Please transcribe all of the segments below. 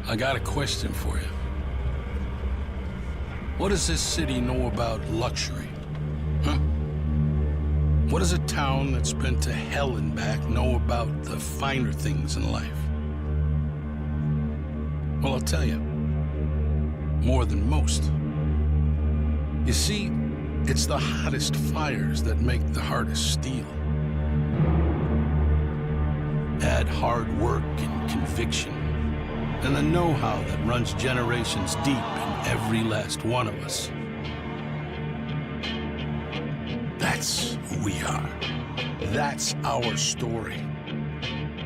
I got a question for you. What does this city know about luxury? Huh? What does a town that's been to hell and back know about the finer things in life? Well, I'll tell you. More than most. You see, it's the hottest fires that make the hardest steel. Add hard work and conviction, and the know-how that runs generations deep in every last one of us. That's who we are. That's our story.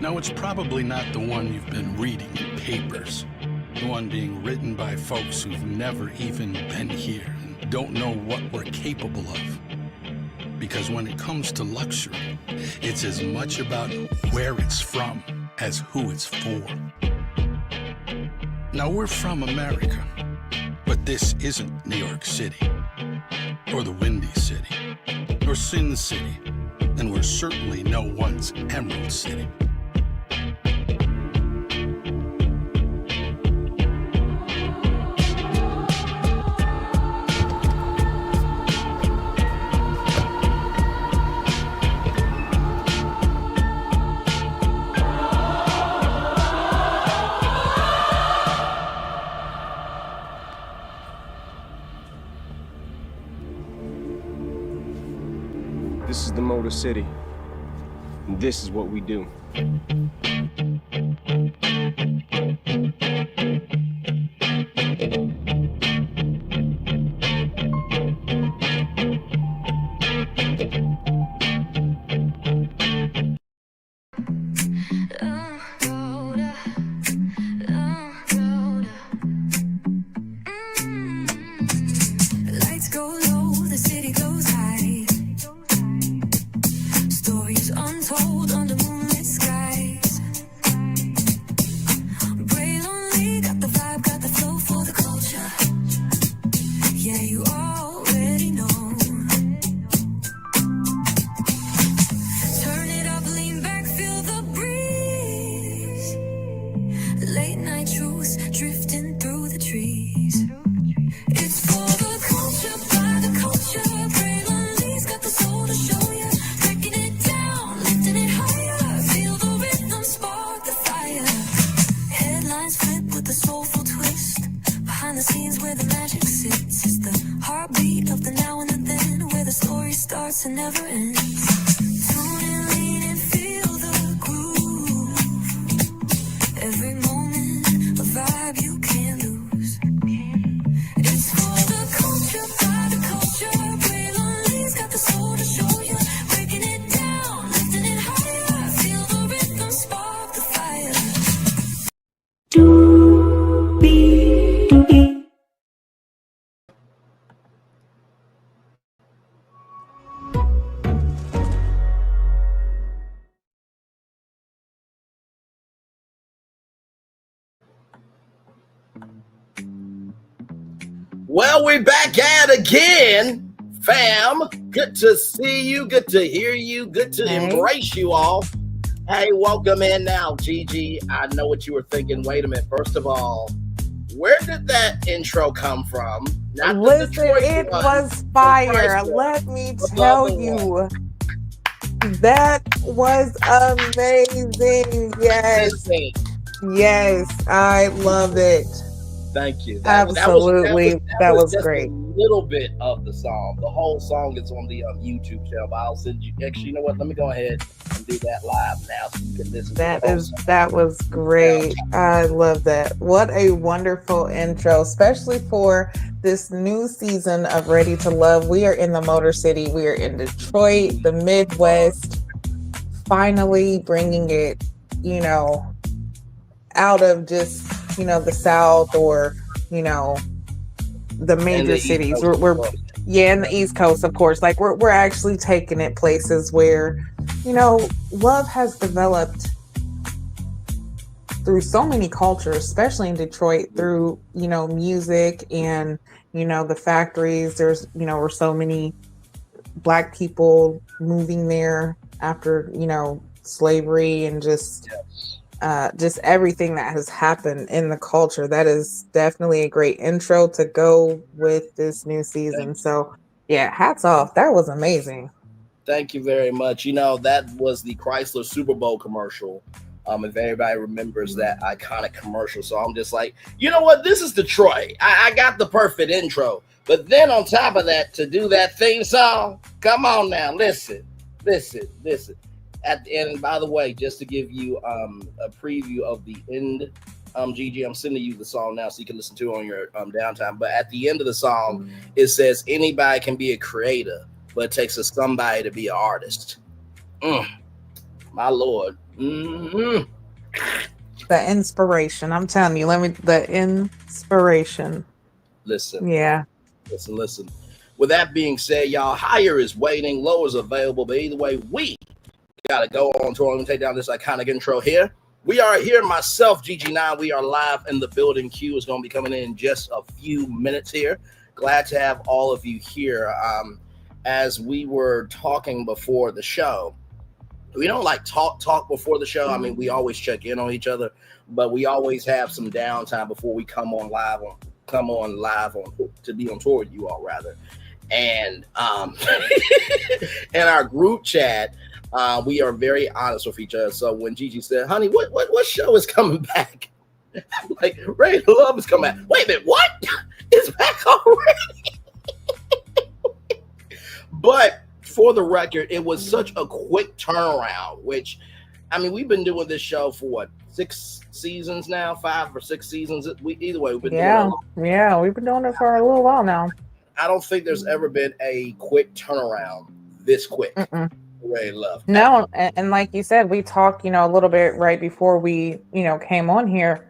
Now, it's probably not the one you've been reading in papers. The one being written by folks who've never even been here and don't know what we're capable of. Because when it comes to luxury, it's as much about where it's from as who it's for. Now, we're from America, but this isn't New York City, or the Windy City, or Sin City, and we're certainly no one's Emerald City. This is the Motor City, and this is what we do. Lights go low, the city goes high. Stories untold under moonlit skies. Braylon got the vibe, got the flow for the culture. Yeah, you already know. Turn it up, lean back, feel the breeze. Late night truths drifting through the trees. It's for the culture, by the culture. Braylon got the soul to show you. Breaking it down, lifting it higher. Feel the rhythm, spark the fire. Headlines flip with a soulful twist. Behind the scenes where the magic sits. It's the heartbeat of the now and the then. Where the story starts and never ends. Tune in, lean and feel the groove. Every moment, a vibe you can't lose. It's for the culture, by the culture. Braylon got the soul to show you. Breaking it down, lifting it higher. Feel the rhythm, spark the fire. Well, we're back at it again, fam. Good to see you. Good to hear you. Good to embrace you all. Hey, welcome in now, Gigi. I know what you were thinking. Wait a minute. First of all, where did that intro come from? Not the Listen, Detroit it one, was the fire. Christ one. Let me The tell other you, one. that was amazing. Yes, Listen, yes, I love it. thank you. Absolutely, that was just great. a little bit of the song. The whole song is on the YouTube channel. But I'll send you. Actually, you know what? Let me go ahead and do that live now, so you can listen. That was great. I love that. What a wonderful intro, especially for this new season of Ready to Love. We are in the Motor City. We are in Detroit, the Midwest. Finally bringing it, out of just the South or the major cities. We're in the East Coast, of course. Like we're actually taking it places where love has developed through so many cultures, especially in Detroit, through music and the factories. There's were so many Black people moving there after slavery and just just everything that has happened in the culture. That is definitely a great intro to go with this new season. So yeah, hats off. That was amazing. Thank you very much. You know, that was the Chrysler Super Bowl commercial. If everybody remembers that iconic commercial. So I'm just like, you know what? This is Detroit. I got the perfect intro. But then on top of that, to do that theme song, come on now, listen. At the end, and by the way, just to give you a preview of the end, Gigi, I'm sending you the song now so you can listen to it on your downtime. But at the end of the song, it says anybody can be a creator, but it takes somebody to be an artist. My Lord. Mm-hmm. The inspiration. I'm telling you, the inspiration. Listen. Yeah. Listen. With that being said, y'all, higher is waiting, low is available, but either way, we gotta go on tour. Let me take down this iconic intro here. We are here, myself, GG9. We are live in the building. Q is going to be coming in just a few minutes here. Glad to have all of you here. As we were talking before the show, we don't like talk before the show. I mean, we always check in on each other, but we always have some downtime before we come on live to be on tour with you all, rather. And in our group chat, we are very honest with each other. So when Gigi said, honey, what show is coming back? I'm like, Ready to Love is coming back. Wait a minute, what? It's back already? But for the record, it was such a quick turnaround, which, I mean, we've been doing this show for what, 6 seasons now, 5 or 6 seasons. Either way, we've been doing it. Yeah, we've been doing it for a little while now. I don't think there's ever been a quick turnaround this quick. Ready to Love. No, and like you said, we talked, a little bit right before we, came on here.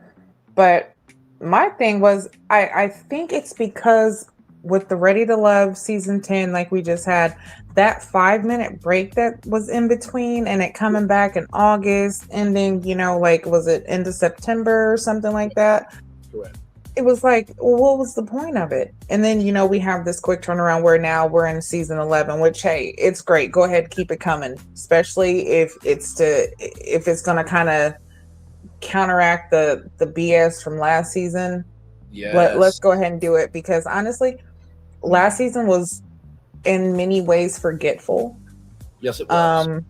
But my thing was, I think it's because with the Ready to Love season 10, like we just had, that 5-minute break that was in between and it coming back in August, ending, was it end of September or something like that? Correct. It was like, well, what was the point of it? And then, we have this quick turnaround where now we're in season 11, which, hey, it's great. Go ahead, keep it coming, especially if it's going to kind of counteract the BS from last season. Yes. Let's go ahead and do it, because honestly, last season was in many ways forgetful. Yes, it was.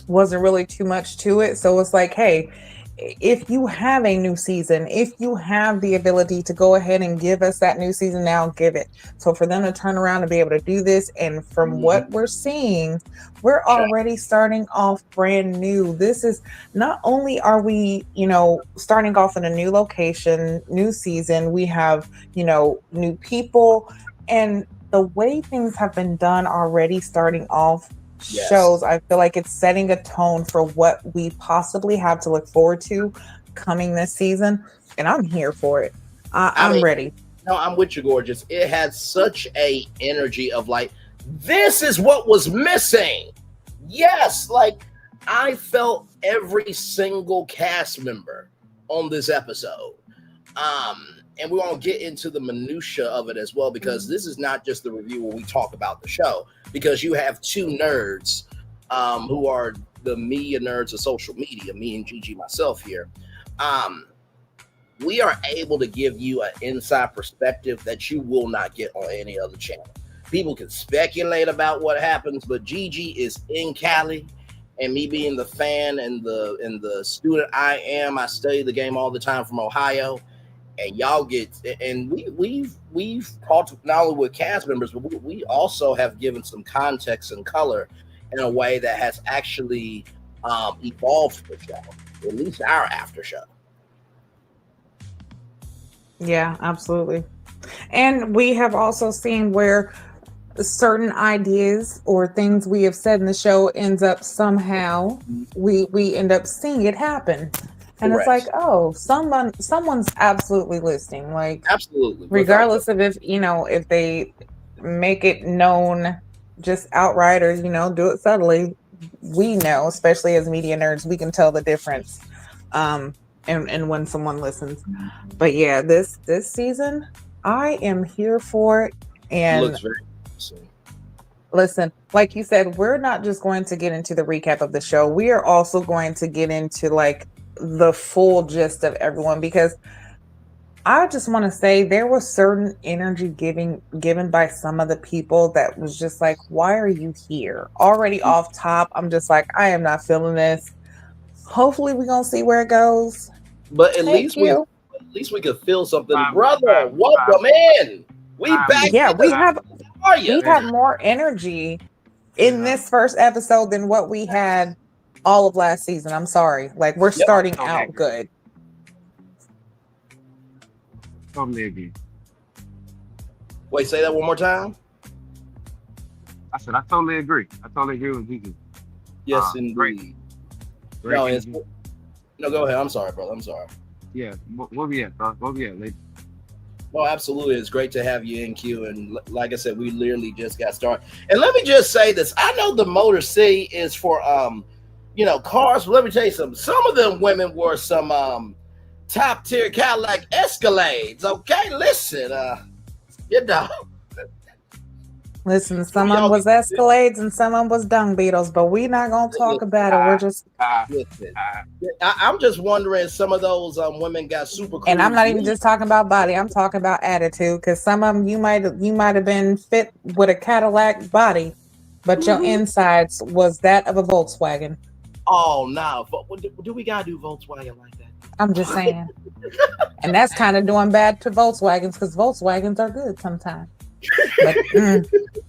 Wasn't really too much to it. So it's like, hey, if you have a new season, if you have the ability to go ahead and give us that new season now, give it. So for them to turn around and be able to do this, and from what we're seeing, we're already starting off brand new. This is not only are we, starting off in a new location, new season, we have, new people, and the way things have been done already starting off shows, I feel like it's setting a tone for what we possibly have to look forward to coming this season, and I'm here for it. I'm ready. No, I'm with you, gorgeous. It had such a energy of like, this is what was missing. Yes, like I felt every single cast member on this episode. And we're going to get into the minutia of it as well, because this is not just the review where we talk about the show, because you have 2 nerds who are the media nerds of social media, me and Gigi, myself here. We are able to give you an inside perspective that you will not get on any other channel. People can speculate about what happens, but Gigi is in Cali, and me being the fan and the student I am, I study the game all the time from Ohio. And y'all get, and we've talked not only with cast members, but we also have given some context and color in a way that has actually evolved the show, at least our after show. Yeah, absolutely. And we have also seen where certain ideas or things we have said in the show ends up somehow we end up seeing it happen. And Correct. It's like, oh, someone's absolutely listening. Like, absolutely, regardless of if they make it known just outright or do it subtly, we know, especially as media nerds, we can tell the difference. And when someone listens. But yeah, this season, I am here for it. And it looks very interesting. Listen, like you said, we're not just going to get into the recap of the show. We are also going to get into like the full gist of everyone, because I just want to say there was certain energy given by some of the people that was just like, why are you here? Already off top, I'm just like, I am not feeling this. Hopefully we're gonna see where it goes. But Thank you. at least we could feel something. Five, Brother, five, welcome in. We five back minutes. Yeah, in the Five, How are you? we have more energy in this first episode than what we had all of last season. I'm sorry. Like, we're Yep. starting Totally out agree. good. Totally agree. Wait, say that one more time. I said I totally agree. I totally agree with Gigi. Yes, Great. indeed. Great No, energy. no, go ahead. I'm sorry, brother. I'm sorry. Yeah. Where we at, bro? Where we at, lady? Well, absolutely. It's great to have you in, Q. And like I said, we literally just got started. And let me just say this. I know the Motor City is for, cars. But let me tell you something. Some of them women wore some top tier Cadillac Escalades. Okay, listen, Listen, some of them was Escalades and some of them was dung beetles, but we not gonna talk about it. We're just listen. I'm just wondering, some of those women got super. And I'm not even just talking about body. I'm talking about attitude, because some of them you might have been fit with a Cadillac body, but your insides was that of a Volkswagen. Oh no! Do we gotta do Volkswagen like that? I'm just saying, and that's kind of doing bad to Volkswagens, because Volkswagens are good sometimes. But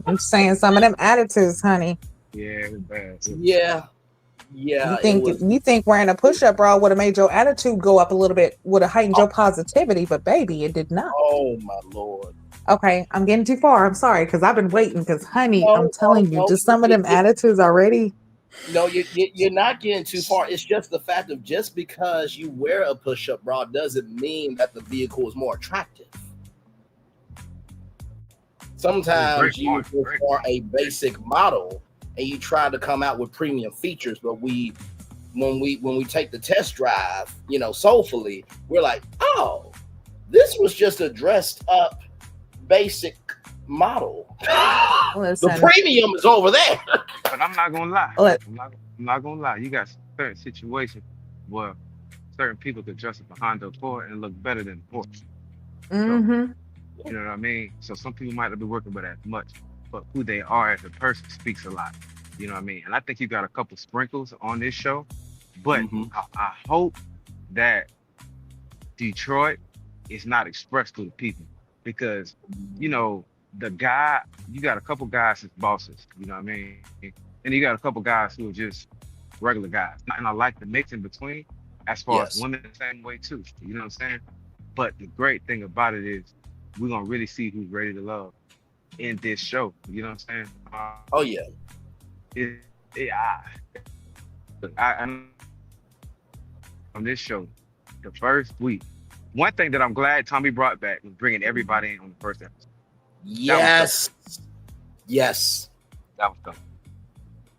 I'm saying some of them attitudes, honey. Yeah, it was bad. Yeah. You think wearing a push-up bra would have made your attitude go up a little bit, would have heightened your positivity, but baby, it did not. Oh my Lord. Okay, I'm getting too far. I'm sorry, because I've been waiting. Because honey, I'm telling you, just some of them attitudes already. No, you're not getting too far. It's just the fact of just because you wear a push-up bra doesn't mean that the vehicle is more attractive. Sometimes you for a basic model and you try to come out with premium features, but when we take the test drive, soulfully, we're like, oh, this was just a dressed up basic model. Listen, the premium is over there. But I'm not gonna lie. I'm not gonna lie. You got certain situations where certain people could dress up a Honda Accord and look better than Porsche. Mm-hmm. You know what I mean? So some people might not be working with as much, but who they are as a person speaks a lot. You know what I mean? And I think you got a couple sprinkles on this show, but I hope that Detroit is not expressed to the people, because, you got a couple guys as bosses, you know what I mean? And you got a couple guys who are just regular guys. And I like the mix in between, as far as women the same way too. You know what I'm saying? But the great thing about it is we're gonna really see who's ready to love in this show. You know what I'm saying? Oh yeah. I'm on this show, the first week. One thing that I'm glad Tommy brought back was bringing everybody in on the first episode. Yes. That was tough.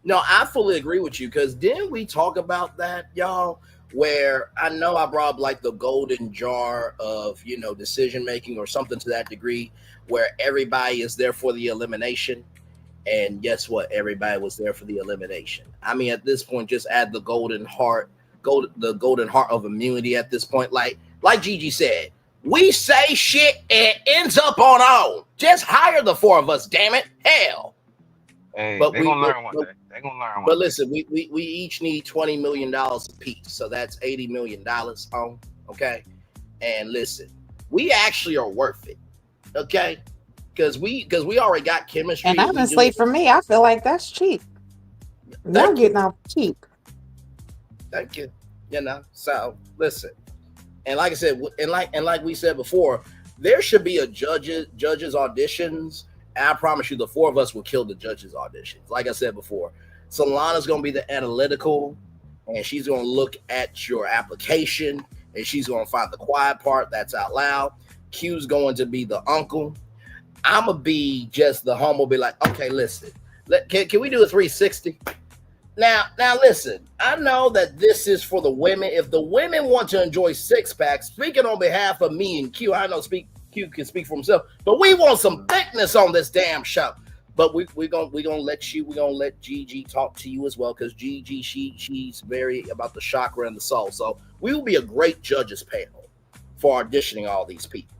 No, I fully agree with you, because didn't we talk about that, y'all? Where I know I brought up like the golden jar of, decision making or something to that degree, where everybody is there for the elimination. And guess what? Everybody was there for the elimination. I mean, at this point, just add the golden heart of immunity at this point. Like Gigi said, we say shit and it ends up on our own. Just hire the four of us, damn it. Hell. Hey, but they're gonna learn one day. They're gonna learn one But day. listen, we each need $20 million apiece. So that's $80 million on. Okay. And listen, we actually are worth it. Okay. Because we already got chemistry. And honestly, for me, I feel like that's cheap. Y'all getting off cheap. Thank you. So listen. And like I said, and like we said before, there should be a judges auditions. And I promise you, the four of us will kill the judges' auditions. Like I said before, Solana's going to be the analytical, and she's going to look at your application, and she's going to find the quiet part that's out loud. Q's going to be the uncle. I'm going to be just the humble, be like, okay, listen, can we do a 360? Now, listen, I know that this is for the women. If the women want to enjoy six packs, speaking on behalf of me and Q, I know Q can speak for himself, but we want some thickness on this damn show. but we're gonna let Gigi talk to you as well, because Gigi, she's very about the chakra and the soul. So we will be a great judges panel for auditioning all these people.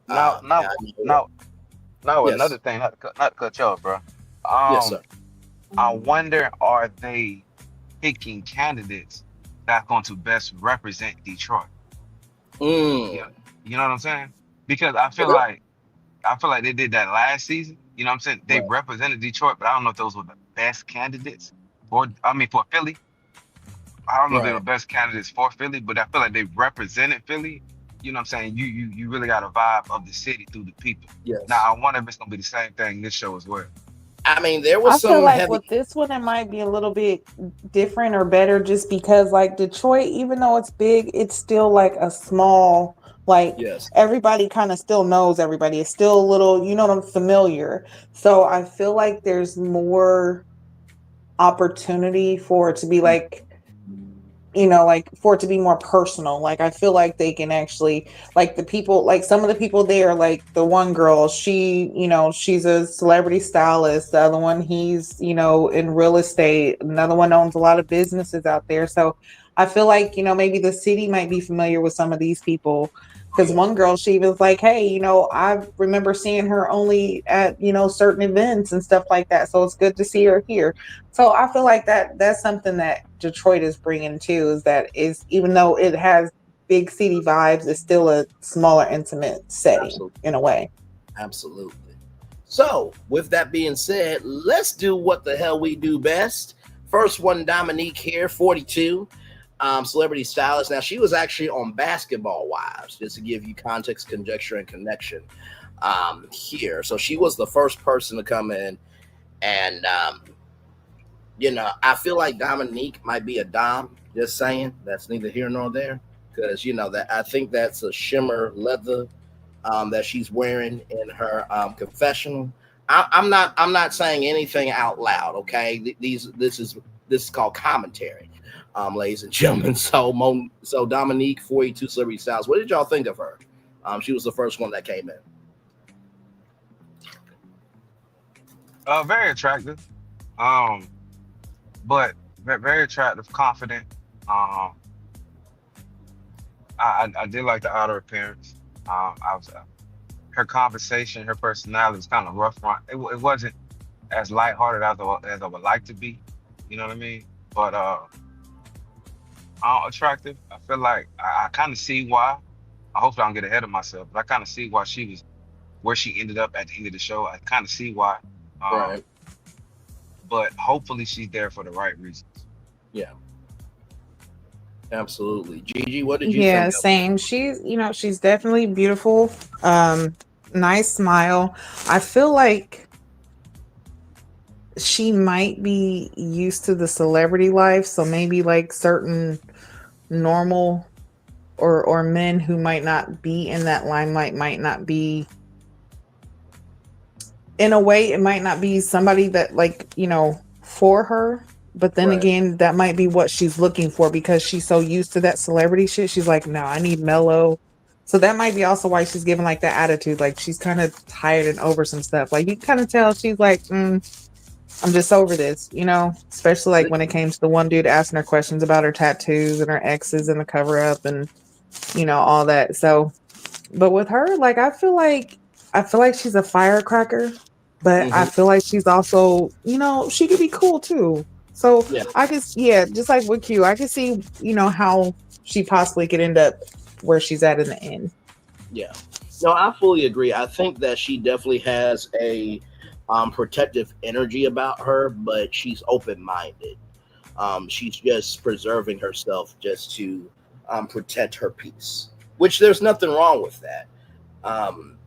Now, Yeah, now, I know- now, now, another yes, thing, not to cut you off, bro. yes, sir. I wonder, are they picking candidates that's going to best represent Detroit? Mm. Yeah, you know what I'm saying? Because Well, I feel like they did that last season. You know what I'm saying? They right. represented Detroit, but I don't know if those were the best candidates for Philly. I don't know if they were Right. the best candidates for Philly, but I feel like they represented Philly. You know what I'm saying? You really got a vibe of the city through the people. Now Yes. I wonder if it's gonna be the same thing this show as well. I mean, there I was feel some like heavy. with this one, it might be a little bit different or better just because, like, Detroit, even though it's big, it's still like a small, like, Yes. everybody kind of still knows everybody. It's still a little, you know what I'm familiar. So I feel like there's more opportunity for it to be like, you know, like for it to be more personal. Like I feel like they can actually, like the people, like some of the people there, like the one girl, she, you know, she's a celebrity stylist. The other one, he's, you know, in real estate. Another one owns a lot of businesses out there. So I feel like, you know, maybe the city might be familiar with some of these people. Because Yeah. one girl, she was like, hey, you know, I remember seeing her only at, you know, certain events and stuff like that. So it's good to see her here. So I feel like that's something that Detroit is bringing too, is that is, even though it has big city vibes, it's still a smaller, intimate setting Absolutely. in a way. Absolutely. So, with that being said, let's do what the hell we do best. First one, Dominique here, 42, celebrity stylist. Now, she was actually on Basketball Wives, just to give you context, conjecture, and connection here. So, she was the first person to come in, and you know, I feel like Dominique might be a dom. Just saying, that's neither here nor there, because you know that I think that's a shimmer leather that she's wearing in her confessional. I'm not saying anything out loud. Okay, this is called commentary, ladies and gentlemen. So Dominique, 42 Celebrity Styles. What did y'all think of her? She was the first one that came in. Very attractive. Um, but very attractive, confident. Um, I did like the outer appearance. I was her conversation, her personality was kind of rough. It wasn't as lighthearted as I would like to be. You know what I mean? But attractive. I feel like I kind of see why. I hope I don't get ahead of myself, but I kind of see why she was where she ended up at the end of the show. I kind of see why. Um, Right. but hopefully she's there for the right reasons. Yeah. Absolutely. Gigi, what did you Yeah, think of? same. She's, you know, she's definitely beautiful. Nice smile. I feel like she might be used to the celebrity life, so maybe like certain normal or men who might not be in that limelight might not be, in a way, it might not be somebody that, like, you know, for her. But then Right. again, that might be what she's looking for because she's so used to that celebrity shit. She's like, no, I need mellow. So that might be also why she's giving like that attitude. Like she's kind of tired and over some stuff. Like you kind of tell she's like, I'm just over this, you know, especially like when it came to the one dude asking her questions about her tattoos and her exes and the cover up and, you know, all that. So, but with her, like, I feel like she's a firecracker, but I Mm-hmm. feel like she's also, you know, she could be cool too. So Yeah. I guess, yeah, just like with Q, I can see, you know, how she possibly could end up where she's at in the end. Yeah. No, I fully agree. I think that she definitely has a protective energy about her, but she's open minded. She's just preserving herself just to protect her peace, which there's nothing wrong with that.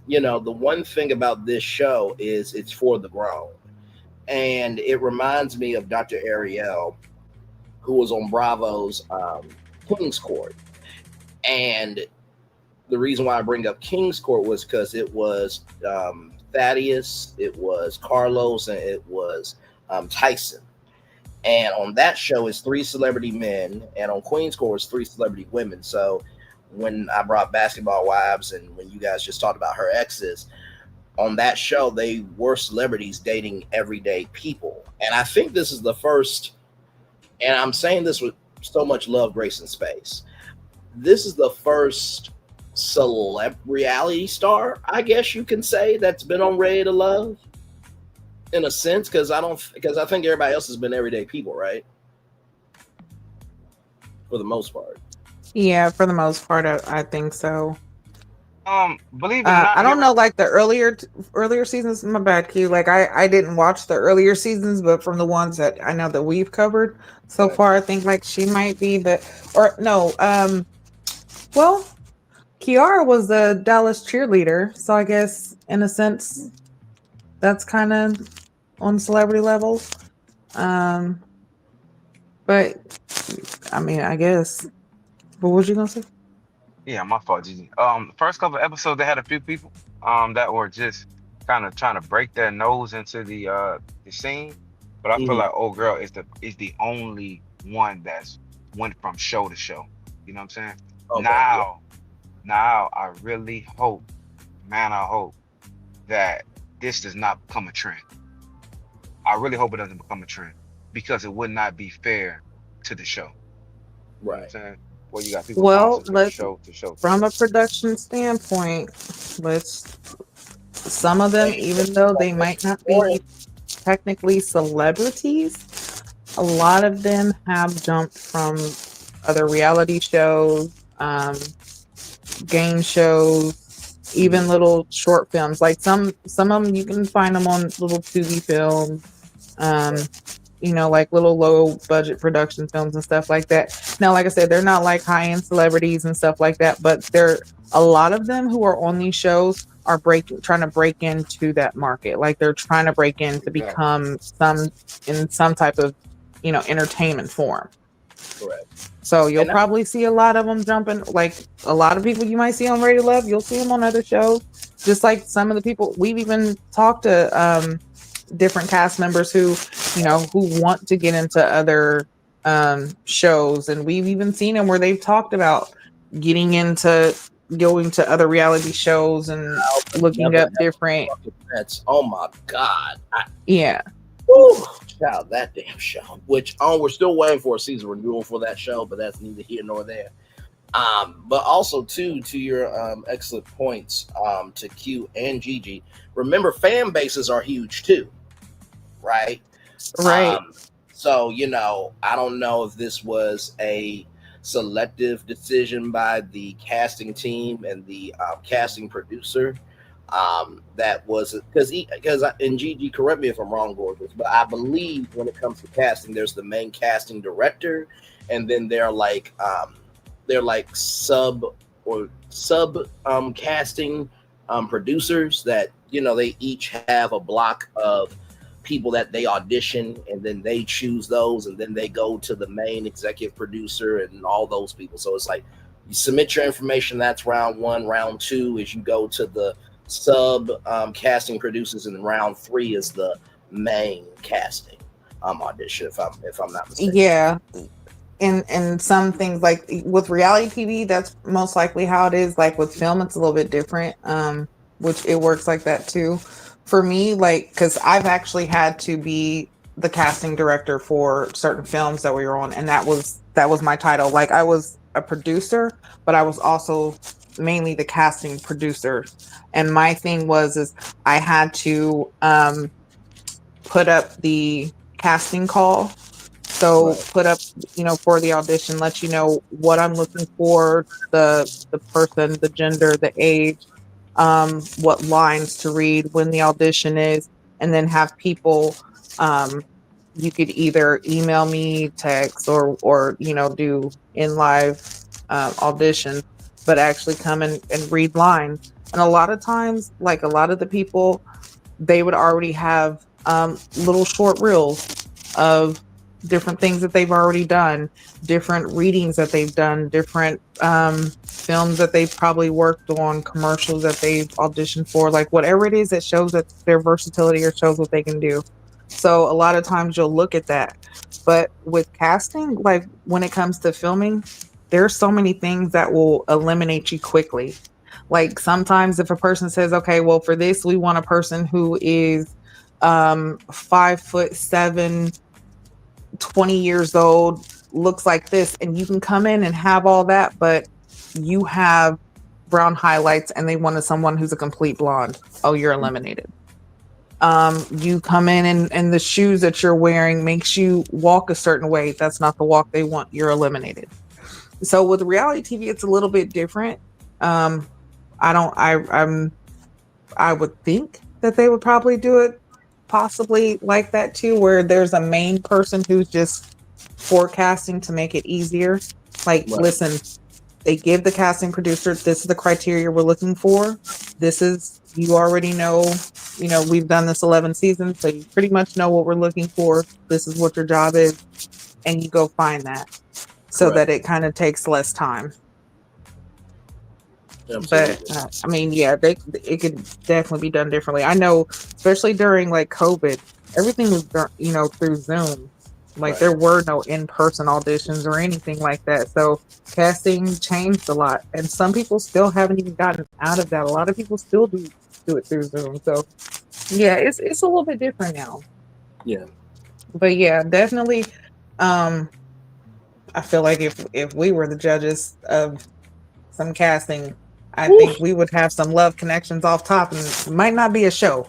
You know, the one thing about this show is it's for the grown. And it reminds me of Dr. Ariel, who was on Bravo's Queen's Court. And the reason why I bring up King's Court was because it was Thaddeus, it was Carlos, and it was Tyson. And on that show is three celebrity men, and on Queen's Court is three celebrity women. So when I brought Basketball Wives, and when you guys just talked about her exes, on that show, they were celebrities dating everyday people. And I think this is the first, and I'm saying this with so much love, grace, and space. This is the first celeb reality star, I guess you can say, that's been on Ready to Love in a sense, because I think everybody else has been everyday people, right? For the most part. Yeah, for the most part, I think so. Believe it or not, I don't know, like the earlier seasons. My bad, Q. Like I didn't watch the earlier seasons, but from the ones that I know that we've covered so far, I think like she might be the or no. Well, Kiara was the Dallas cheerleader, so I guess in a sense that's kind of on celebrity level. Um, but I mean, I guess. What was you gonna say? yeah, my fault, Gigi. First couple episodes, they had a few people that were just kind of trying to break their nose into the scene, but I feel like old girl is the only one that's went from show to show. You know what I'm saying? Okay, Now I really hope, man, I hope that this does not become a trend. I really hope it doesn't become a trend because it would not be fair to the show. You know what I'm right. saying? Well, you got people Well, bouncing from let show to show to from a show. production standpoint, let's some of them, Hey, even though they might not be technically celebrities, a lot of them have jumped from other reality shows, game shows, even little short films. Like some of them you can find them on little Tubi films. Um, like little low budget production films and stuff like that. Now, like I said, they're not like high end celebrities and stuff like that, but they're a lot of them who are on these shows are trying to break into that market. Like they're trying to break in to Exactly. become in some type of, entertainment form. Correct. So you'll And probably see a lot of them jumping. Like a lot of people you might see on Radio Love, you'll see them on other shows. Just like some of the people we've even talked to, different cast members who want to get into other shows, and we've even seen them where they've talked about getting into going to other reality shows and looking never up have different. That's oh my god. Yeah. Whew, child, that damn show. Which we're still waiting for a season renewal for that show, but that's neither here nor there. But also too, to your excellent points, to Q and Gigi. Remember, fan bases are huge too, right? Right. So I don't know if this was a selective decision by the casting team and the casting producer. That was because and Gigi, correct me if I'm wrong, gorgeous, but I believe when it comes to casting, there's the main casting director, and then they're like sub casting producers that they each have a block of people that they audition, and then they choose those, and then they go to the main executive producer and all those people. So it's like you submit your information. That's round one. Round two is you go to the sub casting producers, and round three is the main casting audition. If I'm not mistaken. Yeah. And some things like with reality TV, that's most likely how it is. Like with film, it's a little bit different. Which it works like that too. For me, like, because I've actually had to be the casting director for certain films that we were on, and that was my title. Like I was a producer, but I was also mainly the casting producer. And my thing is I had to put up the casting call. So put up, for the audition, let you know what I'm looking for, the person, the gender, the age, what lines to read when the audition is, and then have people, you could either email me, text, or do in live audition, but actually come and read lines. And a lot of times, like a lot of the people, they would already have little short reels of different things that they've already done, different readings that they've done, different films that they've probably worked on, commercials that they've auditioned for, like whatever it is that shows that their versatility or shows what they can do. So a lot of times you'll look at that. But with casting, like when it comes to filming, there's so many things that will eliminate you quickly. Like sometimes if a person says, okay, well, for this, we want a person who is 5'7", 20 years old, looks like this, and you can come in and have all that, but you have brown highlights and they wanted someone who's a complete blonde. Oh, you're eliminated. You come in and the shoes that you're wearing makes you walk a certain way. That's not the walk they want. You're eliminated. So with reality TV, it's a little bit different. I would think that they would probably do it possibly like that too, where there's a main person who's just forecasting to make it easier. Like, Right. listen, they give the casting producer, this is the criteria we're looking for. This is, you already know, we've done this 11 seasons, so you pretty much know what we're looking for. This is what your job is. And you go find that so Correct. that it kind of takes less time. Absolutely. But I mean, yeah, it could definitely be done differently. I know, especially during like COVID, everything was through Zoom. Like Right. there were no in-person auditions or anything like that. So casting changed a lot, and some people still haven't even gotten out of that. A lot of people still do it through Zoom. So yeah, it's a little bit different now. Yeah. But yeah, definitely. I feel like if we were the judges of some casting, I think we would have some love connections off top, and it might not be a show.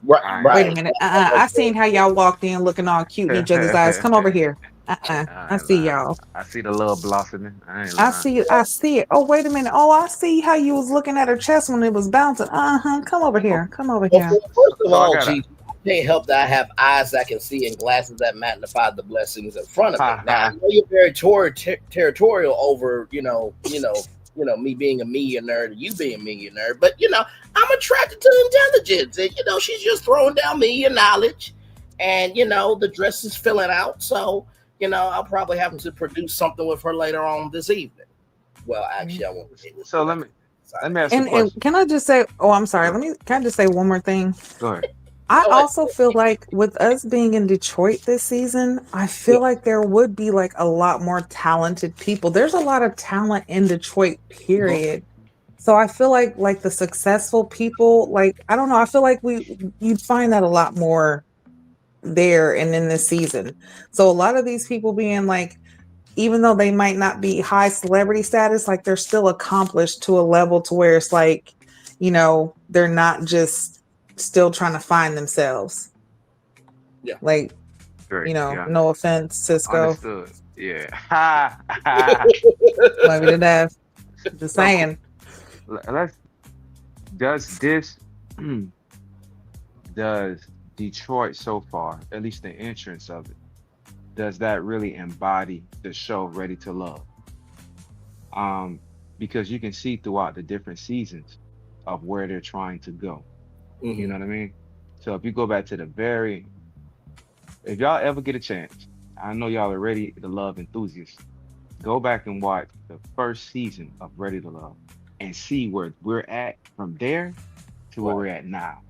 Right. I Wait a Right. minute. I seen how y'all walked in looking all cute in each other's eyes. Come over here. I ain't see lying. y'all. I see the love blossoming. I ain't I lying. see it. I see it. Oh, wait a minute. Oh, I see how you was looking at her chest when it was bouncing. Come over here. Come over Well, here. first of So I all, gotta. G, I can't help that I have eyes that can see and glasses that magnify the blessings in front of me. Now I know you're very territorial over, me being a millionaire, you being a millionaire, but I'm attracted to intelligence, and she's just throwing down me your knowledge, and the dress is filling out, so I'll probably have to produce something with her later on this evening. Well, actually, I won't be able to So do let that. me ask you a And question. can I just say? Oh, I'm sorry. Go, Can I just say one more thing? go ahead. I Go ahead. also feel like with us being in Detroit this season, I Yeah. feel like there would be like a lot more talented people. There's a lot of talent in Detroit, period. So I feel like the successful people, like I don't know, I feel like you'd find that a lot more there and in this season. So a lot of these people being like, even though they might not be high celebrity status, like they're still accomplished to a level to where it's like, they're not just still trying to find themselves. Yeah. Like, Great. Yeah. no offense, Cisco. Understood. Yeah. Love you to death. Just So saying. let's. Does this? Does Detroit so far, at least the entrance of it, does that really embody the show Ready to Love? Because you can see throughout the different seasons of where they're trying to go. You know what I mean? So if you go back to if y'all ever get a chance, I know y'all are Ready to Love enthusiasts. Go back and watch the first season of Ready to Love and see where we're at from there to where we're at now.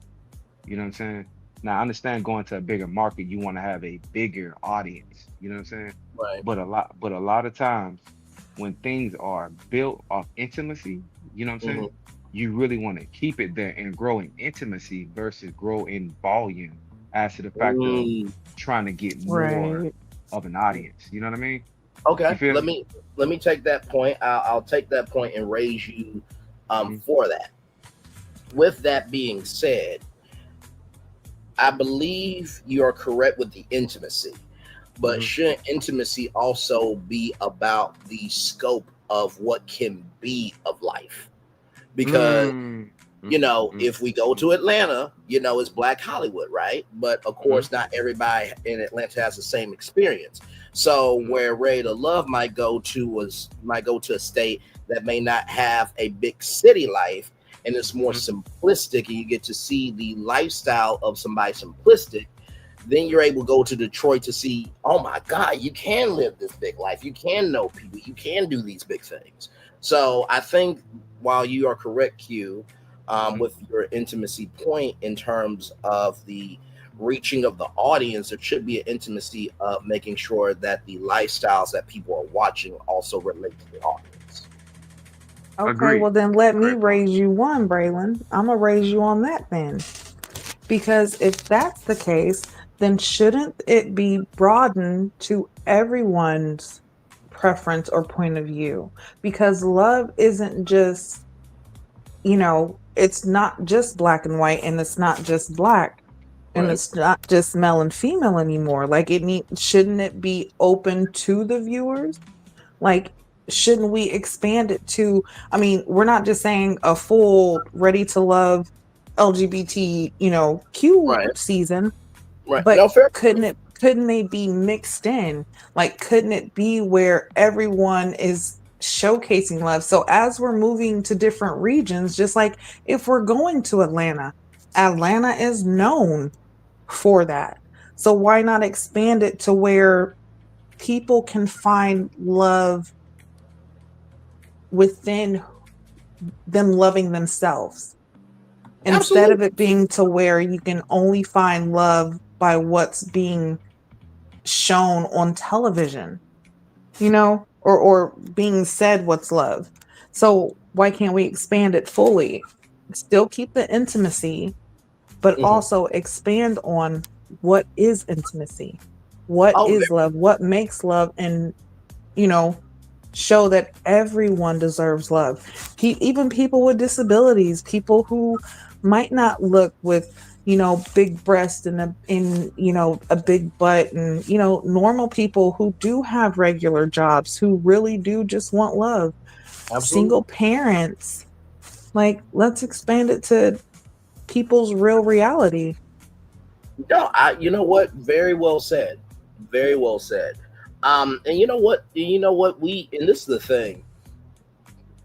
You know what I'm saying? Now I understand going to a bigger market, you want to have a bigger audience. You know what I'm saying? Right. But a lot of times when things are built off intimacy, you know what I'm saying? You really want to keep it there and grow in intimacy versus grow in volume as to the fact of trying to get more Right. of an audience. You know what I mean? Okay, You feel let me? me take that point. I'll take that point and raise you Mhm. for that. With that being said, I believe you are correct with the intimacy, but Mhm. shouldn't intimacy also be about the scope of what can be of life? Because Mm. Mhm. Mhm. if we go to Atlanta, it's Black Hollywood, right? But of Mhm. course, not everybody in Atlanta has the same experience. So Mhm. where Ready to Love might go to a state that may not have a big city life, and it's more Mhm. simplistic, and you get to see the lifestyle of somebody simplistic. Then you're able to go to Detroit to see, oh my God, you can live this big life. You can know people. You can do these big things. So I think while you are correct, Q, Mhm. with your intimacy point in terms of the reaching of the audience, there should be an intimacy of making sure that the lifestyles that people are watching also relate to the audience. Okay, Agreed. well then let me Great point. raise you one, Braylon. I'm gonna raise you on that then. Because if that's the case, then shouldn't it be broadened to everyone's preference or point of view? Because love isn't just, it's not just black and white, and it's not just black, and Right. it's not just male and female anymore. Like shouldn't it be open to the viewers? Like, shouldn't we expand it to, I mean, we're not just saying a full ready to love LGBT, Q Right. season, Right. but No, fair. couldn't they be mixed in? Like, couldn't it be where everyone is showcasing love? So as we're moving to different regions, just like if we're going to Atlanta is known for that. So why not expand it to where people can find love within them loving themselves, instead of Absolutely. it being to where you can only find love by what's being shown on television, or being said what's love. So why can't we expand it fully? Still keep the intimacy, but Hmm. also expand on what is intimacy, what Oh, is love, what makes love, and you know show that everyone deserves love. Even people with disabilities, people who might not look with, big breasts and a big butt, and normal people who do have regular jobs, who really do just want love. absolutely. Single parents, like, let's expand it to people's real reality. No, you know what? Very well said. Very well said. And you know what? And this is the thing.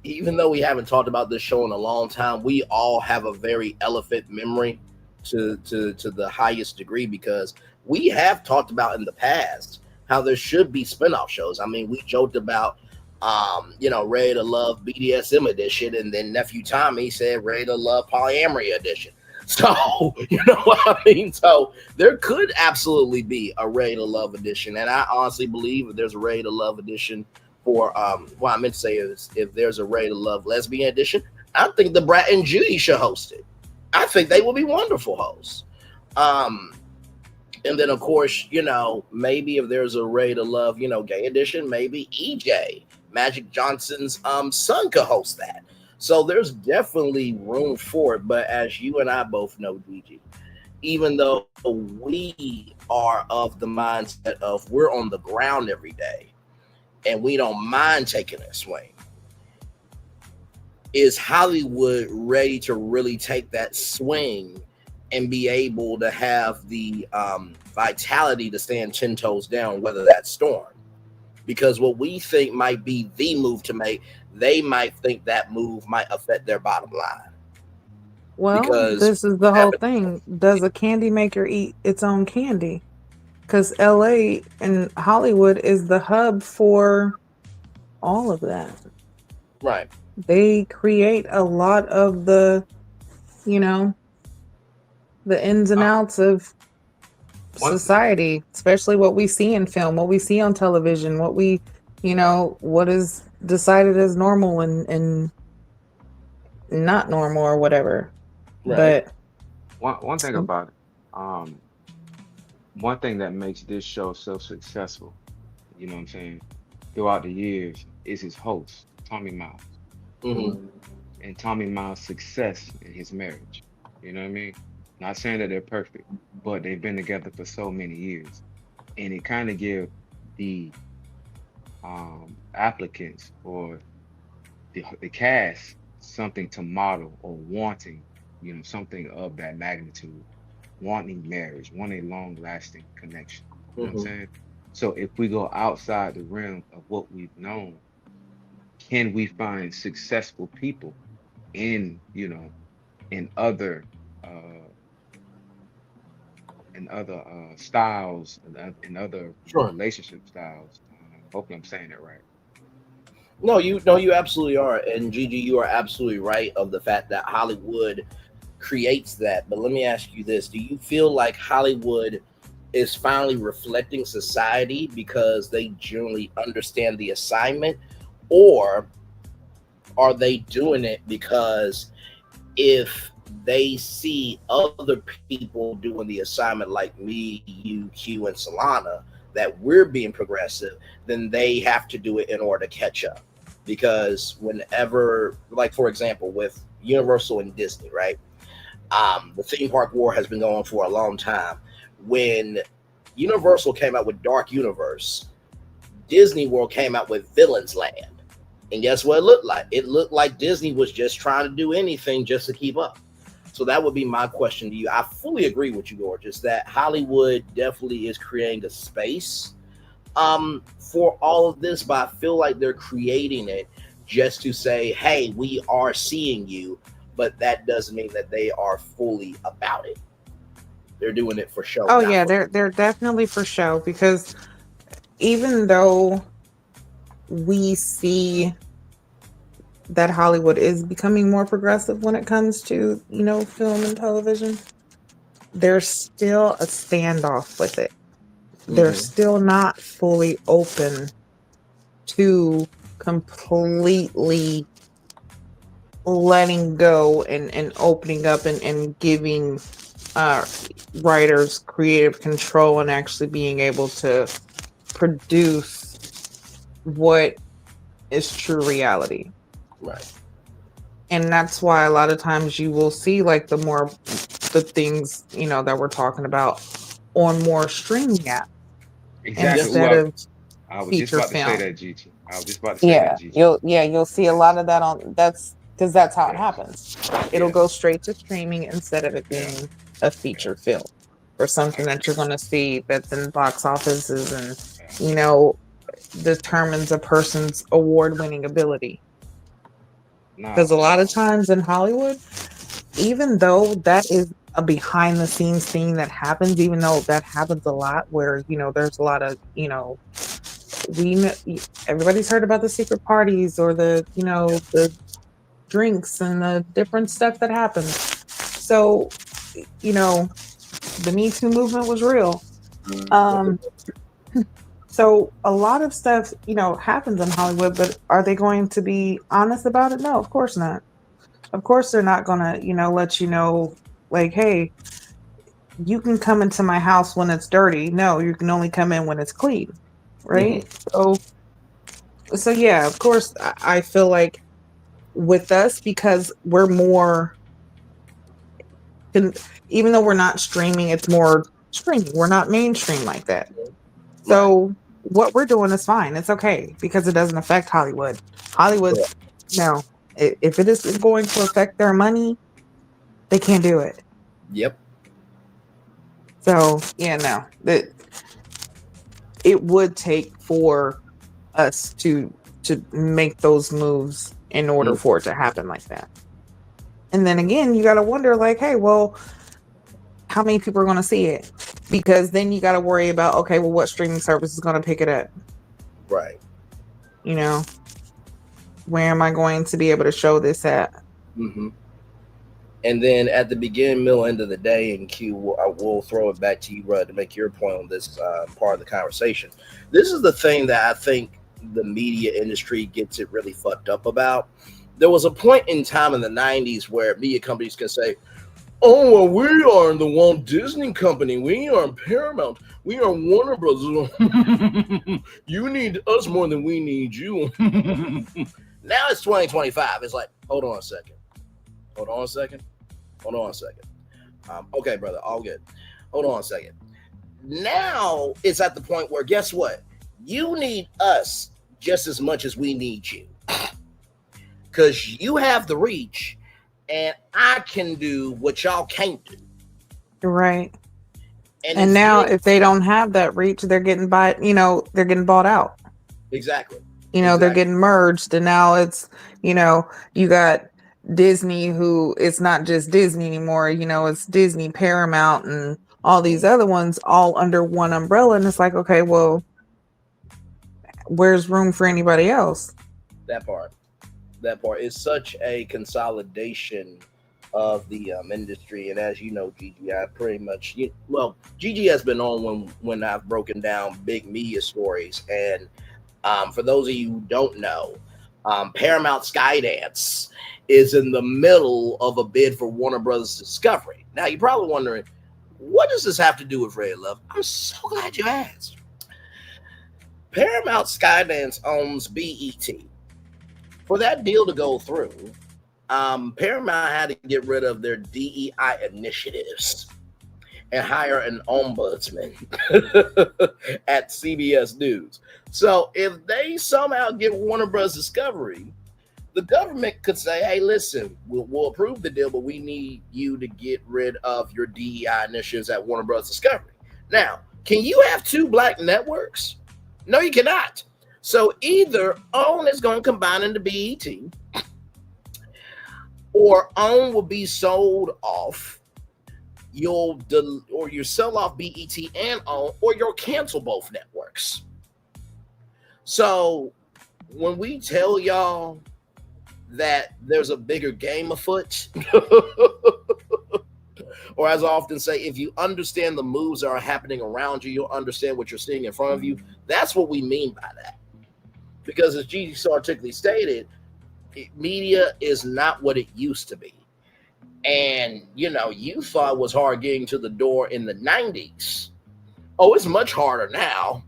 Even though we haven't talked about this show in a long time, we all have a very elephant memory to the highest degree, because we have talked about in the past how there should be spin-off shows. I mean, we joked about Ready to Love BDSM edition, and then nephew Tommy said Ready to Love polyamory edition. So, you know what I mean? So there could absolutely be a Ready to Love edition. And I honestly believe if there's a Ready to Love edition for what I meant to say is, if there's a Ready to Love lesbian edition, I think the Brat and Judy should host it. I think they would be wonderful hosts. Um, and then of course, maybe if there's a Ready to Love, gay edition, maybe EJ, Magic Johnson's son, could host that. So there's definitely room for it. But as you and I both know, DG, even though we are of the mindset of we're on the ground every day and we don't mind taking a swing, is Hollywood ready to really take that swing and be able to have the vitality to stand 10 toes down, weather that storm? Because what we think might be the move to make, they might think that move might affect their bottom line. Well, Because this is the whole thing. Does a candy maker eat its own candy? Because LA and Hollywood is the hub for all of that. right, They create a lot of you know, the ins and Uh, outs of one society, especially what we see in film, what we see on television, what is decided as normal and not normal or whatever. right. But one thing about it. Um, One thing that makes this show so successful, you know what I'm saying, throughout the years is his host, Tommy Miles, Hmm. and Tommy Miles' success in his marriage. You know what I mean? Not saying that they're perfect, but they've been together for so many years. And it kind of give the applicants or the cast something to model or wanting, something of that magnitude, wanting marriage, wanting long lasting connection. You know what I'm Hmm. saying? So if we go outside the realm of what we've known, can we find successful people in, in other uh styles, in other Sure. relationship styles? Hopefully I'm saying it right. No, you absolutely are. And Gigi, you are absolutely right of the fact that Hollywood creates that. But let me ask you this. Do you feel like Hollywood is finally reflecting society because they generally understand the assignment? Or are they doing it because if they see other people doing the assignment like me, you, Q, and Solana, that we're being progressive, then they have to do it in order to catch up. Because whenever, like for example, with Universal and Disney, right? The theme park war has been going for a long time. When Universal came out with Dark Universe, Disney World came out with Villains Land. And guess what it looked like? It looked like Disney was just trying to do anything just to keep up. So that would be my question to you. I fully agree with you, Gorgeous, that Hollywood definitely is creating a space for all of this, but I feel like they're creating it just to say, hey, we are seeing you, but that doesn't mean that they are fully about it. They're doing it for show. Oh yeah, they're definitely for show, because even though we see that Hollywood is becoming more progressive when it comes to, film and television, there's still a standoff with it. They're still not fully open to completely letting go and opening up and giving writers creative control and actually being able to produce what is true reality. Right. And that's why a lot of times you will see like the things, that we're talking about on more streaming apps. Exactly. Instead of I was just feature about to say film. that, Gigi. I was just about to say that, Gigi. You'll see a lot of that that's because that's how it happens. It'll go straight to streaming instead of it being a feature film or something that you're going to see that's in box offices and determines a person's award-winning ability. Because a lot of times in Hollywood, even though that is a behind the scenes thing that happens, even though that happens a lot where, there's a lot of, everybody's heard about the secret parties or the drinks and the different stuff that happens. So, the Me Too movement was real. So a lot of stuff, happens in Hollywood, but are they going to be honest about it? No, of course not. Of course they're not going to, let you know, like, hey, you can come into my house when it's dirty. No, you can only come in when it's clean. Right? So yeah, of course, I feel like with us, because we're more, even though we're not streaming, it's more streaming. We're not mainstream like that. So what we're doing is fine. It's okay because it doesn't affect Hollywood. Hollywood, no. If it is going to affect their money, they can't do it. Yep. So yeah, no. It would take for us to make those moves in order for it to happen like that. And then again, you got to wonder, like, hey, well, how many people are going to see it? Because then you got to worry about, okay, well, what streaming service is going to pick it up? Right. Where am I going to be able to show this at? And then at the beginning, middle, end of the day, and Q, I will throw it back to you, Rud, to make your point on this part of the conversation. This is the thing that I think the media industry gets it really fucked up about. There was a point in time in the 90s where media companies can say, oh, well, we are the Walt Disney Company. We are Paramount. We are Warner Brothers. You need us more than we need you. Now it's 2025. It's like, hold on a second. Okay, brother, all good. Hold on a second. Now it's at the point where, guess what? You need us just as much as we need you. Because you have the reach, and I can do what y'all can't do. Right. And now if they don't have that reach, they're getting bought out. Exactly. They're getting merged, and now it's, you got Disney, who it's not just Disney anymore, it's Disney, Paramount, and all these other ones all under one umbrella. And it's like, okay, well, where's room for anybody else? That part is such a consolidation of the industry. And as you know, Gigi, I pretty much, Gigi has been on when I've broken down big media stories. And for those of you who don't know, Paramount Skydance is in the middle of a bid for Warner Brothers Discovery. Now, you're probably wondering, what does this have to do with Red Love? I'm so glad you asked. Paramount Skydance owns BET. For that deal to go through, Paramount had to get rid of their DEI initiatives and hire an ombudsman at CBS News. So if they somehow get Warner Bros. Discovery, the government could say, hey, listen, we'll approve the deal, but we need you to get rid of your DEI initiatives at Warner Bros. Discovery. Now, can you have two black networks? No, you cannot. So either OWN is going to combine into BET, or OWN will be sold off. You'll sell off BET and OWN, or you'll cancel both networks. So when we tell y'all that there's a bigger game afoot, or as I often say, if you understand the moves that are happening around you, you'll understand what you're seeing in front of you. That's what we mean by that. Because as Gigi so articulately stated, media is not what it used to be. And, you thought it was hard getting to the door in the 90s. Oh, it's much harder now.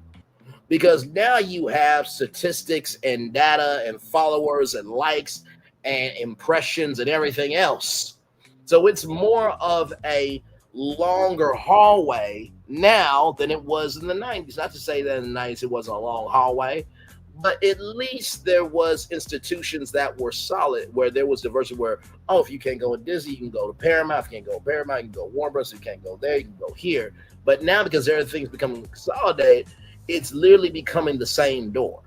Because now you have statistics and data and followers and likes and impressions and everything else. So it's more of a longer hallway now than it was in the 90s. Not to say that in the 90s it wasn't a long hallway, but at least there was institutions that were solid, where there was diversity, where, if you can't go to Disney, you can go to Paramount. If you can't go to Paramount, you can go to Warner Bros. If you can't go there, you can go here. But now, because there are things becoming consolidated, it's literally becoming the same door.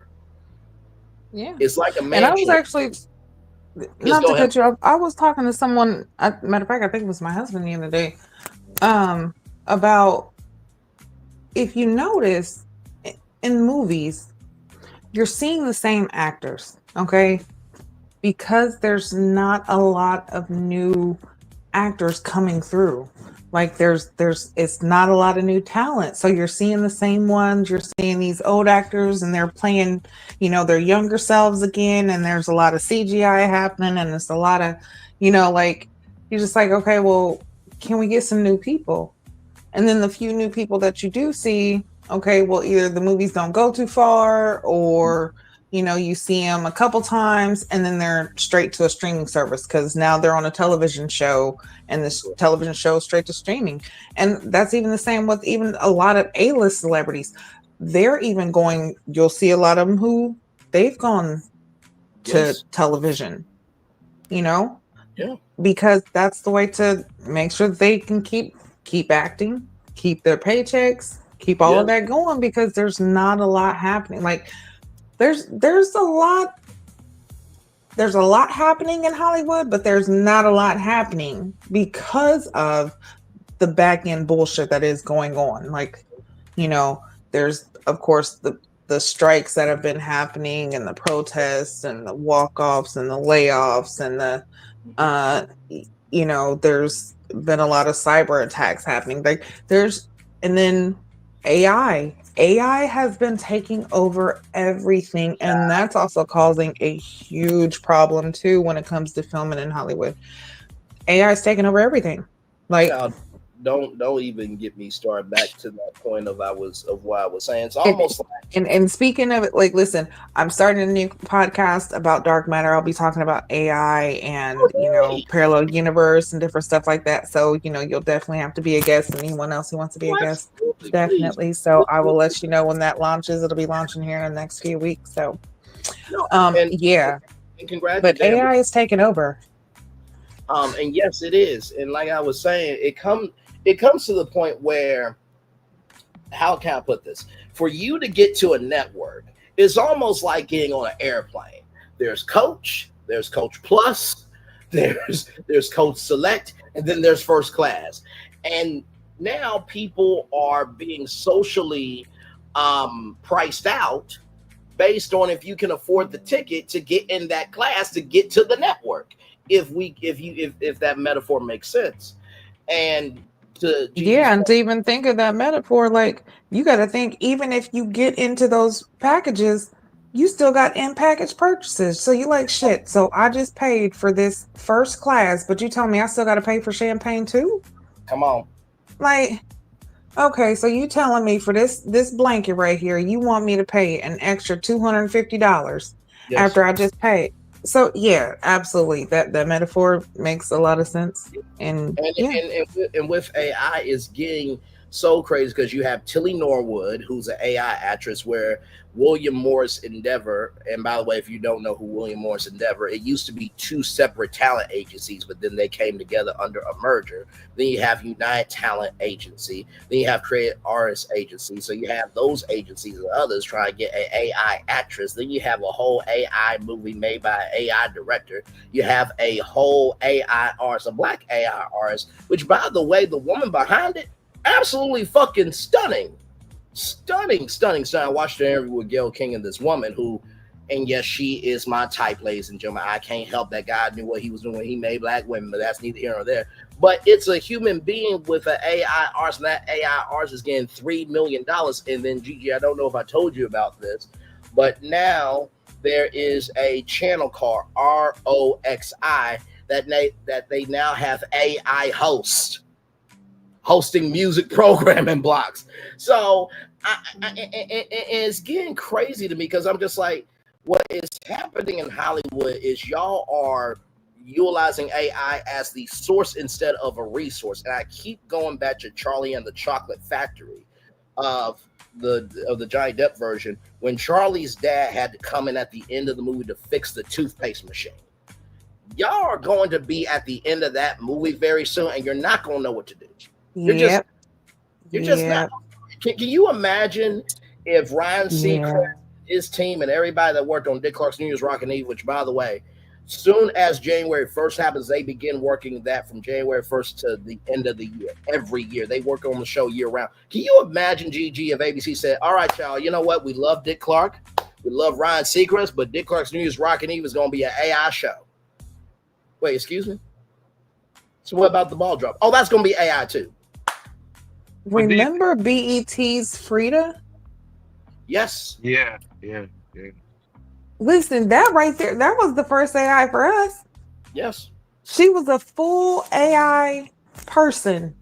Yeah. It's like a mansion. And I was actually, not to cut you off, I was talking to someone, matter of fact, I think it was my husband the other day, about, if you notice, in movies, you're seeing the same actors, okay? Because there's not a lot of new actors coming through. Like it's not a lot of new talent. So you're seeing the same ones. You're seeing these old actors and they're playing, their younger selves again. And there's a lot of CGI happening. And it's a lot of, like, you're just like, okay, well, can we get some new people? And then the few new people that you do see, okay, well, either the movies don't go too far, or, you see them a couple times and then they're straight to a streaming service because now they're on a television show, and this television show is straight to streaming. And that's even the same with even a lot of A-list celebrities. They're even going, you'll see a lot of them who they've gone to television, Yeah. Because that's the way to make sure that they can keep acting, keep their paychecks, keep all of that going, because there's not a lot happening. Like there's a lot happening in Hollywood, but there's not a lot happening because of the back end bullshit that is going on. Like, there's of course the strikes that have been happening, and the protests and the walk-offs and the layoffs, and there's been a lot of cyber attacks happening. Like and then AI has been taking over everything, and that's also causing a huge problem too when it comes to filming in Hollywood. AI is taking over everything. Like, don't even get me started back to that point of what I was saying. It's almost and speaking of it, like, listen, I'm starting a new podcast about dark matter. I'll be talking about AI and parallel universe and different stuff like that. So you'll definitely have to be a guest, and anyone else who wants to be a guest, definitely. Please. So I will let you know when that launches. It'll be launching here in the next few weeks. So and congrats. But AI is taking over. And yes, it is. And like I was saying, it comes to the point where, how can I put this? For you to get to a network, it's almost like getting on an airplane. There's Coach, there's Coach Plus, there's Coach Select, and then there's First Class. And now people are being socially priced out based on if you can afford the ticket to get in that class to get to the network. If that metaphor makes sense. And to even think of that metaphor, like, you got to think, even if you get into those packages, you still got in-package purchases. So you like, shit, so I just paid for this first class, but you tell me I still got to pay for champagne too? Come on. Like, okay, so you telling me for this blanket right here, you want me to pay an extra $250 Yes. after I just paid? So yeah, absolutely. That metaphor makes a lot of sense. And And yeah. and with AI is getting so crazy because you have Tilly Norwood, who's an AI actress, where William Morris Endeavor, and by the way, if you don't know who William Morris Endeavor, it used to be two separate talent agencies, but then they came together under a merger. Then you have United Talent Agency, then you have Creative Artists Agency. So you have those agencies and others trying to get an AI actress. Then you have a whole AI movie made by an AI director. You have a whole AI artist, a black AI artist, which by the way, the woman behind it, absolutely fucking stunning. Stunning. I watched an interview with Gayle King and this woman who, and yes, she is my type, ladies and gentlemen. I can't help that God knew what he was doing when he made black women, but that's neither here nor there. But it's a human being with an AI artist, and that AI artist is getting $3 million. And then Gigi, I don't know if I told you about this, but now there is a channel called ROXI that they now have AI hosts hosting music programming blocks. So it's getting crazy to me because I'm just like, what is happening in Hollywood is y'all are utilizing AI as the source instead of a resource. And I keep going back to Charlie and the Chocolate Factory of the Johnny Depp version when Charlie's dad had to come in at the end of the movie to fix the toothpaste machine. Y'all are going to be at the end of that movie very soon, and you're not going to know what to do. You're Yep. just not. Can you imagine if Ryan Seacrest, his team, and everybody that worked on Dick Clark's New Year's Rockin' Eve, which by the way, soon as January 1st happens, they begin working that from January 1st to the end of the year. Every year they work on the show year round. Can you imagine, GG, if ABC said, "All right, y'all, you know what? We love Dick Clark, we love Ryan Seacrest, but Dick Clark's New Year's Rockin' Eve is going to be an AI show." Wait, excuse me. So what about the ball drop? Oh, that's going to be AI too. Remember BET's Frida? Yes. Yeah. Listen, that right there, that was the first AI for us. Yes. She was a full AI person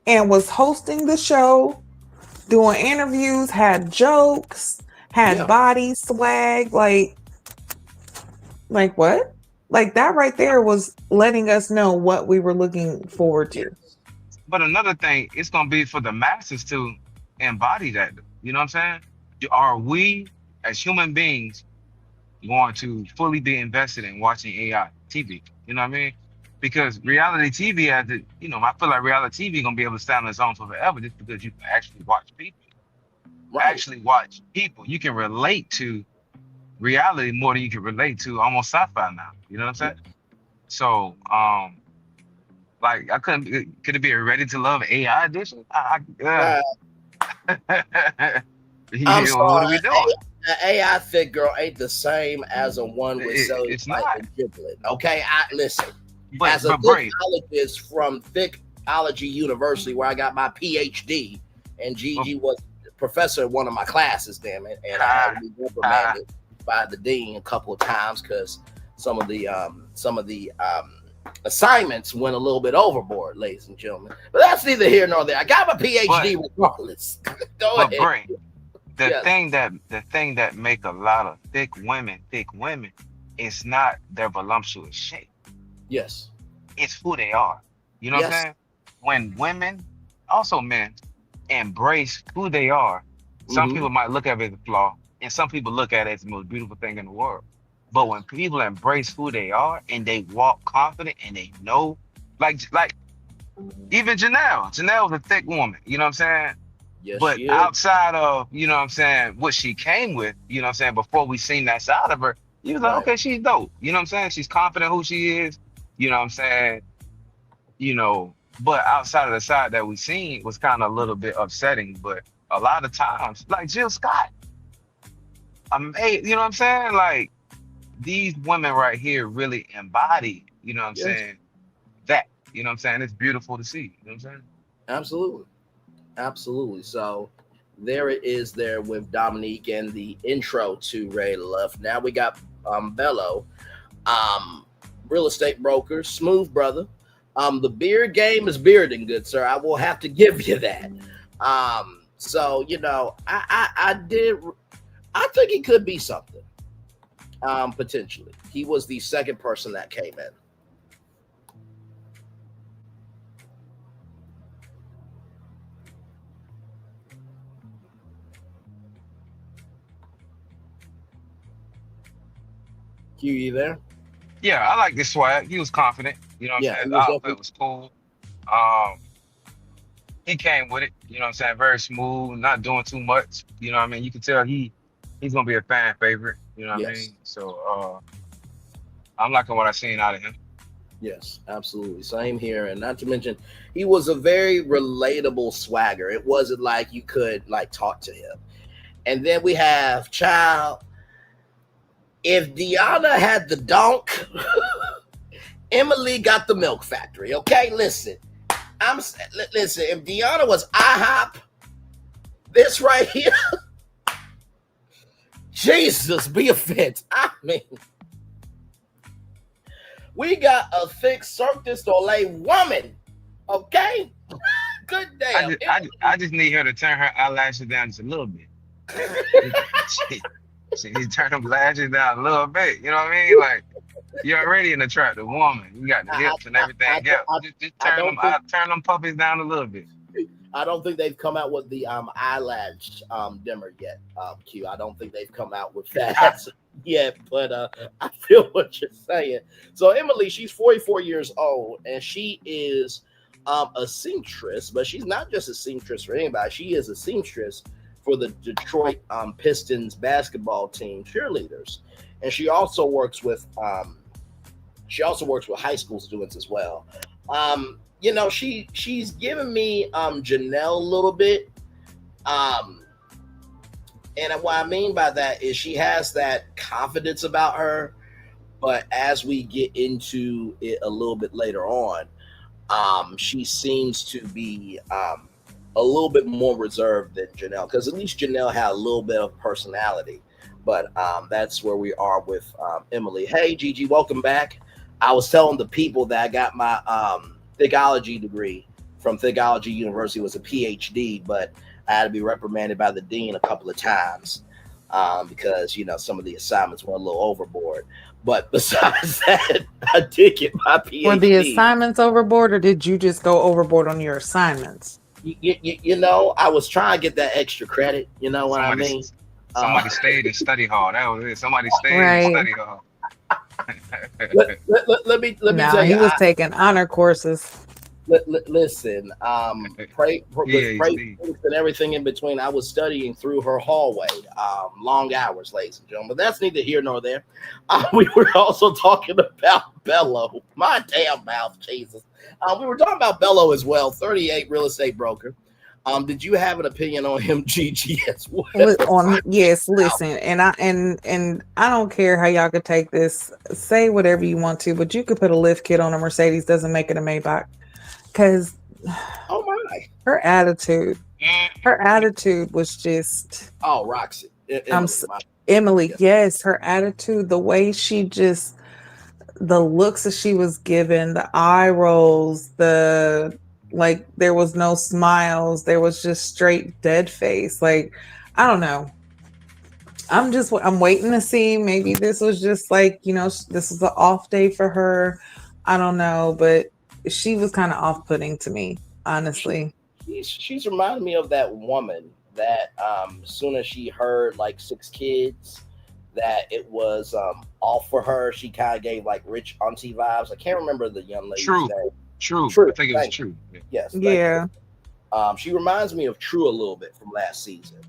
and was hosting the show, doing interviews, had jokes, had body swag, like what? Like that right there was letting us know what we were looking forward to. But another thing, it's gonna be for the masses to embody that. You know what I'm saying? Are we as human beings going to fully be invested in watching AI TV? You know what I mean? Because reality TV has it, I feel like reality TV gonna be able to stand on its own for forever just because you can actually watch people. Right. Actually watch people. You can relate to reality more than you can relate to almost sci-fi now. You know what I'm saying? So like could it be a ready to love AI edition? I'm sorry. What are we doing? An AI thick girl ain't the same as a one with It's cellulite not. and giblet. Okay, listen. As a But Bray, thickologist from Thickology University, where I got my PhD, and Gigi was professor at one of my classes, damn it, and I had to be reprimanded by the dean a couple of times because some of the assignments went a little bit overboard, ladies and gentlemen. But that's neither here nor there. I got my PhD regardless. Go ahead. Bray, the thing that make a lot of thick women, it's not their voluptuous shape. Yes. It's who they are. You know what I'm saying? When women, also men, embrace who they are, some people might look at it as a flaw, and some people look at it as the most beautiful thing in the world. But when people embrace who they are and they walk confident and they know, like even Janelle was a thick woman, you know what I'm saying? Yes, but outside of, you know what I'm saying, what she came with, you know what I'm saying, before we seen that side of her, you was like, okay, she's dope. You know what I'm saying? She's confident who she is, you know what I'm saying? But outside of the side that we seen was kind of a little bit upsetting. But a lot of times, like Jill Scott, you know what I'm saying? Like these women right here really embody, you know what I'm saying? That, you know what I'm saying? It's beautiful to see, you know what I'm saying? Absolutely. So There it is there with Dominique and the intro to Ray Love. Now we got Bello, um, real estate broker, smooth brother. The beard game is bearding, good sir. I will have to give you that. So I did. I think it could be something. Potentially, he was the second person that came in. Q, you there? Yeah, I like this swag. He was confident. You know what I'm Yeah, saying? he The was outfit was cool. Um, he came with it. You know what I'm saying? Very smooth, not doing too much. You know what I mean? You can tell he's gonna be a fan favorite. You know what I yes. mean? So I'm liking what I seen out of him. Yes, absolutely. Same here. And not to mention, he was a very relatable swagger. It wasn't like you could like talk to him. And then we have Child. If Deanna had the donk, Emily got the milk factory. Okay, listen. Listen. If Deanna was IHOP, this right here, Jesus, be offense. I mean, we got a thick Cirque du Soleil woman. Okay, good damn. I just need her to turn her eyelashes down just a little bit. She needs to turn them lashes down a little bit. You know what I mean? Like, you're already an attractive woman. You got the hips and everything else. Just turn them puppies down a little bit. I don't think they've come out with the eyelash dimmer yet, Q. I don't think they've come out with that yet, but I feel what you're saying. So Emily, she's 44 years old, and she is a seamstress, but she's not just a seamstress for anybody. She is a seamstress for the Detroit Pistons basketball team cheerleaders, and she also works with high school students as well. She's given me Janelle a little bit. And what I mean by that is she has that confidence about her, but as we get into it a little bit later on, she seems to be a little bit more reserved than Janelle, because at least Janelle had a little bit of personality. But that's where we are with Emily. Hey, Gigi, welcome back. I was telling the people that I got my Thigology degree from Thigology University. Was a PhD, but I had to be reprimanded by the dean a couple of times because some of the assignments went a little overboard. But besides that, I did get my PhD. Were the assignments overboard, or did you just go overboard on your assignments? I was trying to get that extra credit. You know what I mean? Somebody stayed in study hall. That was it. Somebody stayed in study hall. let me tell you, he was taking honor courses. Listen, pray and everything in between. I was studying through her hallway, long hours, ladies and gentlemen. But that's neither here nor there. We were also talking about Bello. My damn mouth, Jesus. We were talking about Bello as well. 38 real estate broker. Did you have an opinion on him, Gigi, as well? Yes, listen, and I don't care how y'all could take this. Say whatever you want to, but you could put a lift kit on a Mercedes, doesn't make it a Maybach. Because her attitude was just Roxy. Emily, yes, her attitude, the way she just, the looks that she was given, the eye rolls, there was no smiles, there was just straight dead face. Like, I don't know. I'm waiting to see. Maybe this was just this was an off day for her. I don't know, but she was kind of off-putting to me, honestly. She's reminded me of that woman that as soon as she heard like 6 kids, that it was off for her. She kind of gave like rich auntie vibes. I can't remember the young lady's name. True. I think it was True. Yes. Yeah. She reminds me of True a little bit from last season.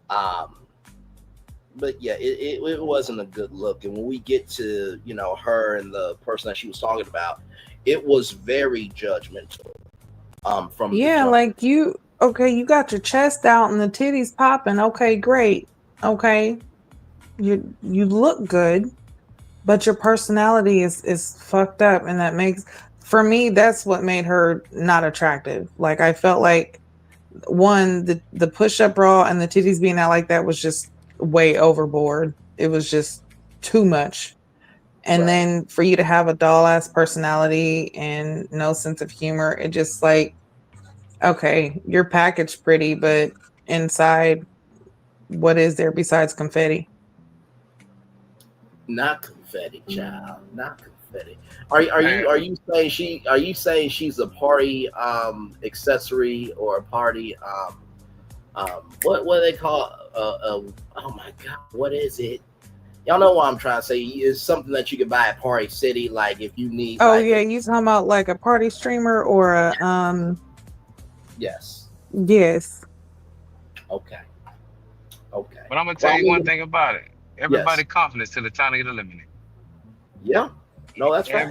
But yeah, it wasn't a good look. And when we get to her and the person that she was talking about, it was very judgmental. You got your chest out and the titties popping. Okay, great. Okay, you look good, but your personality is fucked up, and that makes, for me, that's what made her not attractive. Like, I felt like one, the push-up bra and the titties being out like that was just way overboard. It was just too much. And then for you to have a doll ass personality and no sense of humor, it just like, okay, your package pretty, but inside, what is there besides confetti? Not confetti, child. Not confetti. Are you saying she's a party accessory or a party what do they call oh my god, what is it? Y'all know what I'm trying to say. It's something that you can buy at Party City, like if you need Oh yeah, you talking about like a party streamer or a Yes. Yes. Okay. But I'm gonna tell you one thing about it. Everybody confidence till the time to get eliminated. Yeah. No, that's right.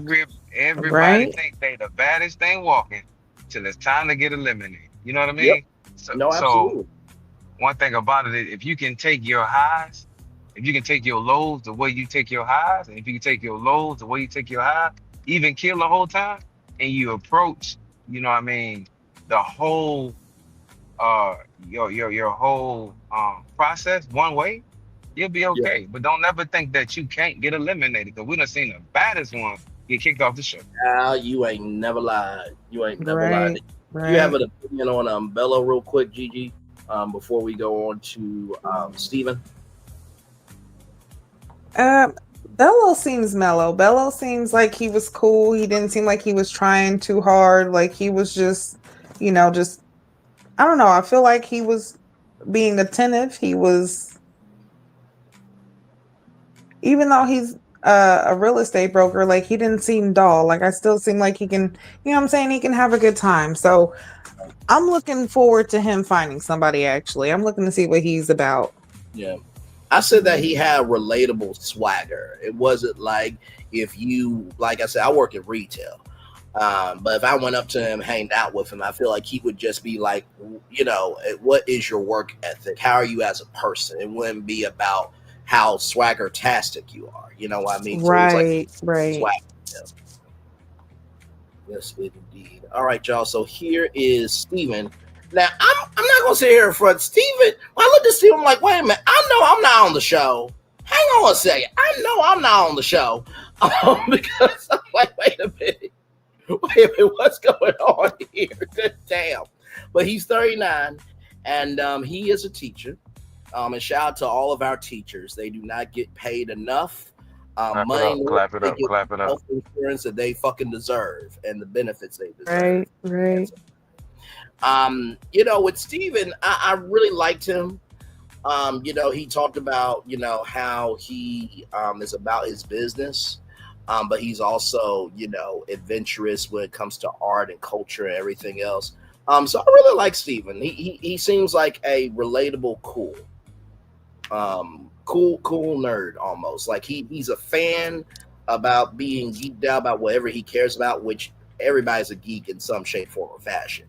Everybody think they the baddest thing walking till it's time to get eliminated. You know what I mean? Yep. So, no, absolutely. So one thing about it is if you can take your highs, if you can take your lows the way you take your highs, and if you can take your lows the way you take your highs, even kill the whole time, and you approach, you know what I mean, the whole your whole process one way, you'll be okay. Yeah. But don't ever think that you can't get eliminated, because we done seen the baddest ones get kicked off the show. You ain't never lied. You ain't never lied. Right. You have an opinion on Bello real quick, Gigi, before we go on to Steven? Bello seems mellow. Bello seems like he was cool. He didn't seem like he was trying too hard. Like he was just, just, I don't know. I feel like he was being attentive. He was, even though he's a real estate broker, like he didn't seem dull. Like I still seem like he can, you know what I'm saying? He can have a good time. So I'm looking forward to him finding somebody, actually. I'm looking to see what he's about. Yeah. I said that he had relatable swagger. It wasn't like if you, like I said, I work in retail. But if I went up to him, hanged out with him, I feel like he would just be like, what is your work ethic? How are you as a person? It wouldn't be about how swagger-tastic you are. You know what I mean? Right, so right. Swagger, yeah. Yes, indeed. All right, y'all. So here is Steven. Now, I'm not going to sit here in front. Steven, when I look at Steven, I'm like, wait a minute. I know I'm not on the show. Hang on a second. I know I'm not on the show. Because I'm like, wait a minute. What's going on here? Good damn. But he's 39, and he is a teacher. And shout out to all of our teachers. They do not get paid enough. Clap it up. Health insurance that they fucking deserve and the benefits they deserve. Right. With Steven, I really liked him. He talked about, how he is about his business. But he's also, adventurous when it comes to art and culture and everything else. So I really like Steven. He seems like a relatable, cool nerd almost. Like he's a fan about being geeked out about whatever he cares about, which everybody's a geek in some shape, form, or fashion.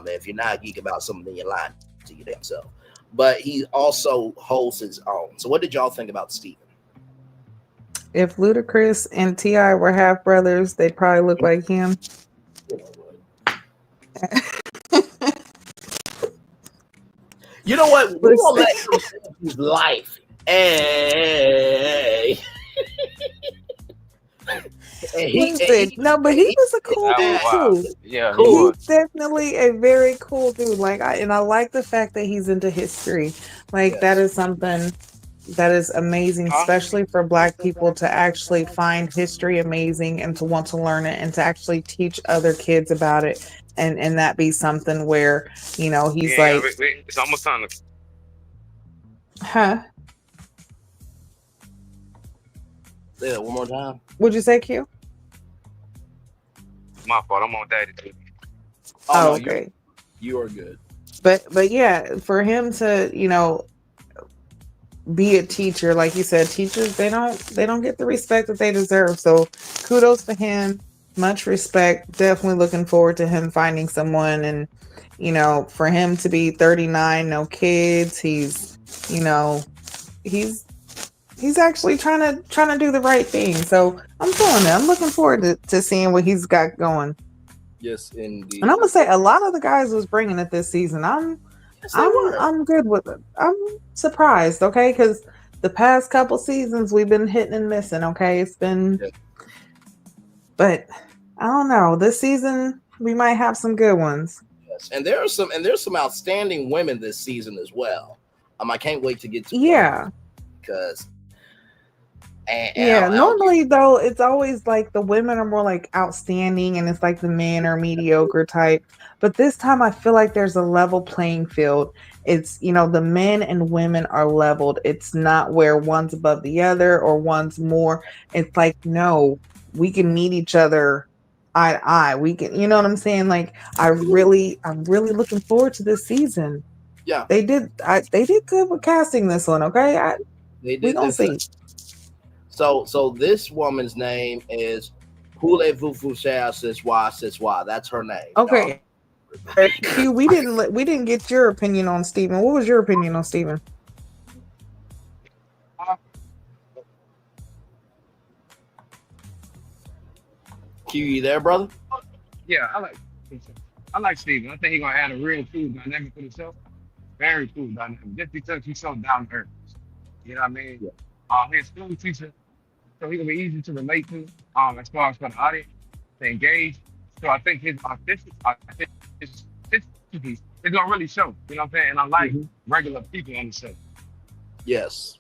If you're not a geek about something, then you're lying to your damn self. But he also holds his own. So what did y'all think about Steven? If Ludacris and T.I. were half brothers, they'd probably look like him. You know what? We won't let him live his life. Hey. No, but he was a cool dude too. Yeah, he's definitely a very cool dude. I like the fact that he's into history. That is something that is amazing, especially for Black people to actually find history amazing and to want to learn it and to actually teach other kids about it. And that be something where, he's it's almost time to. Huh? Say that one more time. Would you say, Q? My fault. I'm on daddy too. Oh, no, okay. You are good. But yeah, for him to, be a teacher, like you said, teachers, they don't get the respect that they deserve. So kudos to him. Much respect. Definitely looking forward to him finding someone, and for him to be 39, no kids, he's actually trying to do the right thing. So I'm feeling it. I'm looking forward to seeing what he's got going. Yes, And I'm indeed. gonna say a lot of the guys was bringing it this season. Yes, they were. I'm good with it. I'm surprised, okay? Because the past couple seasons we've been hitting and missing. Okay, it's been, Yes. but I don't know. This season we might have some good ones. Yes. And there's some outstanding women this season as well. I can't wait to get to one of them Yeah, because and yeah. I'll give Normally though, it's always like the women are more like outstanding, and it's like the men are mediocre type. But this time I feel like there's a level playing field. It's, the men and women are leveled. It's not where one's above the other or one's more. It's like, no, we can meet each other eye to eye. We can, you know what I'm saying? Like, I'm really looking forward to this season. yeah, They did good with casting this one. Okay, they we did gonna their thing. see. So this woman's name is Voulez-vous faire ce soir, ce soir. That's her name, y'all. Okay, Q, we didn't get your opinion on Steven. What was your opinion on Steven? Q, you there, brother? Yeah, I like Steven. I think he's gonna add a real cool dynamic to the show. Very cool dynamic. Just because he's so down to earth. You know what I mean? Yeah. He's a school teacher, so he's gonna be easy to relate to, as far as for the audience to engage. So I think his authenticity is gonna really show. You know what I'm saying? And I like regular people on the show. Yes,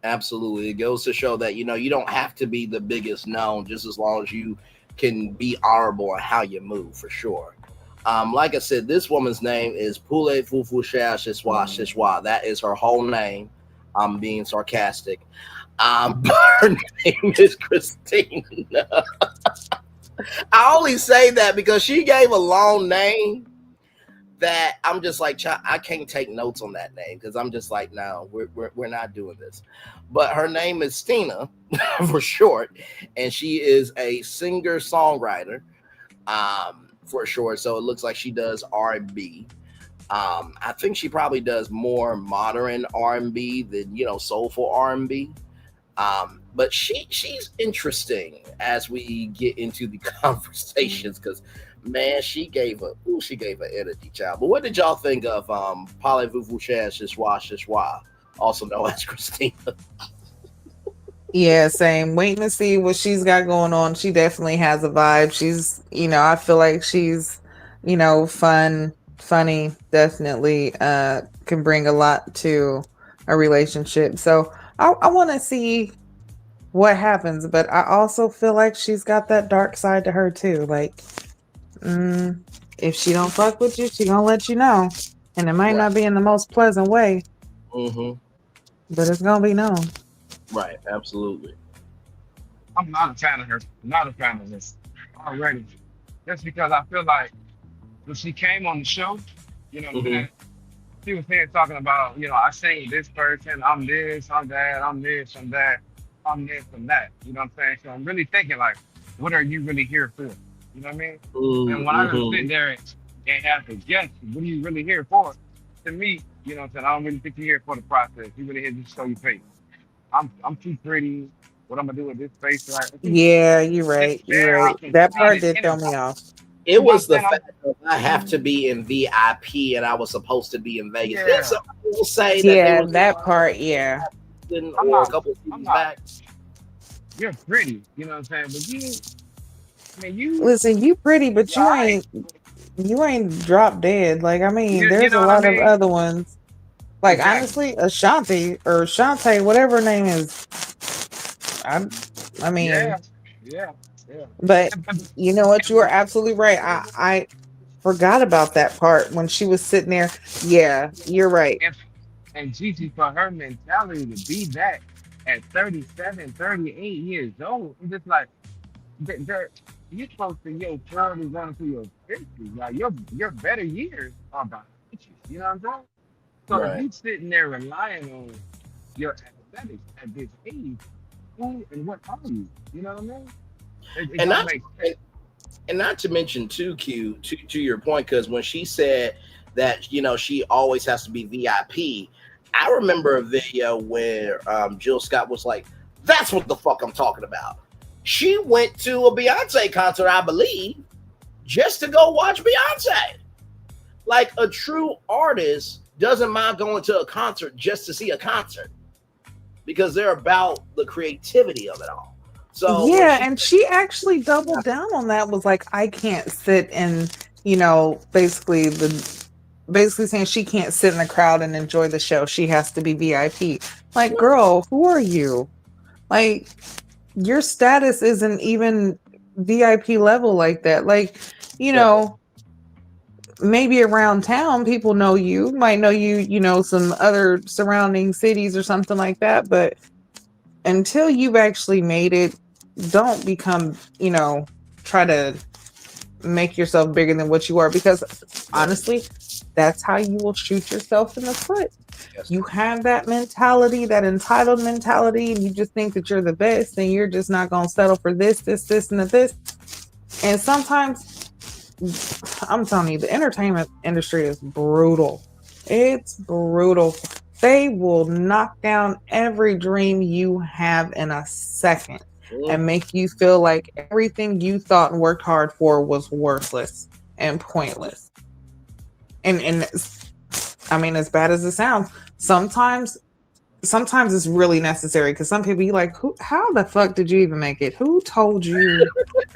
absolutely. It goes to show that you don't have to be the biggest known, just as long as you can be honorable in how you move, for sure. Like I said, this woman's name is Poule Fufu Shia Shiswa Shishwa. That is her whole name. I'm being sarcastic. Her name is Christina. I only say that because she gave a long name that I'm just like, I can't take notes on that name because I'm just like, no, we're not doing this. But her name is Stina for short, and she is a singer songwriter for short. So it looks like she does R&B. I think she probably does more modern R&B than soulful R&B. But she's interesting as we get into the conversations because man, she gave an energy, child. But what did y'all think of Parlez-vous Shishwa Shishwa, also known as Christina? Yeah, same. Waiting to see what she's got going on. She definitely has a vibe. She's, I feel like she's, fun, funny, definitely can bring a lot to a relationship. So I want to see what happens, but I also feel like she's got that dark side to her too. Like, if she don't fuck with you, she gonna let you know, and it might not be in the most pleasant way, but it's gonna be known. Right, absolutely. I'm not a fan of her. Not a fan of this already. Just because I feel like when she came on the show, she was here talking about, I sing this person, I'm this, I'm that, I'm this, I'm that, I'm this, I'm that. You know what I'm saying? So I'm really thinking like, what are you really here for? You know what I mean? And when I just sit there and have to guess, what are you really here for? To me, you know what I'm saying? I don't really think you're here for the process. You really here to show your face. I'm too pretty. What I'm gonna do with this face, right? Yeah, you're right. You're right. That part did throw Energy. me off. It was the fact that I have to be in VIP and I was supposed to be in Vegas. Yeah. Some people say that part, yeah. Or a couple of seasons back. You're pretty, you know what I'm saying? But you listen, you pretty, but you ain't drop dead. Like, I mean, there's a lot of other ones. Like, honestly, Ashanti or Shantae, whatever her name is. I mean, yeah. But you know what? You are absolutely right. I forgot about that part when she was sitting there. Yeah, you're right. And Gigi, for her mentality to be that at 37, 38 years old, it's just like, you're close to your 40s, going to your 50s. Like, your better years are behind you. You know what I'm saying? So if you sitting there relying on your aesthetics at this age, who and what are you? You know what I mean? And not to mention too, Q, to your point, because when she said that she always has to be VIP, I remember a video where Jill Scott was like, "That's what the fuck I'm talking about." She went to a Beyonce concert, I believe, just to go watch Beyonce. Like a true artist doesn't mind going to a concert just to see a concert because they're about the creativity of it all. So yeah, and she actually doubled down on that. Was like, I can't sit and basically saying she can't sit in the crowd and enjoy the show. She has to be VIP. Like, girl, who are you? Like, your status isn't even VIP level like that. Like, maybe around town people know you, might know you, some other surrounding cities or something like that. But until you've actually made it, don't become, try to make yourself bigger than what you are, because honestly, that's how you will shoot yourself in the foot. Yes. You have that mentality, that entitled mentality, and you just think that you're the best, and you're just not going to settle for this, and this. And sometimes, I'm telling you, the entertainment industry is brutal. It's brutal. They will knock down every dream you have in a second and make you feel like everything you thought and worked hard for was worthless and pointless. And I mean, as bad as it sounds, sometimes it's really necessary, because some people, you like, how the fuck did you even make it? Who told you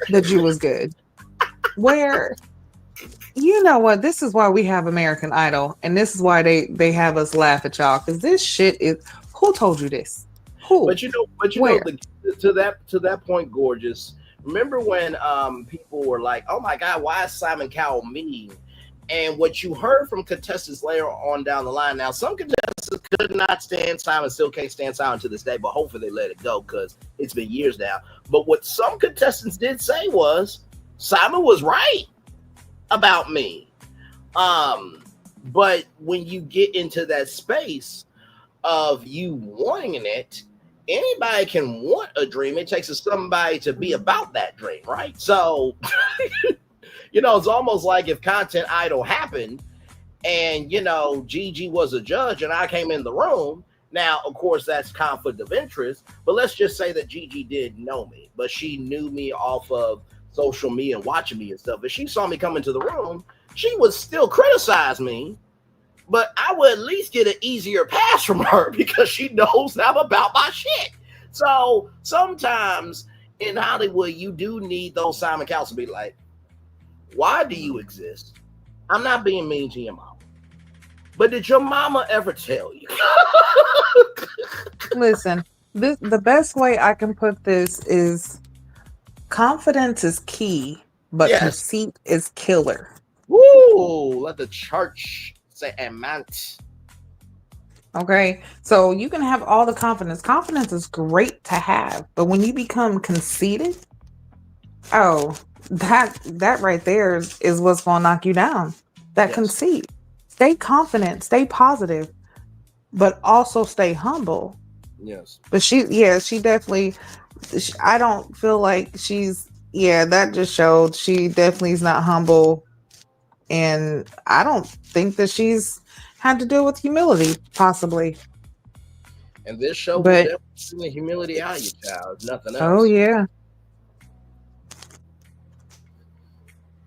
that you was good? Where, you know what? This is why we have American Idol, and this is why they have us laugh at y'all, because this shit is, who told you this? Who? But you know, to that point, Gorgeous. Remember when people were like, "Oh my God, why is Simon Cowell mean?" And what you heard from contestants later on down the line. Now, some contestants could not stand Simon, still can't stand Simon to this day, but hopefully they let it go because it's been years now. But what some contestants did say was, Simon was right about me. But when you get into that space of you wanting it, anybody can want a dream. It takes somebody to be about that dream, right? So, it's almost like if Content Idol happened and, Gigi was a judge and I came in the room. Now, of course, that's conflict of interest, but let's just say that Gigi did know me, but she knew me off of social media and watching me and stuff. If she saw me come into the room, she would still criticize me, but I would at least get an easier pass from her because she knows I'm about my shit. So sometimes in Hollywood, you do need those Simon Cowells to be like, why do you exist? I'm not being mean to your mama, but did your mama ever tell you? Listen, the best way I can put this is, confidence is key, but conceit is killer. Woo! Let the church say amen. Okay, so you can have all the confidence. Confidence is great to have, but when you become conceited, that right there is what's going to knock you down. That conceit. Stay confident, stay positive, but also stay humble. Yes. But she definitely, I don't feel like that just showed she definitely is not humble. And I don't think that she's had to deal with humility, possibly. And this show will definitely see the humility out of you, child. If nothing else. Oh, yeah.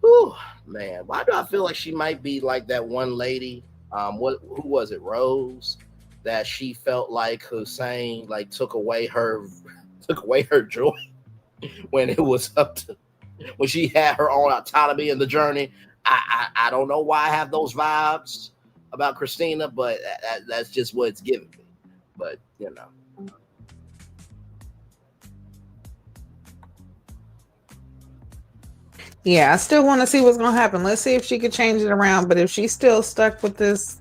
Whew, man, why do I feel like she might be like that one lady? Who was it? Rose, that she felt like Hussein took away her joy when it was up to when she had her own autonomy in the journey. I don't know why I have those vibes about Christina, but that's just what it's giving me. But Yeah, I still want to see what's going to happen. Let's see if she could change it around. But if she's still stuck with this,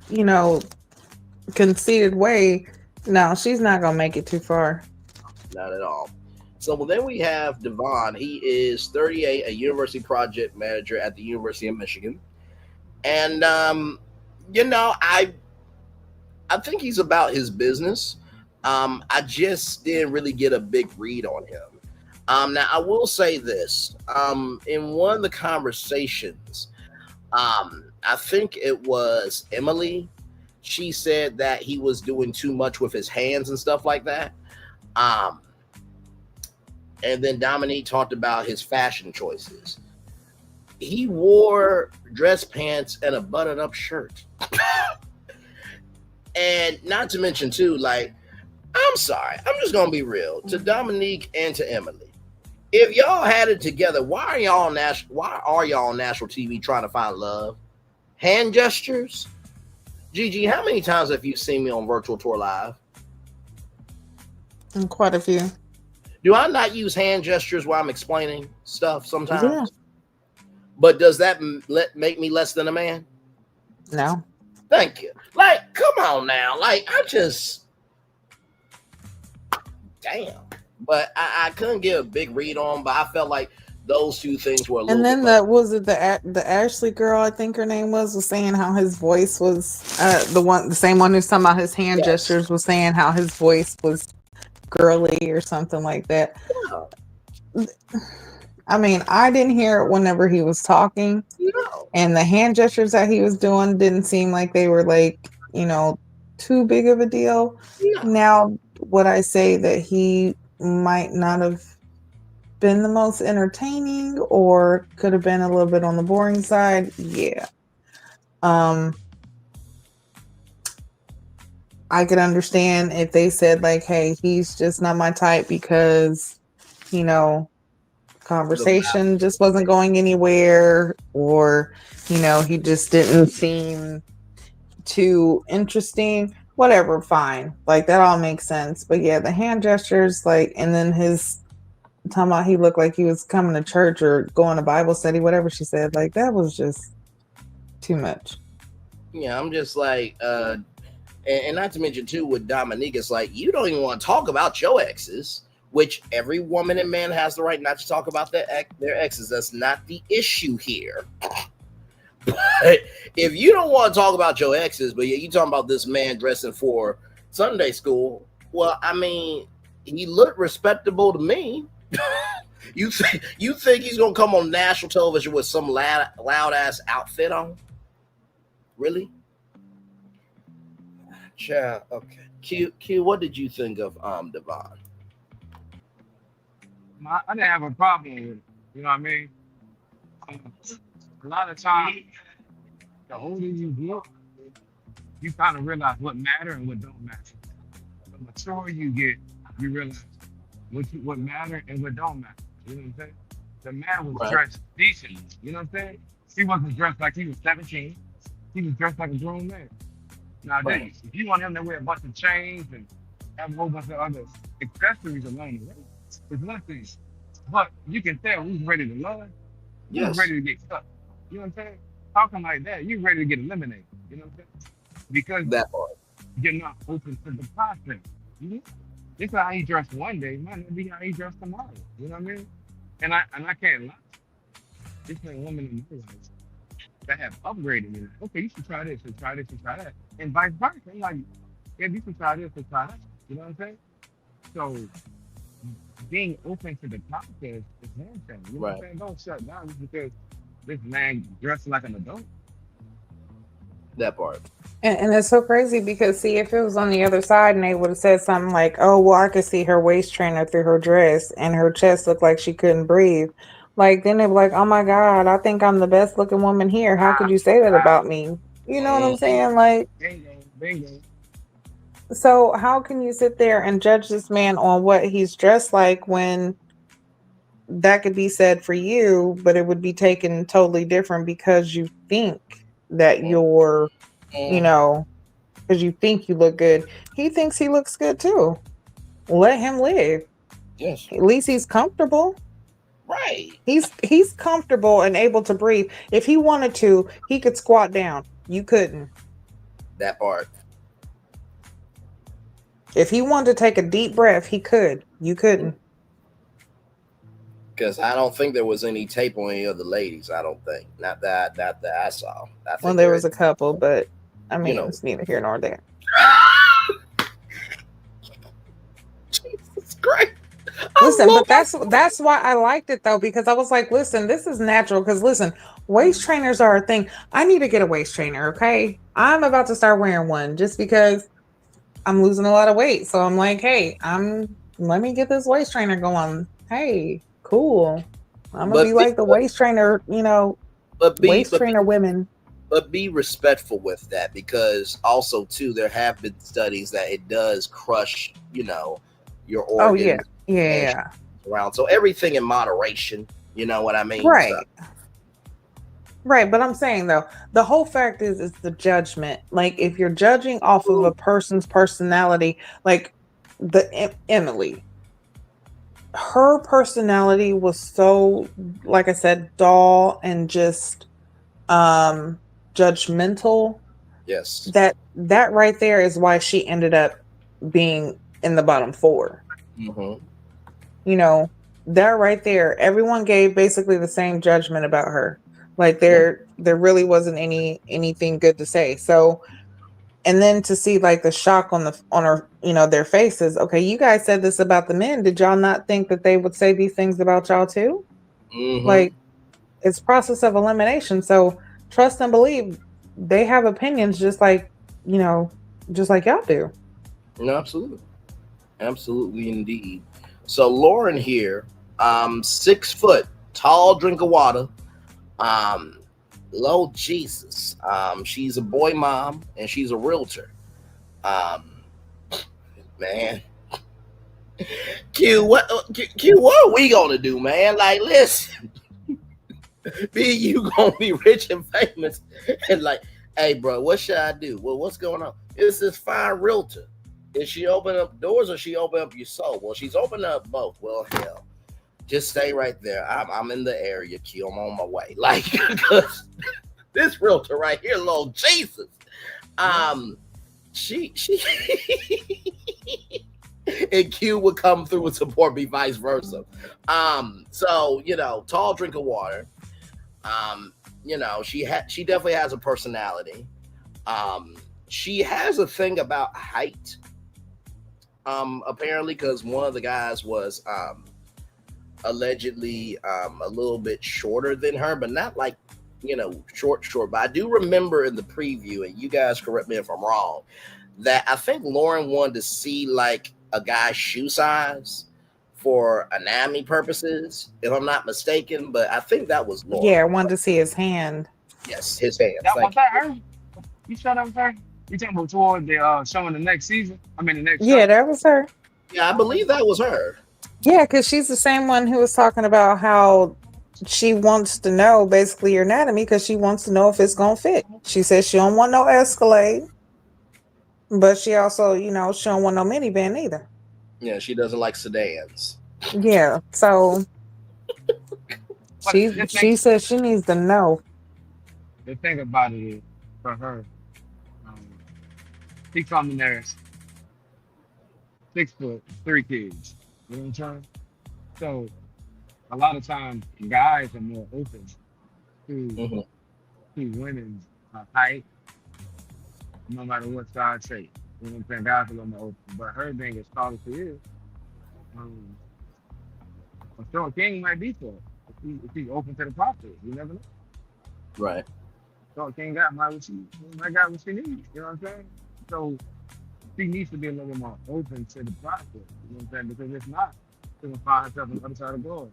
conceited way, no, she's not going to make it too far. Not at all. So then we have Devon. He is 38, a university project manager at the University of Michigan. And, I think he's about his business. I just didn't really get a big read on him. Now, I will say this. In one of the conversations, I think it was Emily, she said that he was doing too much with his hands and stuff like that. And then Dominique talked about his fashion choices. he wore dress pants and a button-up shirt. And not to mention too, like, I'm sorry, I'm just gonna be real to Dominique and to Emily. If y'all had it together, why are y'all on national TV trying to find love? Hand gestures? Gigi, how many times have you seen me on Virtual Tour Live? Quite a few. Do I not use hand gestures while I'm explaining stuff sometimes? Yeah. But does that make me less than a man? No. Thank you. Like, come on now. Like, I just, damn. But I couldn't get a big read on, but I felt like those two things were a little. And then the Ashley girl, I think her name was saying how his voice was the same one who's talking about his hand gestures was saying how his voice was girly or something like that. Yeah. I mean, I didn't hear it whenever he was talking. No. And the hand gestures that he was doing didn't seem like they were like, too big of a deal. No. Now, would I say that he might not have been the most entertaining or could have been a little bit on the boring side? Yeah. I could understand if they said like, hey, he's just not my type because, conversation just wasn't going anywhere, or, he just didn't seem too interesting. Whatever, fine. Like, that all makes sense. But yeah, the hand gestures, like, and then his talking about he looked like he was coming to church or going to Bible study, whatever she said, like, that was just too much. Yeah, I'm just like, and not to mention too with Dominique, it's like you don't even want to talk about your exes, which every woman and man has the right not to talk about their exes. That's not the issue here. But if you don't want to talk about your exes, but you talking about this man dressing for Sunday school, well, I mean, he looked respectable to me. You think he's gonna come on national television with some loud ass outfit on? Really? Yeah. Okay. Q. What did you think of Devon? I didn't have a problem with it. You know what I mean? A lot of times, the older you get, you kind of realize what matter and what don't matter. The mature you get, you realize what matter and what don't matter. You know what I'm saying? The man was dressed decently. You know what I'm saying? He wasn't dressed like he was 17. He was dressed like a grown man. Nowadays, if you want him to wear a bunch of chains and have a whole bunch of other accessories along the way, it's nothing. But you can tell who's ready to love, who's ready to get cut. You know what I'm saying? Talking like that, you're ready to get eliminated. You know what I'm saying? Because that part. You're not open to the process. Mm-hmm. This is how he dressed one day, might not be how he dressed tomorrow. You know what I mean? And I can't lie. This ain't woman in my life that have upgraded me. Okay, you should try this and try this and try that. And vice versa. I'm like, yeah, you should try this and try that. You know what I'm saying? So being open to the process is one thing. You know what I'm saying? Don't shut down just because this man dressed like an adult. That part. And it's so crazy because, see, if it was on the other side and they would have said something like, oh, well, I could see her waist trainer through her dress and her chest looked like she couldn't breathe. Like, then they'd be like, oh, my God, I think I'm the best looking woman here. How could you say that about me? You know what I'm saying? Like, bingo. So how can you sit there and judge this man on what he's dressed like when that could be said for you, but it would be taken totally different because you think that you're, because you think you look good. He thinks he looks good too. Let him live. Yes. At least he's comfortable. Right. He's comfortable and able to breathe. If he wanted to, he could squat down. You couldn't. That part. If he wanted to take a deep breath, he could. You couldn't. Because I don't think there was any tape on any of the ladies. I don't think. Not that I saw. Well, there was a couple, but I mean, it's neither here nor there. Jesus Christ. Listen, but that's why I liked it though, because I was like, listen, this is natural. Because listen, waist trainers are a thing. I need to get a waist trainer. Okay, I'm about to start wearing one just because I'm losing a lot of weight. So I'm like, hey, let me get this waist trainer going. Hey, cool. I'm gonna be like the waist trainer, But be Waist but be trainer women. but be respectful with that, because also too there have been studies that it does crush, your Oh yeah, organs and yeah, around. So everything in moderation. You know what I mean? So. right, right. But I'm saying though, the whole fact is the judgment. Like if you're judging off of a person's personality, like Emily, her personality was so, like I said, dull and just um judgmental. Yes. That right there is why she ended up being in the bottom four. Hmm. You know, that right there, everyone gave basically the same judgment about her. Like Yeah. there really wasn't anything good to say. So, and then to see like the shock on her, their faces. Okay, you guys said this about the men. Did y'all not think that they would say these things about y'all too? Hmm. Like it's process of elimination. So trust and believe they have opinions you know, just like y'all do. No, absolutely. Absolutely indeed. So Lauren here, 6 foot, tall, drink of water. Um, Lord Jesus. She's a boy mom and she's a realtor. Um, man. Q, what are we gonna do, man? Like, listen, be you gonna be rich and famous, and like, hey, bro, what should I do? Well, what's going on? It's this fine realtor. Is she open up doors or she open up your soul? Well, she's opening up both. Well, hell, just stay right there. I'm in the area, Q. I'm on my way. Like, because this realtor right here, Lord Jesus. Um, she and Q would come through and support me, vice versa. So tall drink of water. Um, she definitely has a personality. Um, she has a thing about height. Apparently, because one of the guys was allegedly a little bit shorter than her, but not like short. But I do remember in the preview, and you guys correct me if I'm wrong, that I think Lauren wanted to see like a guy's shoe size for anatomy purposes, if I'm not mistaken. But I think that was Yeah, I Lauren. wanted to see his hand. Yes, his hands. That was Thank that you. her? You sure that was her? You talking about toward the showing the next season? I mean the next Yeah, show? that was her. Yeah, I believe that was her. Yeah, because she's the same one who was talking about how she wants to know basically your anatomy because she wants to know if it's gonna fit. She says she don't want no Escalade, but she also, she don't want no minivan either. Yeah, she doesn't like sedans. Yeah, so But she says she needs to know. the thing about it is for her, um, she coming there 6 foot, 3 kids. You know what I'm saying? So a lot of times guys are more open to Hmm. women's height, no matter what size shape. You know what I'm saying? Guys are a little more open. But her being as tall as she is, um, a short king might be for her. If she's open to the process. You never know. Right. Short king got might got what she needs. You know what I'm saying? So she needs to be a little more open to the process. You know what I'm saying? Because if not, she's gonna find herself on the other side of the board.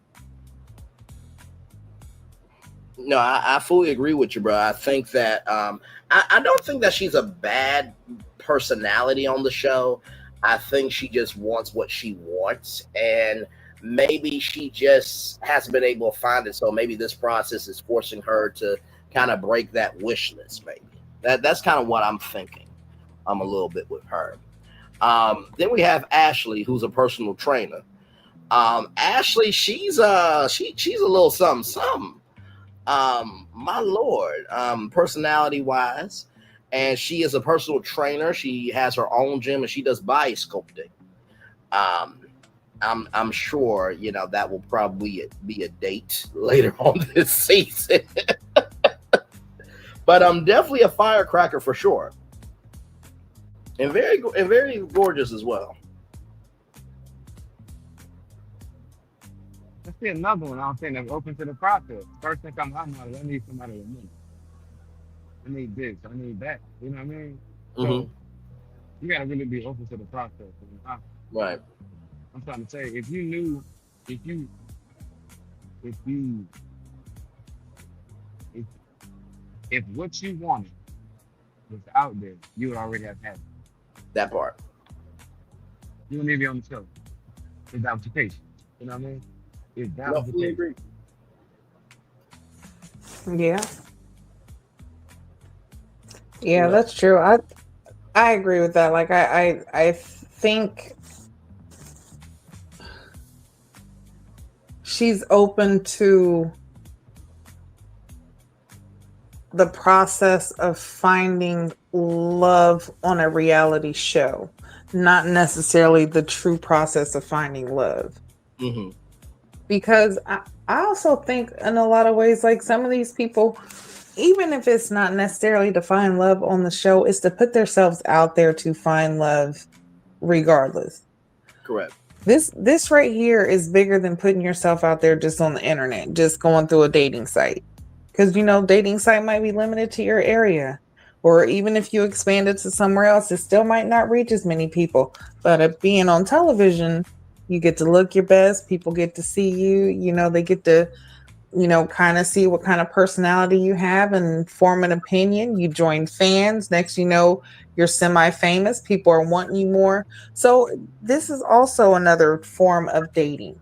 No, I fully agree with you, bro. I think that I don't think that she's a bad personality on the show. I think she just wants what she wants, and maybe she just hasn't been able to find it. So maybe this process is forcing her to kind of break that wish list. Maybe that's kind of what I'm thinking. I'm a little bit with her. Then we have Ashley, who's a personal trainer. Ashley, she's a little something something, my lord, personality wise, and she is a personal trainer. She has her own gym and she does body sculpting. um I'm sure that will probably be a date later on this season. But I'm definitely a firecracker for sure, and very gorgeous as well. Let's see another one. I'm saying that's open to the process. First thing comes to my mind is I need somebody with money. I need this. I need that. You know what I mean? Hmm. So you gotta really be open to the process. Right. I'm trying to say, if you knew, if you If if what you wanted was out there, you would already have had it. That part. You wouldn't even be on the show. If that was the case. You know what I mean? If that No, was the fully case. agree. Yeah. Yeah, What else? that's true. I agree with that. Like I think she's open to the process of finding love on a reality show, not necessarily the true process of finding love. Mm-hmm. Because I also think in a lot of ways, like some of these people, even if it's not necessarily to find love on the show, is to put themselves out there to find love regardless. Correct. This right here is bigger than putting yourself out there just on the internet, just going through a dating site. Because dating site might be limited to your area. Or even if you expand it to somewhere else, it still might not reach as many people. But being on television, you get to look your best, people get to see you, they get to kind of see what kind of personality you have and form an opinion. You join fans. Next, you're semi-famous. People are wanting you more. So this is also another form of dating.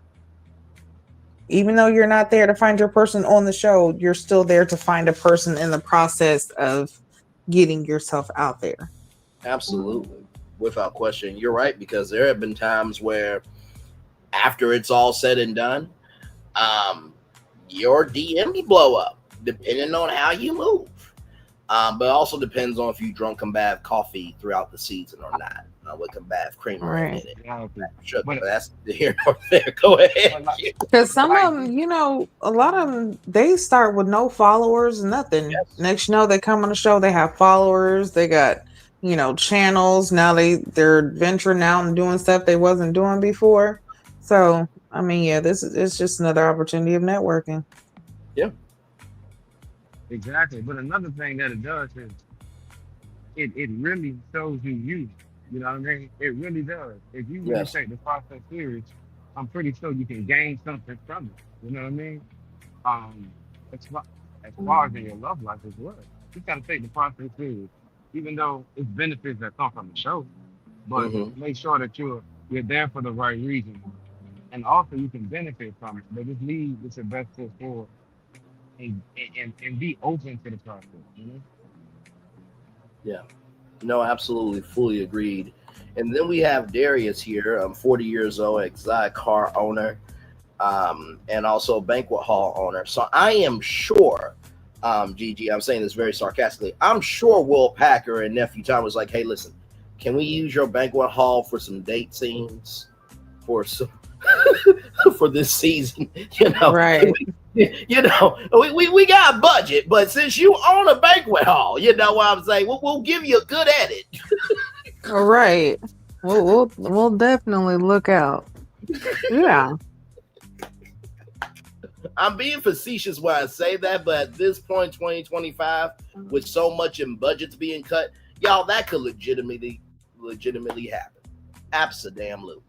Even though you're not there to find your person on the show, you're still there to find a person in the process of getting yourself out there. Absolutely. Without question. You're right, because there have been times where after it's all said and done, your DM blow up, depending on how you move. But it also depends on if you drunk Combav coffee throughout the season or not. With Combav creamer in it. Yeah, Sugar, but that's here or there. Go ahead. Because some of them, a lot of them, they start with no followers, nothing. Yes. Next, they come on the show, they have followers, they got, channels. Now they're venturing out and doing stuff they wasn't doing before. So, I mean, yeah, it's just another opportunity of networking. Yeah. exactly. But another thing that it does is it really shows you. You know what I mean? It really does. If you really Yes. take the process serious, I'm pretty sure you can gain something from it. You know what I mean? Um, as far, as far as in your love life as well, you gotta take the process serious, even though it's benefits that come from the show. But Mm-hmm. make sure that you're there for the right reason, and also you can benefit from it. But just lead with your best foot forward, and be open to the process. You know? Yeah. No, absolutely, fully agreed. And then we have Darius here, 40 years old, exotic car owner, and also banquet hall owner. So I am sure, Gigi, I'm saying this very sarcastically, I'm sure Will Packer and Nephew Tom was like, hey, listen, can we use your banquet hall for some date scenes for some for this season? Right. We got a budget, but since you own a banquet hall, you know what I'm saying, we'll give you a good edit. All right. We'll definitely look out. Yeah. I'm being facetious when I say that, but at this point, 2025, with so much in budgets being cut, y'all, that could legitimately happen. Absolutely.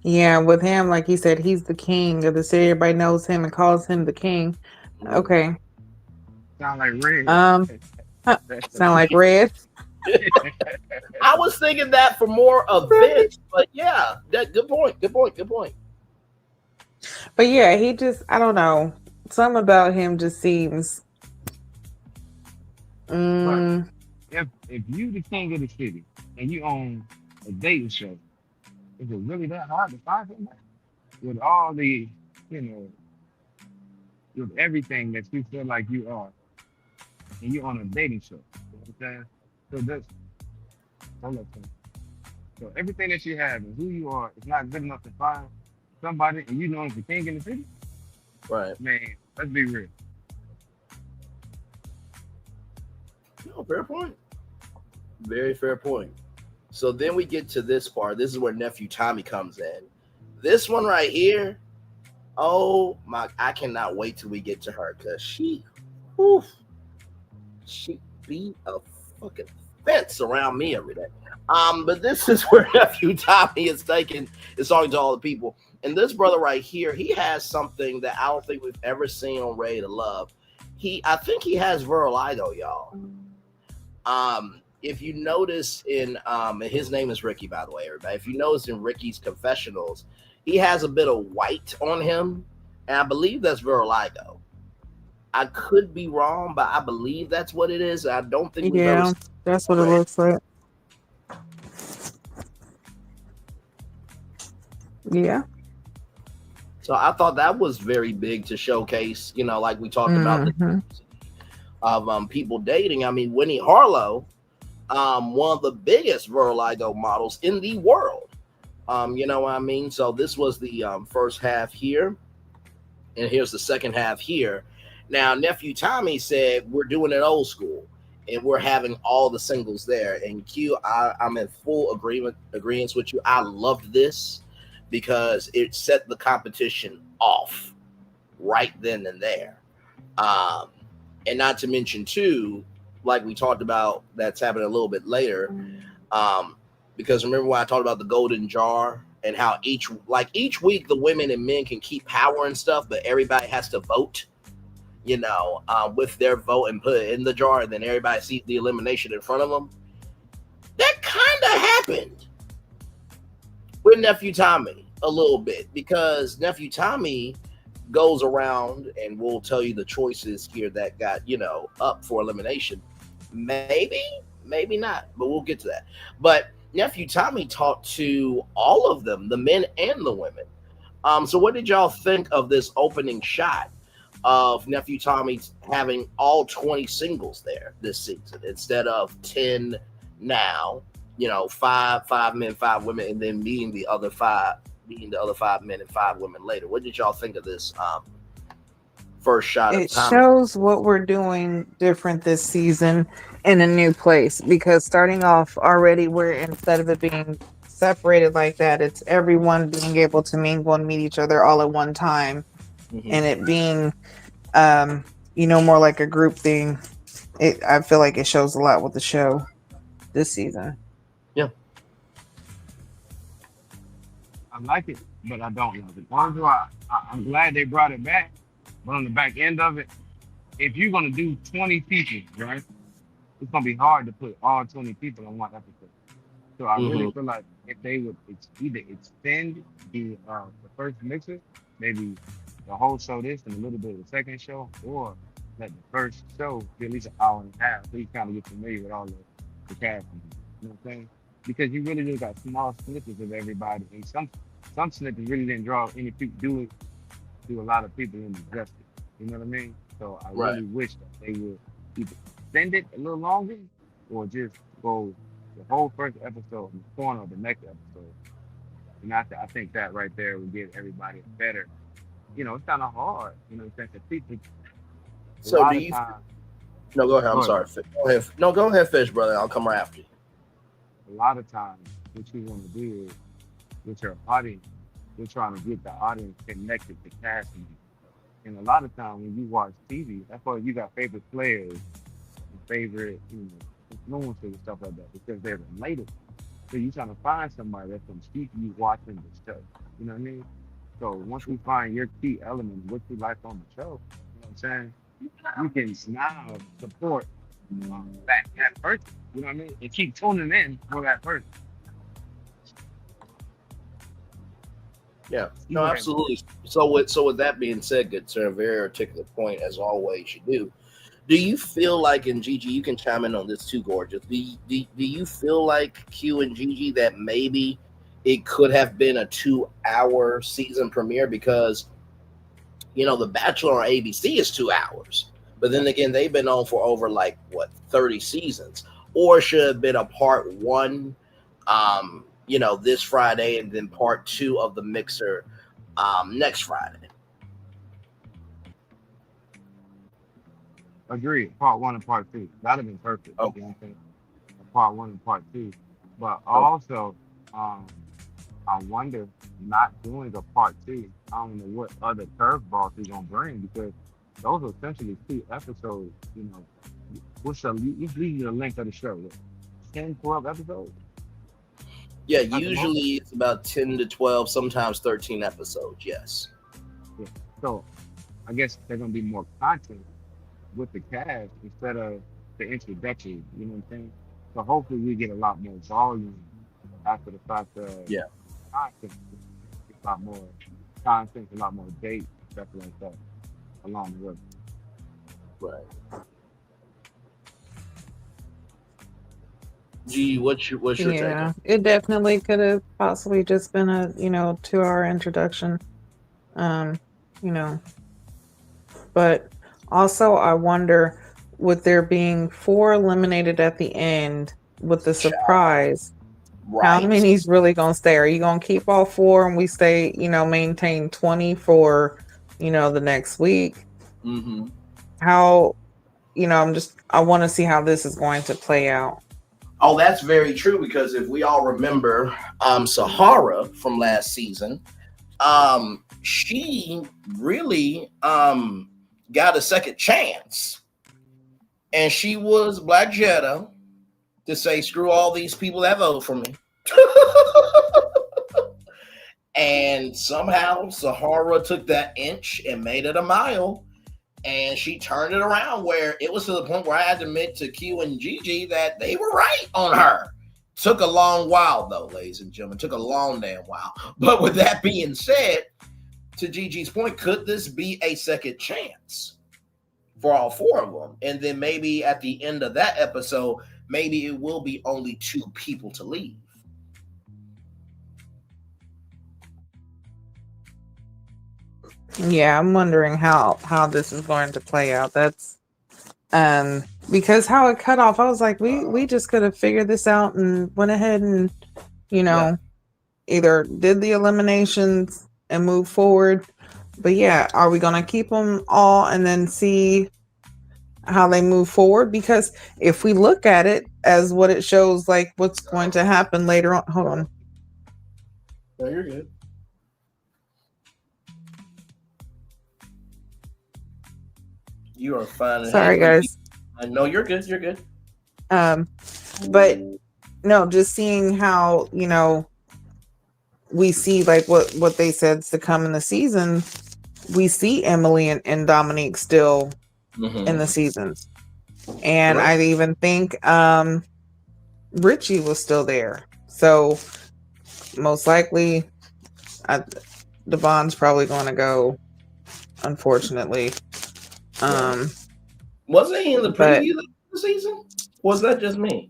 Yeah, with him, like he said, he's the king of the city. Everybody knows him and calls him the king. Okay. Sound like red. Sound like red. I was thinking that for more events, but yeah, good point. But yeah, he just, I don't know. Something about him just seems. But if you the king of the city and you own a dating show, is it really that hard to find him? With all the, with everything that you feel like you are, and you on a dating show. You know what I'm saying? So that's hold up. So everything that you have and who you are is not good enough to find somebody, and you know it's the king in the city. Right. Man, let's be real. No, fair point. Very fair point. So then we get to this part. This is where Nephew Tommy comes in. This one right here. Oh my! I cannot wait till we get to her, because she beat a fucking fence around me every day. But this is where Nephew Tommy is talking to all the people. And this brother right here, he has something that I don't think we've ever seen on Ready to Love. I think he has vitiligo, y'all. If you notice and his name is Ricky, by the way, everybody. If you notice in Ricky's confessionals, he has a bit of white on him, and I believe that's vitiligo. I could be wrong, but I believe that's what it is. I don't think we've ever Yeah, seen that's it what it already. looks like. Yeah. So I thought that was very big to showcase, like we talked about the Hmm. of people dating. I mean, Winnie Harlow, one of the biggest vitiligo models in the world. You know what I mean? So this was the first half here, and here's the second half here. Now, nephew Tommy said we're doing it old school, and we're having all the singles there. And Q, I'm in full agreement with you. I loved this because it set the competition off right then and there. Um, and not to mention too, like we talked about, that's happening a little bit later. Because remember when I talked about the golden jar and how each week the women and men can keep power and stuff, but everybody has to vote, with their vote and put it in the jar, and then everybody sees the elimination in front of them. That kind of happened with nephew Tommy a little bit, because nephew Tommy goes around and will tell you the choices here that got up for elimination. Maybe not, but we'll get to that. But nephew Tommy talked to all of them, the men and the women. So what did y'all think of this opening shot of nephew Tommy having all 20 singles there this season instead of 10 now? Five men, five women, and then meeting the other five men and five women later. What did y'all think of this first shot of It Tommy? shows what we're doing different this season in a new place, because starting off already, we're, instead of it being separated like that, it's everyone being able to mingle and meet each other all at one time, and it being more like a group thing. I feel like it shows a lot with the show this season. Yeah. I like it, but I don't love it. Also, I'm glad they brought it back, but on the back end of it, if you're gonna do 20 people, right, it's gonna be hard to put all 20 people on one episode. So I really feel like if they would either extend the first mixer, maybe the whole show this and a little bit of the second show, or let the first show be at least an hour and a half, so you kind of get familiar with all the cast. You know what I'm saying? Because you really just got small snippets of everybody, and some snippets really didn't draw any people, do a lot of people in the justice. You know what I mean? So I Right. really wish that they would either extend it a little longer, or just go the whole first episode in the corner of the next episode. And I think that right there would give everybody a better, it's kind of hard, since the people, a So lot do of you? times, No, go ahead. go I'm ahead, sorry. bro. Go ahead. No, go ahead, Fish, brother. I'll come right after you. A lot of times, what you want to do is, with your audience, you're trying to get the audience connected to casting. And a lot of times when you watch TV, that's why you got favorite players and favorite, influencers and stuff like that, because they're related. So you're trying to find somebody that's going to keep you watching the show. You know what I mean? So once we find your key element, what you like on the show, you know what I'm saying? You can now support that person. You know what I mean? And keep tuning in for that person. Yeah. You No, know that. absolutely. So with that being said, good sir, a very articulate point as always you do. Do you feel like, and Gigi, you can chime in on this too, gorgeous. Do you feel like Q and Gigi that maybe it could have been a 2-hour season premiere, because The Bachelor on ABC is 2 hours, but then again they've been on for over 30 seasons, or it should have been a part one, this Friday, and then part two of the mixer next Friday. Agreed. Part one and part two. That'd have been perfect. Oh, You know what I'm saying? Part one and part two. But oh, also, I wonder, not doing a part two, I don't know what other curveballs he's gonna bring, because those are essentially 2 episodes. We'll show you. Let's leave you the length of the show. 10, 12 episodes. Yeah, Not the most. usually it's about 10 to 12, sometimes 13 episodes. Yes. Yeah. So I guess they're gonna be more content with the cast instead of the introduction. You know what I'm saying? So hopefully we get a lot more volume after the fact of Yeah. content, a lot more content, a lot more dates, stuff like that along the way. Right. G, what's your take on Yeah, it definitely could have possibly just been a 2 hour introduction. Um, you know, but also I wonder, with there being 4 eliminated at the end with the Child? surprise, how Right. many's really gonna stay? Are you gonna keep all 4 and we stay, maintain 20 for, the next week? Mm-hmm. How, I want to see how this is going to play out. Oh, that's very true because if we all remember Sahara from last season, she really got a second chance. And she was Black Jetta to say, screw all these people that vote for me. And somehow Sahara took that inch and made it a mile. And she turned it around where it was to the point where I had to admit to Q and Gigi that they were right on her. Took a long while, though, ladies and gentlemen. Took a long damn while. But with that being said, to Gigi's point, could this be a second chance for all 4 of them? And then maybe at the end of that episode, maybe it will be only 2 people to leave. Yeah, I'm wondering how this is going to play out. That's because how it cut off, I was like, we just could have figured this out and went ahead and Yeah. either did the eliminations and move forward. But yeah, are we gonna keep them all and then see how they move forward? Because if we look at it as what it shows, like what's going to happen later on. Hold on. No, you're good. You are fine. Sorry, guys. I know you're good. You're good. But no, just seeing how we see like what they said's to come in the season. We see Emily and Dominique still in the seasons, and Right. I even think Richie was still there. So most likely, Devon's probably going to go. Unfortunately, wasn't he in the but preview of the season? Was that just me?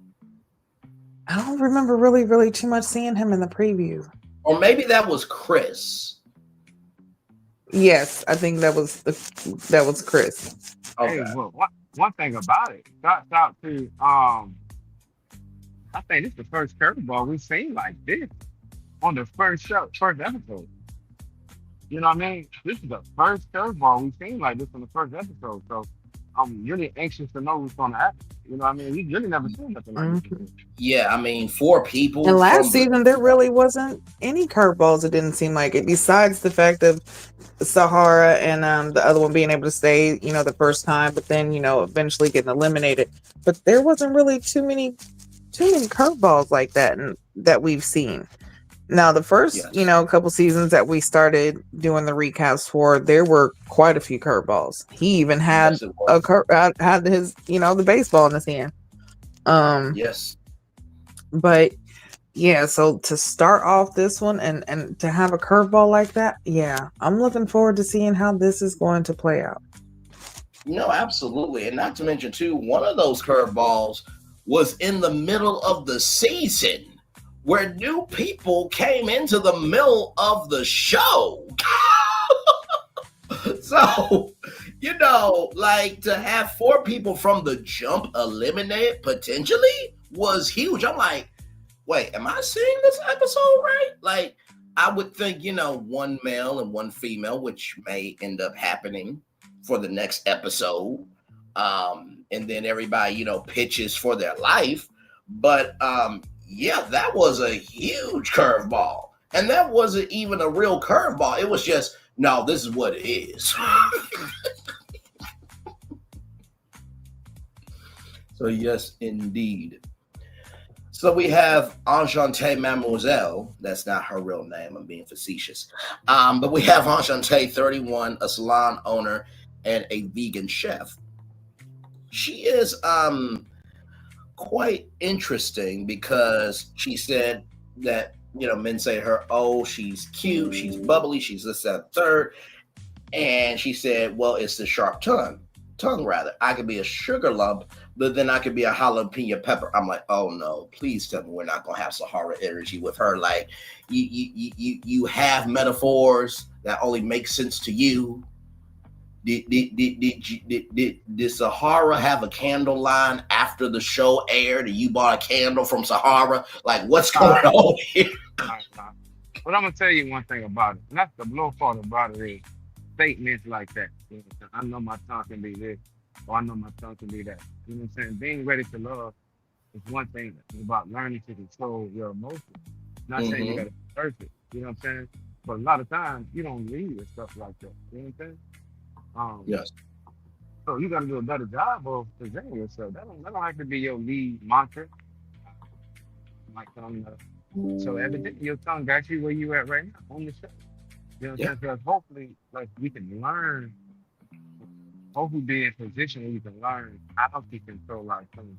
I don't remember really too much seeing him in the preview. Or maybe that was Chris. Yes, I think that was Chris. Hey, Okay. well, one thing about it, shout out to I think this is the first curveball we've seen like this on the first episode. You know what I mean? This is the first curveball we've seen like this on the first episode. So I'm really anxious to know what's going to happen. You know what I mean? We really never seen nothing like this before. Yeah, I mean, 4 people. And last season, there really wasn't any curveballs. It didn't seem like it. Besides the fact of Sahara and the other one being able to stay, the first time, but then eventually getting eliminated. But there wasn't really too many curveballs like that that we've seen. Now, the first, couple seasons that we started doing the recaps for, there were quite a few curveballs. He even had had his, the baseball in his hand. Yes. But yeah, so to start off this one and to have a curveball like that, yeah, I'm looking forward to seeing how this is going to play out. No, absolutely. And not to mention, too, one of those curveballs was in the middle of the season, where new people came into the middle of the show. So, like to have 4 people from the jump eliminated potentially was huge. I'm like, wait, am I seeing this episode right? Like, I would think, 1 male and 1 female, which may end up happening for the next episode. And then everybody, pitches for their life. But yeah, that was a huge curveball. And that wasn't even a real curveball. It was just, no, this is what it is. So yes, indeed. So we have Enchante Mademoiselle. That's not her real name. I'm being facetious. But we have Enchante 31, a salon owner and a vegan chef. She is quite interesting because she said that, men say to her, oh, she's cute, she's bubbly, she's this, that, third. And she said, well, it's the sharp tongue rather. I could be a sugar lump, but then I could be a jalapeno pepper. I'm like, oh no, please tell me we're not gonna have Sahara energy with her. Like, you have metaphors that only make sense to you. Did Sahara have a candle line after the show aired and you bought a candle from Sahara? Like, what's going on here? But I'm gonna tell you one thing about it, and that's the blow part about it is statements like that. I know my tongue can be this, or I know my tongue can be that. You know what I'm saying? Being ready to love is one thing. It's about learning to control your emotions. Not saying you gotta be perfect. You know what I'm saying? But a lot of times you don't lead with stuff like that. You know what I'm saying? Yes. So you gotta do a better job of presenting yourself. That don't have to be your lead mantra. Like so evidently your tongue got you where you at right now on the show. You know what I'm saying? Because hopefully, like, we can learn, hopefully be in a position where you can learn how to control our tongue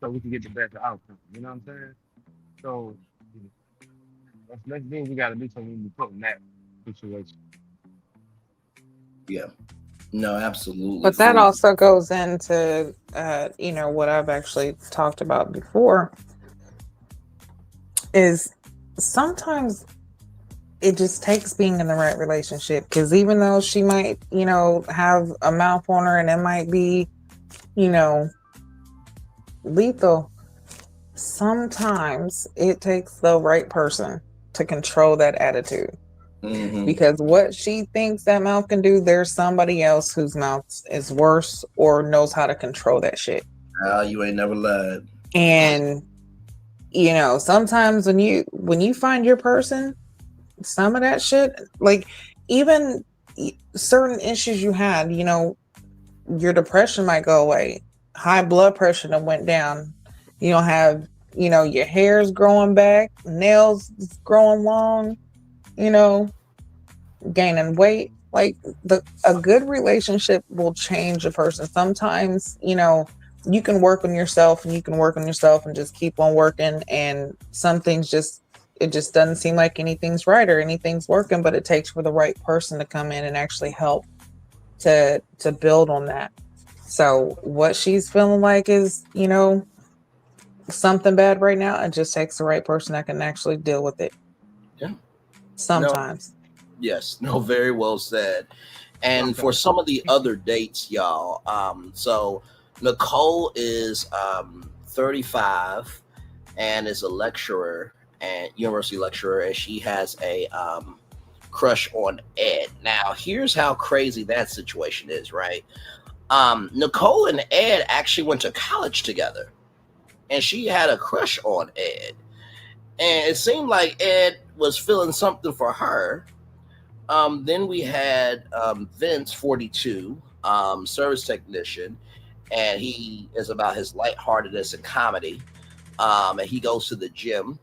so we can get the best outcome. You know what I'm saying? So let's do what we gotta do so we can be put in that situation. Yeah. No, absolutely. But that also goes into, what I've actually talked about before is sometimes it just takes being in the right relationship. Because even though she might, have a mouth on her and it might be, lethal, sometimes it takes the right person to control that attitude. Because what she thinks that mouth can do, there's somebody else whose mouth is worse or knows how to control that shit. You ain't never lied. And sometimes when you find your person, some of that shit, like even certain issues you had, your depression might go away, high blood pressure that went down, you don't have, your hair's growing back, nails growing long, gaining weight. Like a good relationship will change a person. Sometimes, you can work on yourself and just keep on working, and some things it just doesn't seem like anything's right or anything's working, but it takes for the right person to come in and actually help to build on that. So what she's feeling like is, something bad right now. It just takes the right person that can actually deal with it. Yeah. Sometimes. No, very well said. And for some of the other dates, y'all, so Nicole is 35 and is a lecturer and university lecturer, and she has a crush on Ed. Now, here's how crazy that situation is, right? Nicole and Ed actually went to college together, and she had a crush on Ed. And it seemed like Ed was feeling something for her. Then we had Vince, 42, service technician, and he is about his lightheartedness and comedy. And he goes to the gym,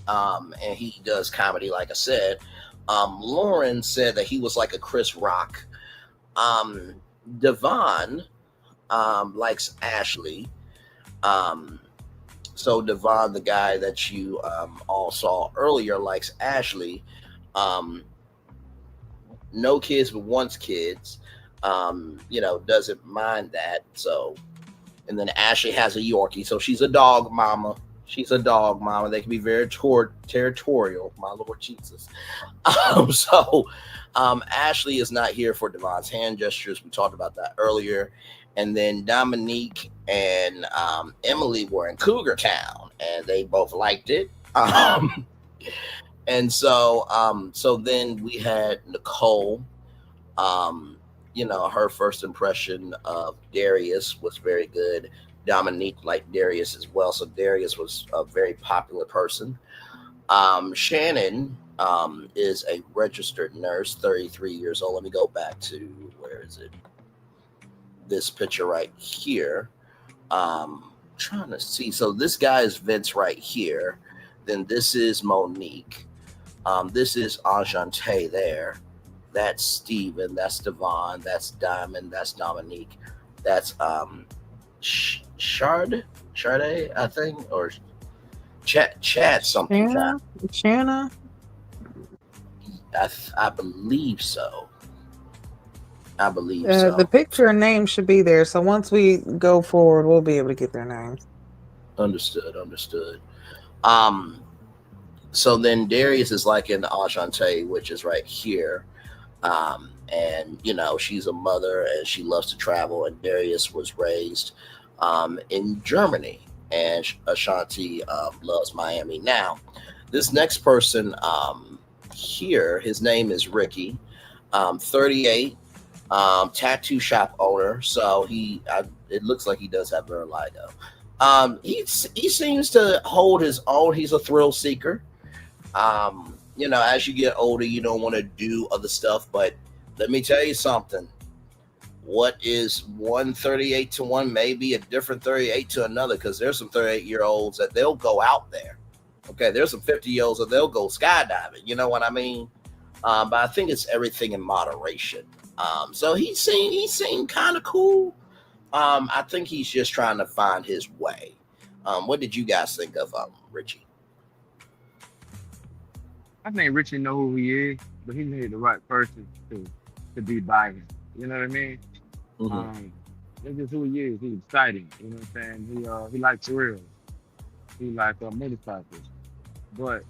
and he does comedy, like I said. Lauren said that he was like a Chris Rock. Devon likes Ashley. So Devon, the guy that you all saw earlier, likes Ashley. No kids, but wants kids. Doesn't mind that. So, and then Ashley has a Yorkie, so she's a dog mama. They can be very territorial. My Lord Jesus. Ashley is not here for Devon's hand gestures. We talked about that earlier. And then Dominique and Emily were in Cougar Town, and they both liked it. And so then we had Nicole. Her first impression of Darius was very good. Dominique liked Darius as well. So Darius was a very popular person. Shannon is a registered nurse, 33 years old. Let me go back to, where is it? This picture right here. trying to see. So this guy is Vince right here. Then this is Monique. This is Ajante there. That's Steven. That's Devon. That's Diamond. That's Dominique. That's Shard, I think, or Chad something. Chad. Shanna. I believe so. I believe so. The picture and name should be there. So once we go forward, we'll be able to get their names. Understood. So then Darius is like in Ajante, which is right here. And she's a mother and she loves to travel. And Darius was raised in Germany, and Ashanti loves Miami. Now, this next person here, his name is Ricky, 38, tattoo shop owner. So it looks like he does have vitiligo. He seems to hold his own. He's a thrill seeker. As you get older, you don't want to do other stuff, but let me tell you something. What is one 38 to one may be a different 38 to another, because there's some 38-year-olds that they'll go out there. Okay, there's some 50-year-olds that they'll go skydiving. You know what I mean? But I think it's everything in moderation. So he seemed kind of cool. I think he's just trying to find his way. What did you guys think of Richie? I think Richie know who he is, but he needed the right person to be by him. You know what I mean? Mm-hmm. That's just who he is. He's exciting. You know what I'm saying? He likes thrills. He likes motorcycles. But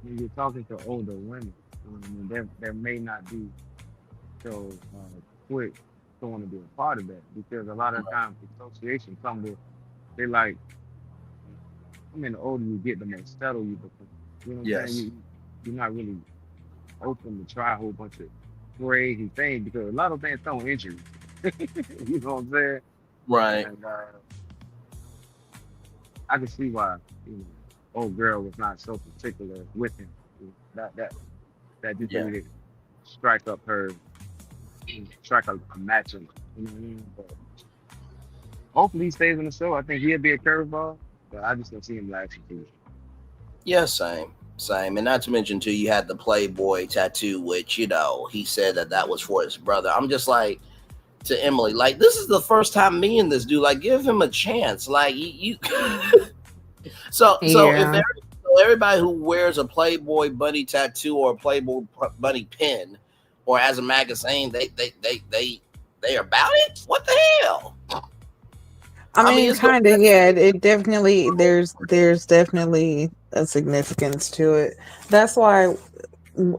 when you're talking to older women, you know what I mean, there may not be so quick to want to be a part of that, because a lot of times association come with, they like, the older you get, the more settled you become. You know what I'm saying? You're not really open to try a whole bunch of crazy things, because a lot of things come with injury. You know what I'm saying? Right. And I can see why old girl was not so particular with him. That just really strike a match on him. You know what I mean? But hopefully he stays on the show. I think he'll be a curveball, but I just don't see him last season. Yeah, same. And not to mention too, you had the Playboy tattoo, which he said that was for his brother. I'm just like, to Emily, like, this is the first time me and this dude, like, give him a chance. Like you so if everybody who wears a Playboy bunny tattoo or a Playboy bunny pin or as a magazine, they are about it. What the hell? I mean kind of, yeah. It definitely, there's definitely a significance to it. That's why,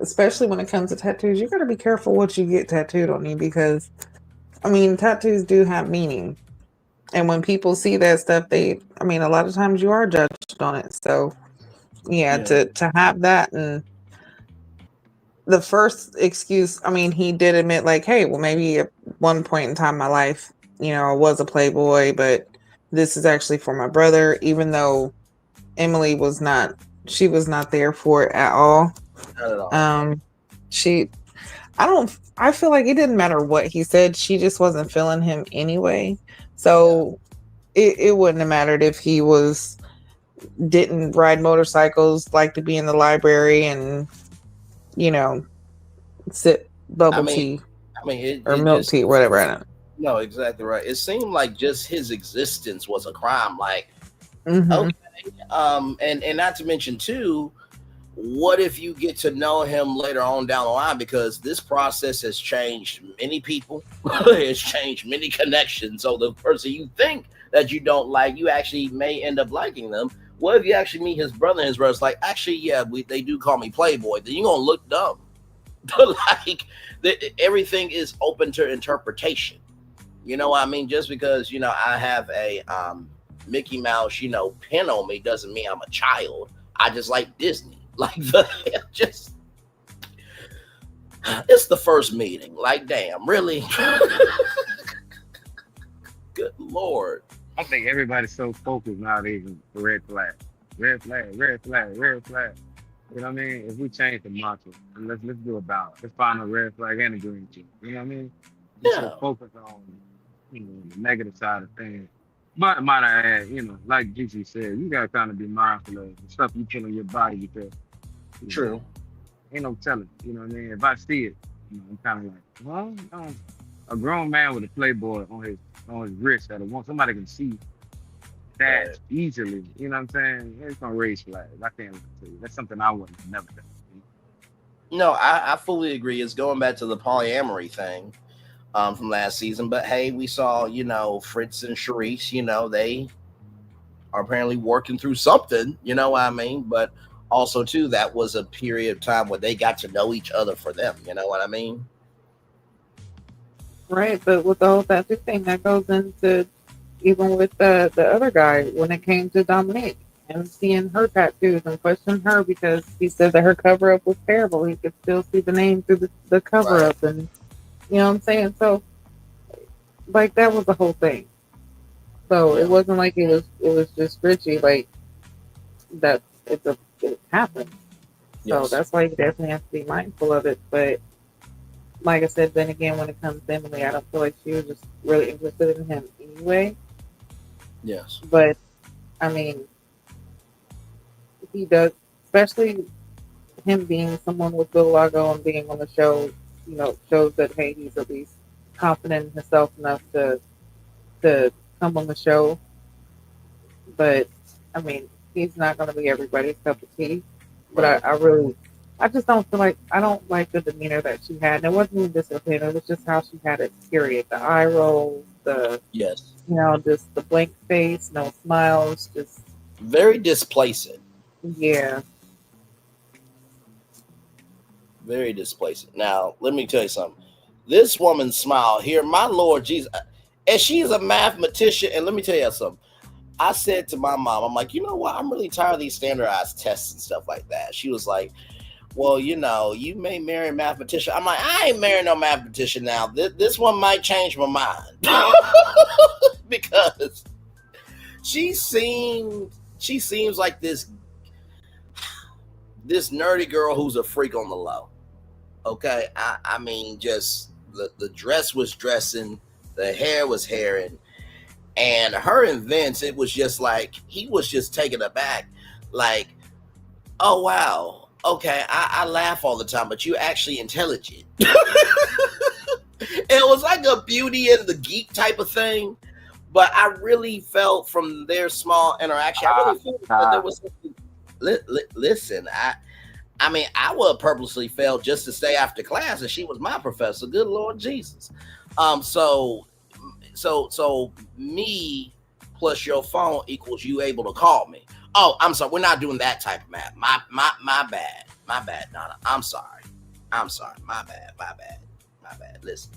especially when it comes to tattoos, you got to be careful what you get tattooed on you, because tattoos do have meaning, and when people see that stuff, a lot of times you are judged on it. So to have that, and the first excuse, he did admit, like, hey, well, maybe at one point in time in my life, I was a Playboy, but this is actually for my brother, even though Emily was not there for it at all. Not at all. I feel like it didn't matter what he said. She just wasn't feeling him anyway. So it wouldn't have mattered if he didn't ride motorcycles, like to be in the library and, sip bubble tea. Or milk tea, whatever. I don't know. No, exactly right. It seemed like just his existence was a crime. Like, Mm-hmm. Okay. And not to mention too, what if you get to know him later on down the line? Because this process has changed many people. It's changed many connections. So the person you think that you don't like, you actually may end up liking them. What if you actually meet his brother and his brother's like, actually, they do call me Playboy. Then you're gonna look dumb. Like, everything is open to interpretation. You know what I mean? Just because I have a Mickey Mouse pin on me doesn't mean I'm a child. I just like Disney. Like, it's the first meeting. Like, damn, really? Good Lord. I think everybody's so focused nowadays on the red flag. Red flag, red flag, red flag. You know what I mean? If we change the mantra, let's do a balance. Let's find a red flag and a green team. You know what I mean? We're so focused on the negative side of things. But might I add, like Gigi said, you gotta kind of be mindful of the stuff you put on your body because you know, True. ain't no telling. You know what I mean? If I see it, I'm kind of like, well, a grown man with a Playboy on his wrist that want somebody can see that Right. easily. You know what I'm saying? It's gonna raise flags. I can't lie to you. That's something I wouldn't have never done. No, I fully agree. It's going back to the polyamory thing from last season. But hey, we saw, Fritz and Sharice, they are apparently working through something, you know what I mean? But also, too, that was a period of time where they got to know each other for them, you know what I mean? Right, but with the whole tattoo thing, that goes into even with the other guy when it came to Dominique and seeing her tattoos and questioning her because he said that her cover up was terrible. He could still see the name through the cover Right. up, and you know what I'm saying. So, like that was the whole thing. So it Yeah. wasn't like it was just Richie. Like that, it happened. So Yes. that's why you definitely have to be mindful of it. But like I said, then again, when it comes to Emily, I don't feel like she was just really interested in him anyway. Yes. But I mean, he does, especially him being someone with vitiligo and being on the show, shows that hey, he's at least confident in himself enough to come on the show. But I mean, he's not going to be everybody's cup of tea. But Right. I just don't feel like I don't like the demeanor that she had. And it wasn't even just her opinion; it was just how she had it. Period. The eye rolls, Yes. just the blank face, no smiles, just Very displacing. yeah. Very displacing. Now, let me tell you something. This woman's smile here, my Lord Jesus, and she's a mathematician. And let me tell you something. I said to my mom, I'm like, you know what? I'm really tired of these standardized tests and stuff like that. She was like, well, you may marry a mathematician. I'm like, I ain't marrying no mathematician now. This one might change my mind because she seems like this nerdy girl who's a freak on the low. Okay, I mean, just the dress was dressing, the hair was hairing, and her and Vince, it was just like he was just taken aback, like, oh wow, okay, I laugh all the time, but you're actually intelligent. It was like a Beauty and the Geek type of thing, but I really felt from their small interaction, I really felt that there Ah, was something. Listen, I mean, I would purposely fail just to stay after class, and she was my professor. Good Lord Jesus. So me plus your phone equals you able to call me. Oh, I'm sorry. We're not doing that type of math. My bad. My bad, Donna. I'm sorry. I'm sorry. My bad. My bad. My bad. Listen.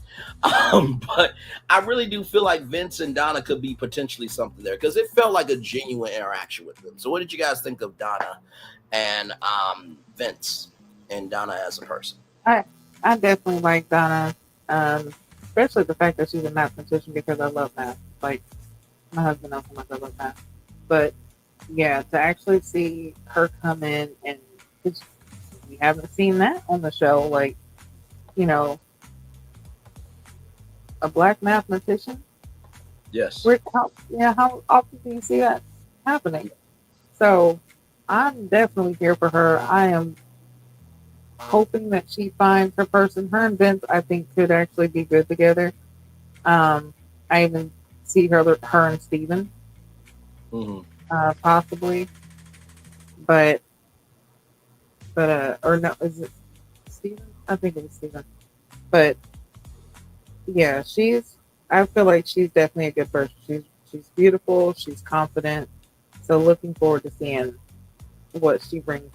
But I really do feel like Vince and Donna could be potentially something there because it felt like a genuine interaction with them. So what did you guys think of Donna and Vince and Donna as a person? I I definitely like Donna, um, especially the fact that she's a mathematician because I love math. Like my husband knows how much I love math. But yeah, to actually see her come in and 'cause we haven't seen that on the show, like you know, a black mathematician. Yes. How often do you see that happening? So I'm definitely here for her. I am hoping that she finds her person. Her and Vince, I think, could actually be good together. I even see her and Steven, Mm-hmm. possibly, but or no, is it Steven? I think it was Steven. But yeah, I feel like she's definitely a good person. She's beautiful. She's confident. So looking forward to seeing what she brings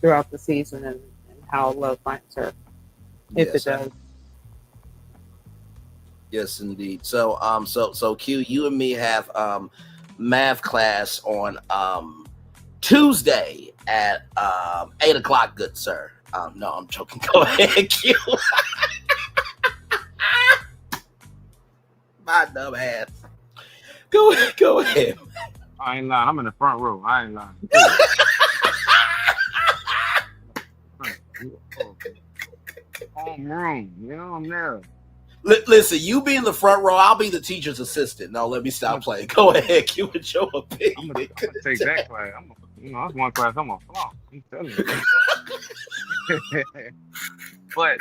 throughout the season and how love finds her, if it Yes. does. Yes, indeed. So Q, you and me have math class on Tuesday at 8 o'clock. Good sir. No, I'm joking. Go ahead, Q. My dumb ass. Go ahead. I ain't lying. I'm in the front row. I ain't lying. Tell you. Front. Oh, home room. I'm there. Listen, you be in the front row. I'll be the teacher's assistant. No, let me stop playing. Go ahead, give it your I'm opinion. gonna take that class. That's one class. Come on. I'm telling you. But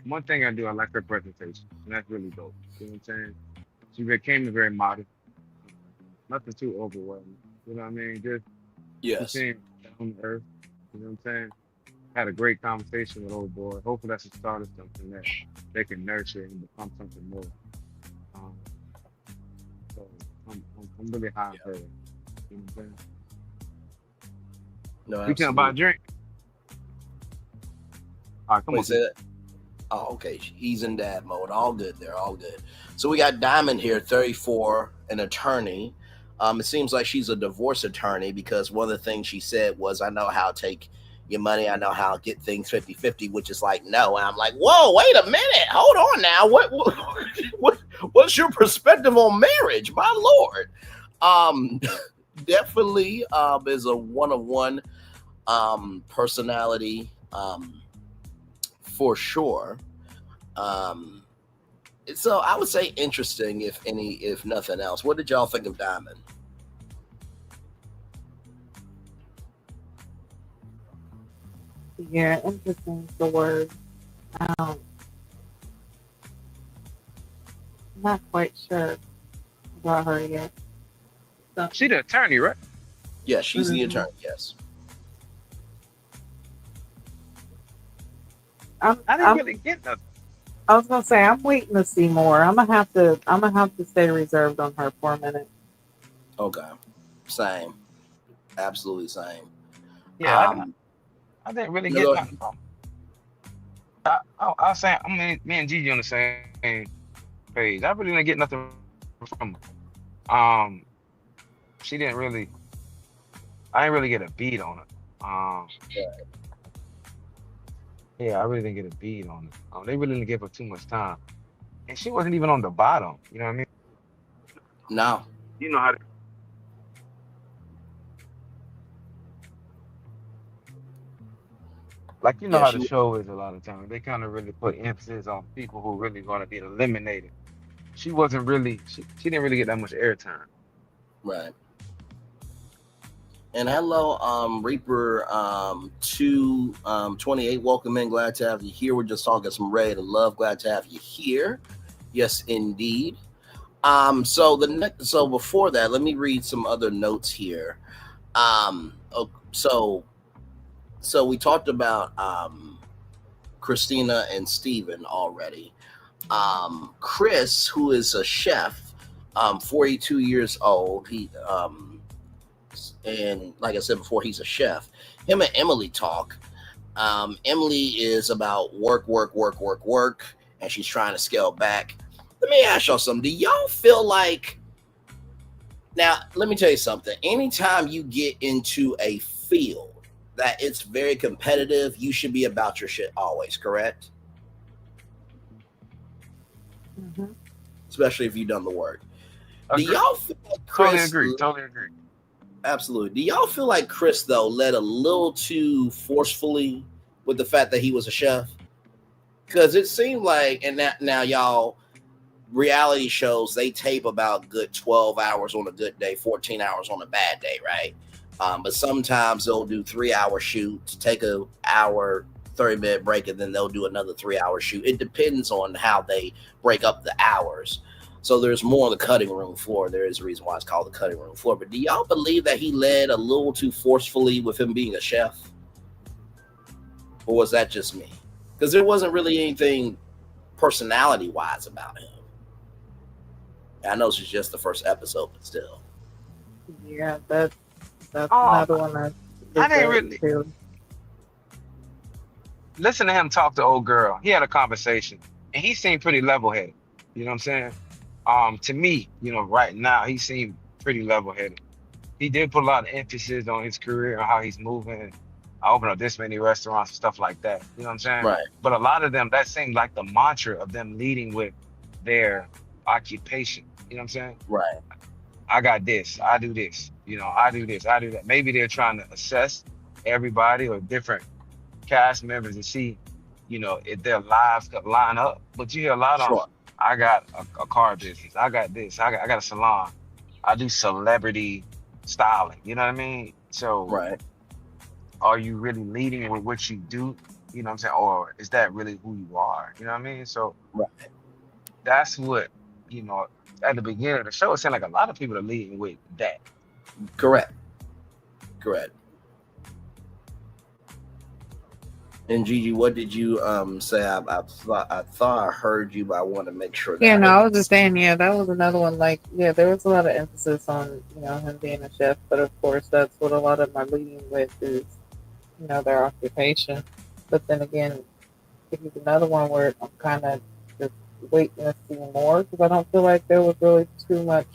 one thing I do, I like her presentation, and that's really dope. You know what I'm saying? She became very modest, nothing too overwhelming. You know what I mean? Just she Yes. seemed down to earth. You know what I'm saying? Had a great conversation with old boy. Hopefully that's the start of something that they can nurture and become something more. Um, so I'm really high on her. You know what I'm saying? No, We can buy a absolutely. drink. All right, come Wait, on. say that. Oh, okay. He's in dad mode. All good there. All good. So we got Diamond here, 34, an attorney. It seems like she's a divorce attorney because one of the things she said was, I know how to take your money. I know how to get things 50-50, which is like, no. And I'm like, whoa, wait a minute. Hold on now. What's your perspective on marriage? My Lord. Definitely is a one-of-one personality. For sure. So I would say interesting, if nothing else. What did y'all think of Diamond? Yeah, interesting is the word. I'm not quite sure about her yet. So, She the attorney, right? Yeah, she's the Mhm. attorney. Yes. I didn't really get nothing. I was gonna say I'm waiting to see more. I'm gonna have to stay reserved on her for a minute. Okay. Same. Absolutely same. Yeah, I didn't really No, get go ahead. nothing from her. I was saying, I mean, me and Gigi on the same page. I really didn't get nothing from her. She didn't really. I didn't really get a beat on it. Yeah, I really didn't get a beat on it. They really didn't give her too much time, and she wasn't even on the bottom. You know what I mean? No. You know how you know Yeah, how she. the show is a lot of times. They kind of really put emphasis on people who really going to be eliminated. She wasn't really. She didn't really get that much airtime. Right. And hello, Reaper 228. Welcome in. Glad to have you here. We're just talking some Ready to Love. Glad to have you here. Yes, indeed. So before that, let me read some other notes here. So we talked about Christina and Steven already. Chris, who is a chef, 42 years old. And like I said before, he's a chef. Him and Emily talk. Emily is about work, and she's trying to scale back. Let me ask y'all something. Do y'all feel like, now, let me tell you something. Anytime you get into a field that it's very competitive, you should be about your shit always, correct? Mm-hmm. Especially if you've done the work. Do Agree. y'all feel like Chris? Totally agree. Absolutely. Do y'all feel like Chris, though, led a little too forcefully with the fact that he was a chef? Because it seemed like, and now y'all, reality shows, they tape about good 12 hours on a good day, 14 hours on a bad day, right? But sometimes they'll do 3-hour shoots, take a hour, 30-minute break, and then they'll do another 3-hour shoot. It depends on how they break up the hours. So there's more on the cutting room floor. There is a reason why it's called the cutting room floor. But do y'all believe that he led a little too forcefully with him being a chef? Or was that just me? Because there wasn't really anything personality-wise about him. I know this is just the first episode, but still. Yeah, that's Oh, another one I didn't really too. listen to him talk to old girl. He had a conversation, and he seemed pretty level-headed. You know what I'm saying? To me, right now he seemed pretty level-headed. He did put a lot of emphasis on his career and how he's moving. I opened up this many restaurants and stuff like that. You know what I'm saying? Right. But a lot of them, that seemed like the mantra of them leading with their occupation. You know what I'm saying? Right. I got this. I do this. I do this. I do that. Maybe they're trying to assess everybody or different cast members and see, if their lives could line up. But you hear a lot on Sure. I got a car business. I got this. I got a salon. I do celebrity styling. You know what I mean? So Right. are you really leading with what you do? You know what I'm saying? Or is that really who you are? You know what I mean? So Right. that's what, you know, at the beginning of the show, it seemed like a lot of people are leading with that. Correct. Correct. And Gigi, what did you say? I thought I heard you, but I want to make sure Yeah, that no, I I was just saying, yeah, that was another one. Like, yeah, there was a lot of emphasis on, him being a chef, but of course, that's what a lot of my leading with is, their occupation. But then again, this is another one where I'm kind of just waiting to see more because I don't feel like there was really too much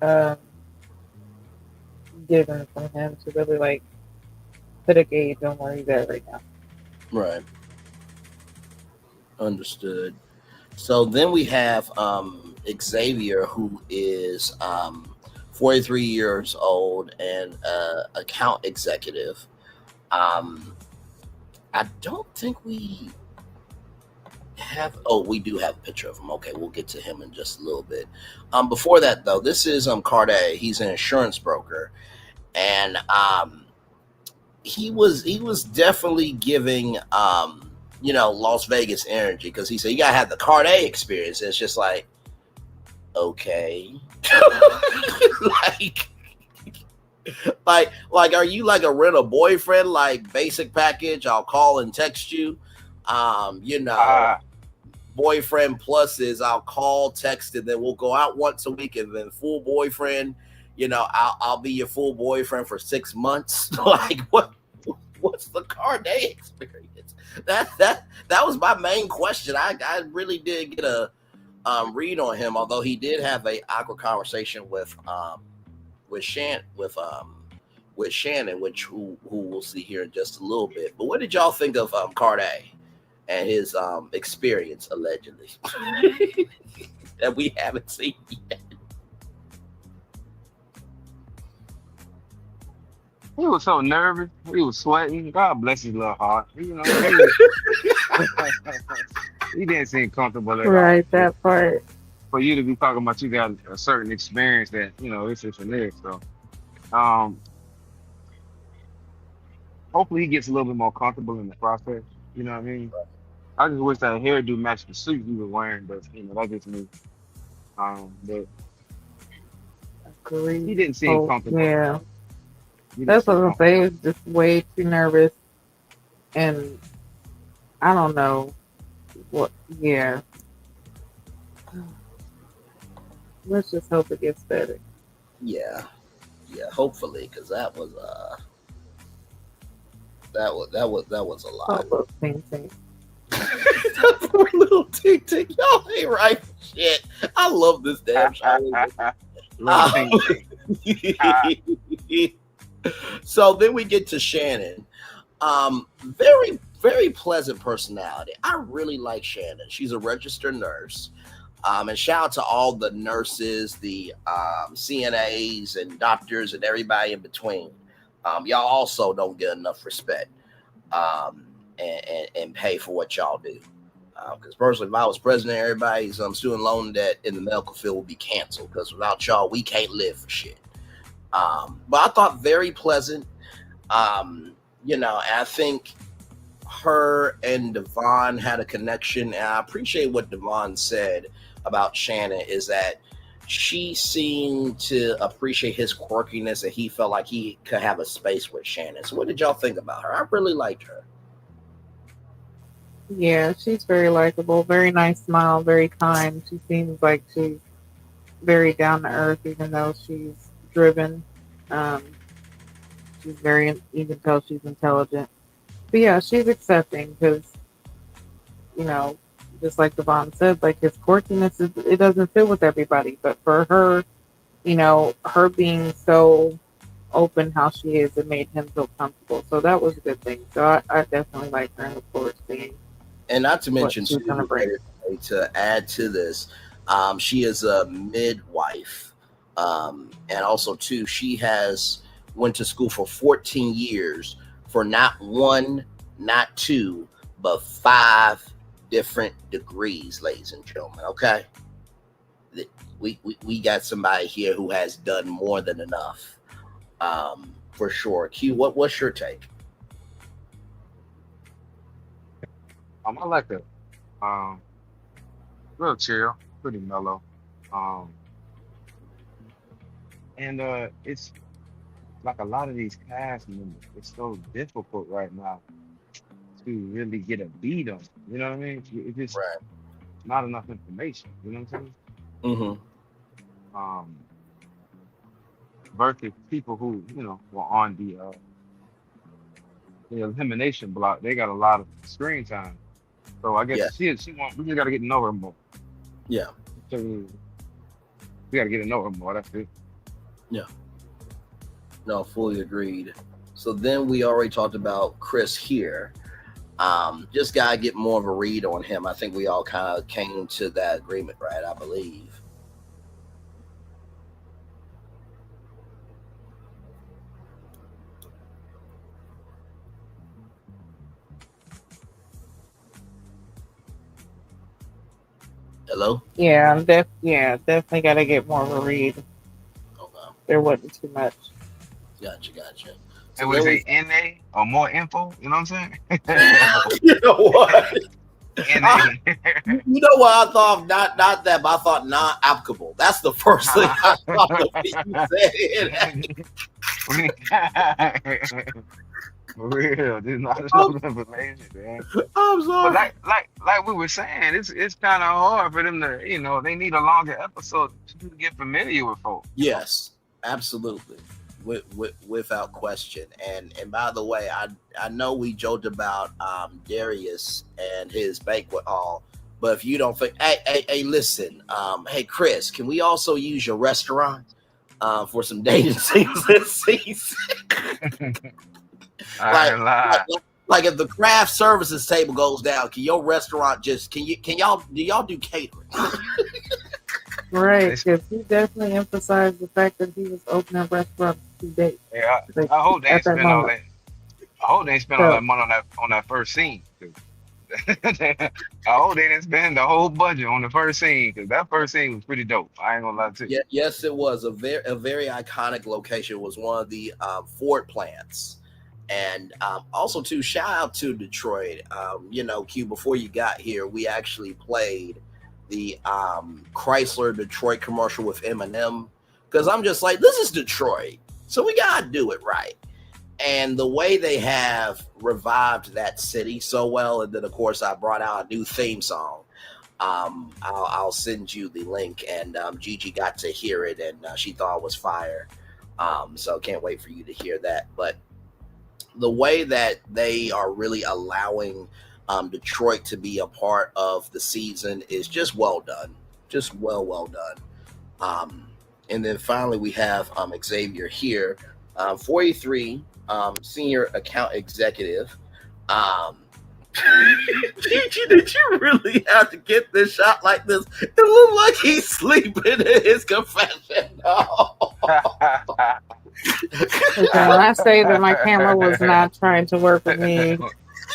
um, given from him to really like put a gauge on where he's at right now. right. Understood. So then we have Xavier, who is 43 years old and account executive. Um, I don't think we have. Oh, we do have a picture of him. Okay, we'll get to him in just a little bit. Before that, though, this is Carday. He's an insurance broker, and he was definitely giving Las Vegas energy because he said you gotta have the Carday experience. And it's just like, okay, like like are you like a rent a boyfriend, like basic package, I'll call and text you, Ah, boyfriend plus is I'll call, text, and then we'll go out once a week, and then full boyfriend, I'll be your full boyfriend for 6 months. Like what's the Carday experience? That was my main question. I really did get a read on him, although he did have a awkward conversation with Shannon, which who we'll see here in just a little bit. But what did y'all think of Carday and his experience allegedly that we haven't seen yet? he was so nervous. He was sweating. God bless his little heart. He didn't seem comfortable at all. Right, that part. For you to be talking about you got a certain experience that, this is and this. So um hopefully he gets a little bit more comfortable in the process. You know what I mean? I just wish that hairdo matched the suit he was wearing, but that's just me. But he Agreed. didn't seem Oh, comfortable. yeah. He didn't That's what seem I'm comfortable. saying. It's just way too nervous. And I don't know what, yeah. Let's just hope it gets better. Yeah, hopefully, because that was a Oh, lot. look, ting, ting. That poor little tick tick, y'all ain't right for shit. I love this damn show. Little thing. So then we get to Shannon. Very, very pleasant personality. I really like Shannon. She's a registered nurse. And shout out to all the nurses, the CNAs and doctors and everybody in between. Y'all also don't get enough respect and pay for what y'all do. Because personally, if I was president, everybody's student loan debt in the medical field will be canceled. Because without y'all, we can't live for shit. But I thought very pleasant. I think her and Devon had a connection, and I appreciate what Devon said about Shannon is that she seemed to appreciate his quirkiness, and he felt like he could have a space with Shannon. So, what did y'all think about her? I really liked her. Yeah, she's very likable, very nice smile, very kind. She seems like she's very down to earth, even though she's driven. Um, she's very, you can tell she's intelligent. But yeah, she's accepting because, you know, just like Devon said, like his quirkiness, it doesn't fit with everybody. But for her, her being so open how she is, it made him feel comfortable. So that was a good thing. So I definitely like her and look forward to seeing And not to what mention, she's going to bring. to add to this, she is a midwife, and also too, she has went to school for 14 years for not one, not two, but 5 different degrees, ladies and gentlemen. Okay, we got somebody here who has done more than enough, for sure. Q, what's your take? I like it. Real chill, pretty mellow. Um, and it's like a lot of these cast members. It's so difficult right now to really get a beat on. You know what I mean? It's just Right. not enough information. You know what I'm saying? Mm-hmm. Um, versus people who were on the elimination block. They got a lot of screen time. So I guess Yeah. she want. We just got to get to know her more. Yeah. So we got to get to know her more. That's it. Yeah. No, fully agreed. So then we already talked about Chris here. Just gotta get more of a read on him. I think we all kind of came to that agreement, right? I believe. Hello? Yeah, definitely got to get more of a read. Okay. There wasn't too much. Gotcha. And So would then say NA or more info? You know what I'm saying? you know what? NA. You know what I thought? Not that, but I thought not applicable. That's the first thing I thought of when you said. For real, there's not I'm, enough information, man. I'm But sorry. like we were saying, it's kind of hard for them to, they need a longer episode to get familiar with folks. Yes, absolutely, without question. And by the way, I know we joked about Darius and his banquet hall, but if you don't think, hey, listen, hey Chris, can we also use your restaurant for some dating scenes this season? I like, ain't lie. like if the craft services table goes down, can your restaurant just can y'all do catering? Right, because he definitely emphasized the fact that he was opening restaurants today. Yeah, Like, I hope they at ain't that spend all moment. that. I hope they ain't spend all So, that money on that first scene. I hope they didn't spend the whole budget on the first scene because that first scene was pretty dope. I ain't gonna lie to you. Yeah, yes, it was a very iconic location. It was one of the Ford plants, and also too, shout out to Detroit. Q, before you got here, we actually played the Chrysler Detroit commercial with Eminem because I'm just like, this is Detroit, so we gotta do it right. And the way they have revived that city so well, and then of course I brought out a new theme song. I'll send you the link, and Gigi got to hear it, and she thought it was fire. So can't wait for you to hear that. But the way that they are really allowing Detroit to be a part of the season is just well done, just well done. And then finally we have Xavier here, 43, senior account executive. Gigi, did you really have to get this shot like this? It looked like he's sleeping in his confession. when I say that my camera was not trying to work with me,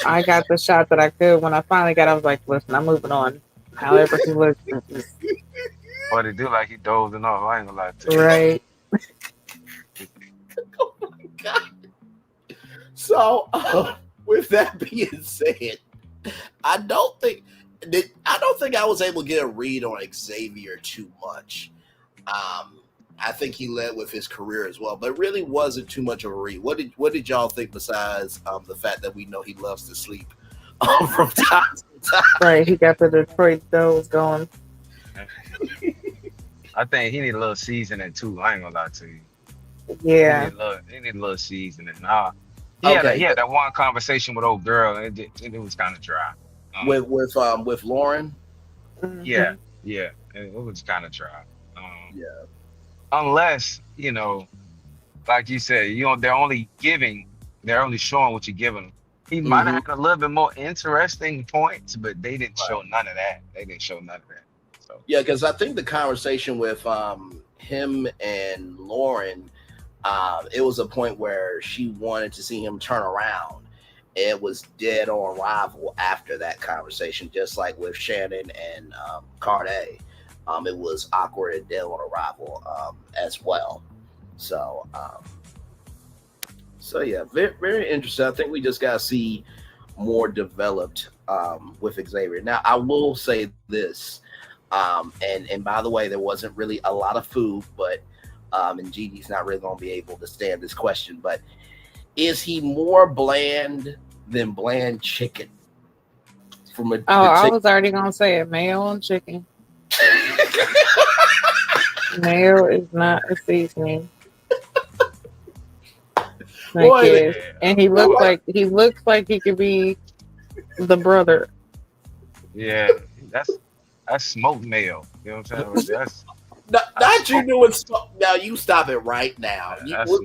I got the shot that I could. When I finally got, I was like, listen, I'm moving on. However he looks, But they do like he dozing off. I ain't gonna lie to you. right. Oh my God. So, with that being said, I don't think I was able to get a read on Xavier too much. I think he led with his career as well, but it really wasn't too much of a read. What did y'all think besides the fact that we know he loves to sleep from time to time? Right, he got the Detroit doze going. I think he need a little seasoning too. I ain't gonna lie to you. Yeah. He need a little seasoning. He Okay, had that one conversation with old girl, and it was kind of dry. with Lauren. Mhm. Yeah, it was kind of dry. Yeah. Unless like you said, they're only showing what you're giving them. He might have had a little bit more interesting points, but they didn't show none of that. So Yeah, because I think the conversation with him and Lauren, it was a point where she wanted to see him turn around, it was dead on arrival after that conversation, just like with Shannon and Carday. It was awkward and dead on arrival as well. So, yeah, very, very interesting. I think we just got to see more developed with Xavier. Now, I will say this, and by the way, there wasn't really a lot of food, but and Gigi's not really going to be able to stand this question, but is he more bland than bland chicken? I was already going to say it, mayo and chicken. Mayo is not a seasoning. Boy, and he looks like he could be the brother. Yeah, that's smoked mayo. You know what I'm saying? That's not you doing smoke. Now you stop it right now.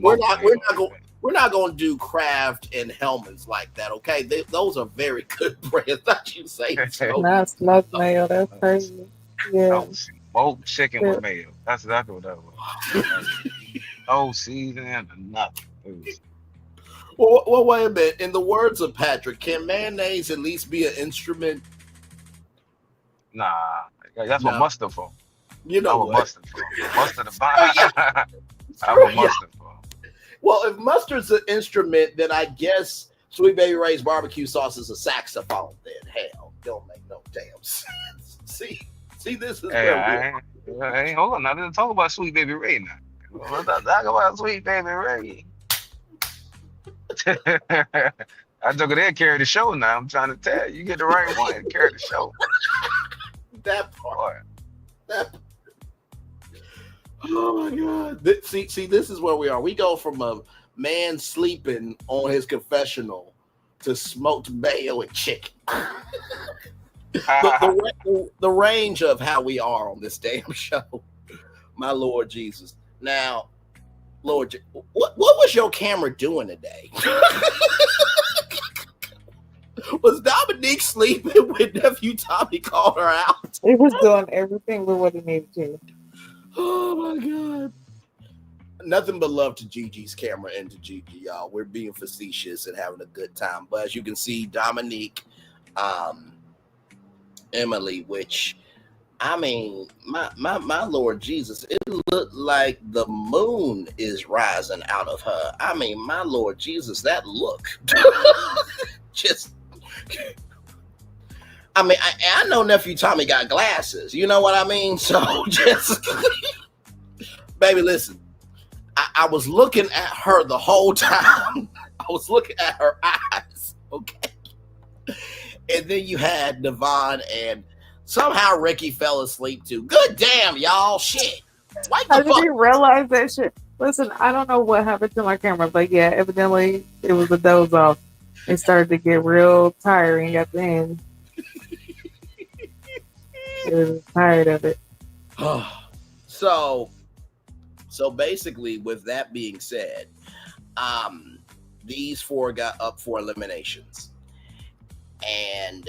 We're not going to do Kraft and Hellman's like that. Okay, those are very good brands. Not you saying smoke. Not smoked mayo. That's crazy. Yeah, smoked chicken with mayo. That's exactly what that was. No seasoning or nothing. Well, wait a minute. In the words of Patrick, can mayonnaise at least be an instrument? Nah, that's what mustard for. You know what mustard for. Mustard the I have mustard for. Well, if mustard's an instrument, then I guess Sweet Baby Ray's barbecue sauce is a saxophone. Then hell, don't make no damn sense. See, this is hey, hold on. Now let's talk about Sweet Baby Ray now. Let's talk about Sweet Baby Ray. I took it there, carry the show now. I'm trying to tell you, get the right one, carry the show. That part. Oh my God. See, this is where we are. We go from a man sleeping on his confessional to smoked mayo and chicken. the range of how we are on this damn show. My Lord Jesus. Now, Lord, what was your camera doing today? Was Dominique sleeping when nephew Tommy called her out? He was doing everything with what he needed to. Oh my God. Nothing but love to Gigi's camera and to Gigi, y'all. We're being facetious and having a good time. But as you can see, Dominique, Emily, which I mean, my Lord Jesus, it looked like the moon is rising out of her. I mean, my Lord Jesus, that look. Just, I mean, I know nephew Tommy got glasses. You know what I mean? So just, baby, listen. I was looking at her the whole time. I was looking at her eyes. Okay. And then you had Devon and somehow Ricky fell asleep too. Good damn, y'all. Shit. How did you realize that shit? Listen, I don't know what happened to my camera, but yeah, evidently it was a doze off. It started to get real tiring at the end. It was tired of it. So basically, with that being said, these four got up for eliminations. And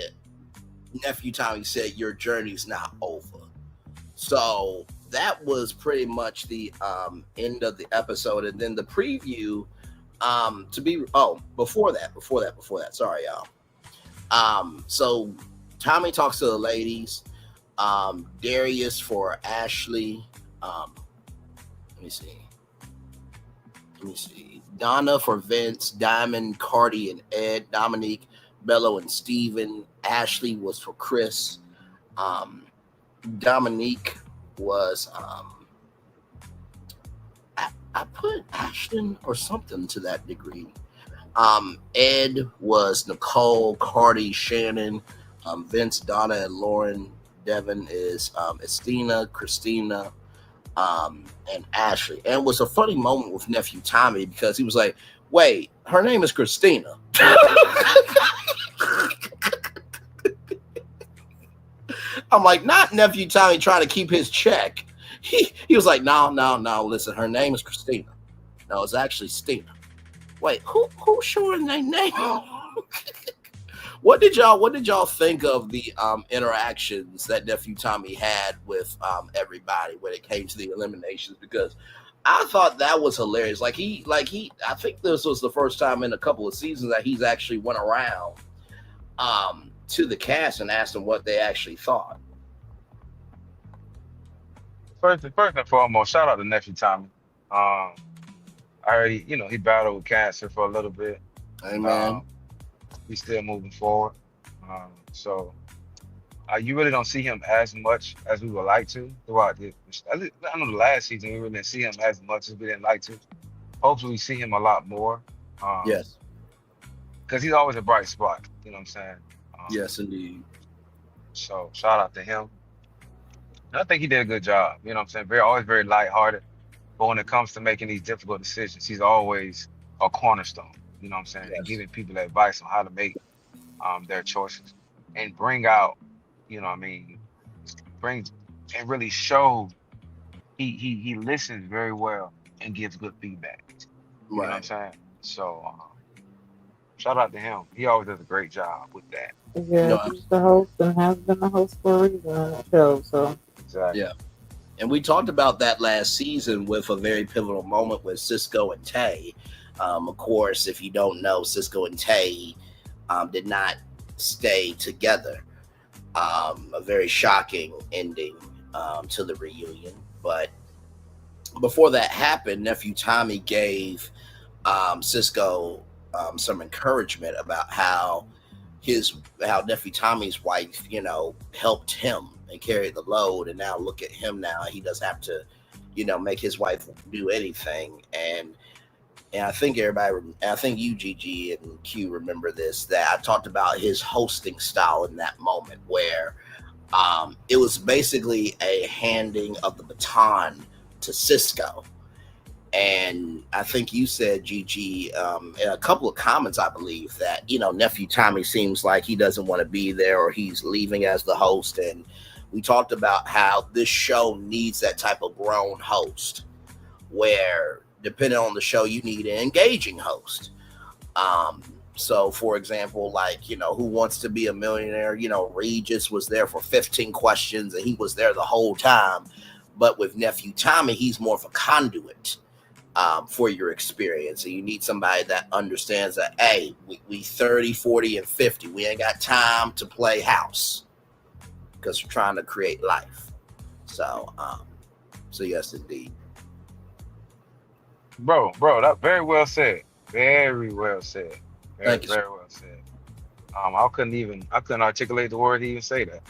nephew Tommy said, your journey's not over. So that was pretty much the end of the episode. And then the preview before that. Sorry, y'all. So Tommy talks to the ladies. Darius for Ashley. Let me see. Donna for Vince, Diamond, Cardi, and Ed, Dominique, Bello, and Steven. Ashley was for Chris. Dominique was I put Ashton or something to that degree. Ed was Nicole, Cardi, Shannon, Vince, Donna, and Lauren. Devon is Estina, Christina, and Ashley. And it was a funny moment with nephew Tommy because he was like, wait, her name is Christina. I'm like, not nephew Tommy trying to keep his check. He was like, no, listen, her name is Christina. No, it's actually Stina. Wait, who's showing their name? What did y'all think of the interactions that nephew Tommy had with everybody when it came to the eliminations? Because I thought that was hilarious. I think this was the first time in a couple of seasons that he's actually went around to the cast and asked them what they actually thought. First and foremost, shout out to nephew Tommy. I heard he battled with cancer for a little bit. Amen. He's still moving forward. So you really don't see him as much as we would like to throughout I know the last season we really didn't see him as much as we didn't like to. Hopefully we see him a lot more. Yes. Because he's always a bright spot. You know what I'm saying? Yes, indeed. So shout out to him. And I think he did a good job. You know what I'm saying? Always very lighthearted. But when it comes to making these difficult decisions, he's always a cornerstone. You know what I'm saying? Yes. And giving people advice on how to make their choices and bring out, brings and really show he listens very well and gives good feedback. You know what I'm saying? So shout out to him. He always does a great job with that. Yeah, he's the host and has been the host for a reason on the show. So exactly. Yeah. And we talked about that last season with a very pivotal moment with Cisco and Tay. Of course, if you don't know, Cisco and Tay did not stay together. A very shocking ending to the reunion. But before that happened, nephew Tommy gave Cisco some encouragement about how nephew Tommy's wife, helped him and carry the load, and now look at him now. He doesn't have to, make his wife do anything. And I think I think you, Gigi, and Q remember this, that I talked about his hosting style in that moment where it was basically a handing of the baton to Cisco. And I think you said, Gigi, in a couple of comments, I believe, that, nephew Tommy seems like he doesn't want to be there or he's leaving as the host. And we talked about how this show needs that type of grown host where, depending on the show, you need an engaging host. So, for example, Who Wants to Be a Millionaire? Regis was there for 15 questions and he was there the whole time. But with nephew Tommy, he's more of a conduit for your experience. And you need somebody that understands that, hey, we 30, 40, and 50. We ain't got time to play house because we're trying to create life. So yes, indeed. Bro, that very well said. Very well said. Very well said. I couldn't articulate the word to even say that.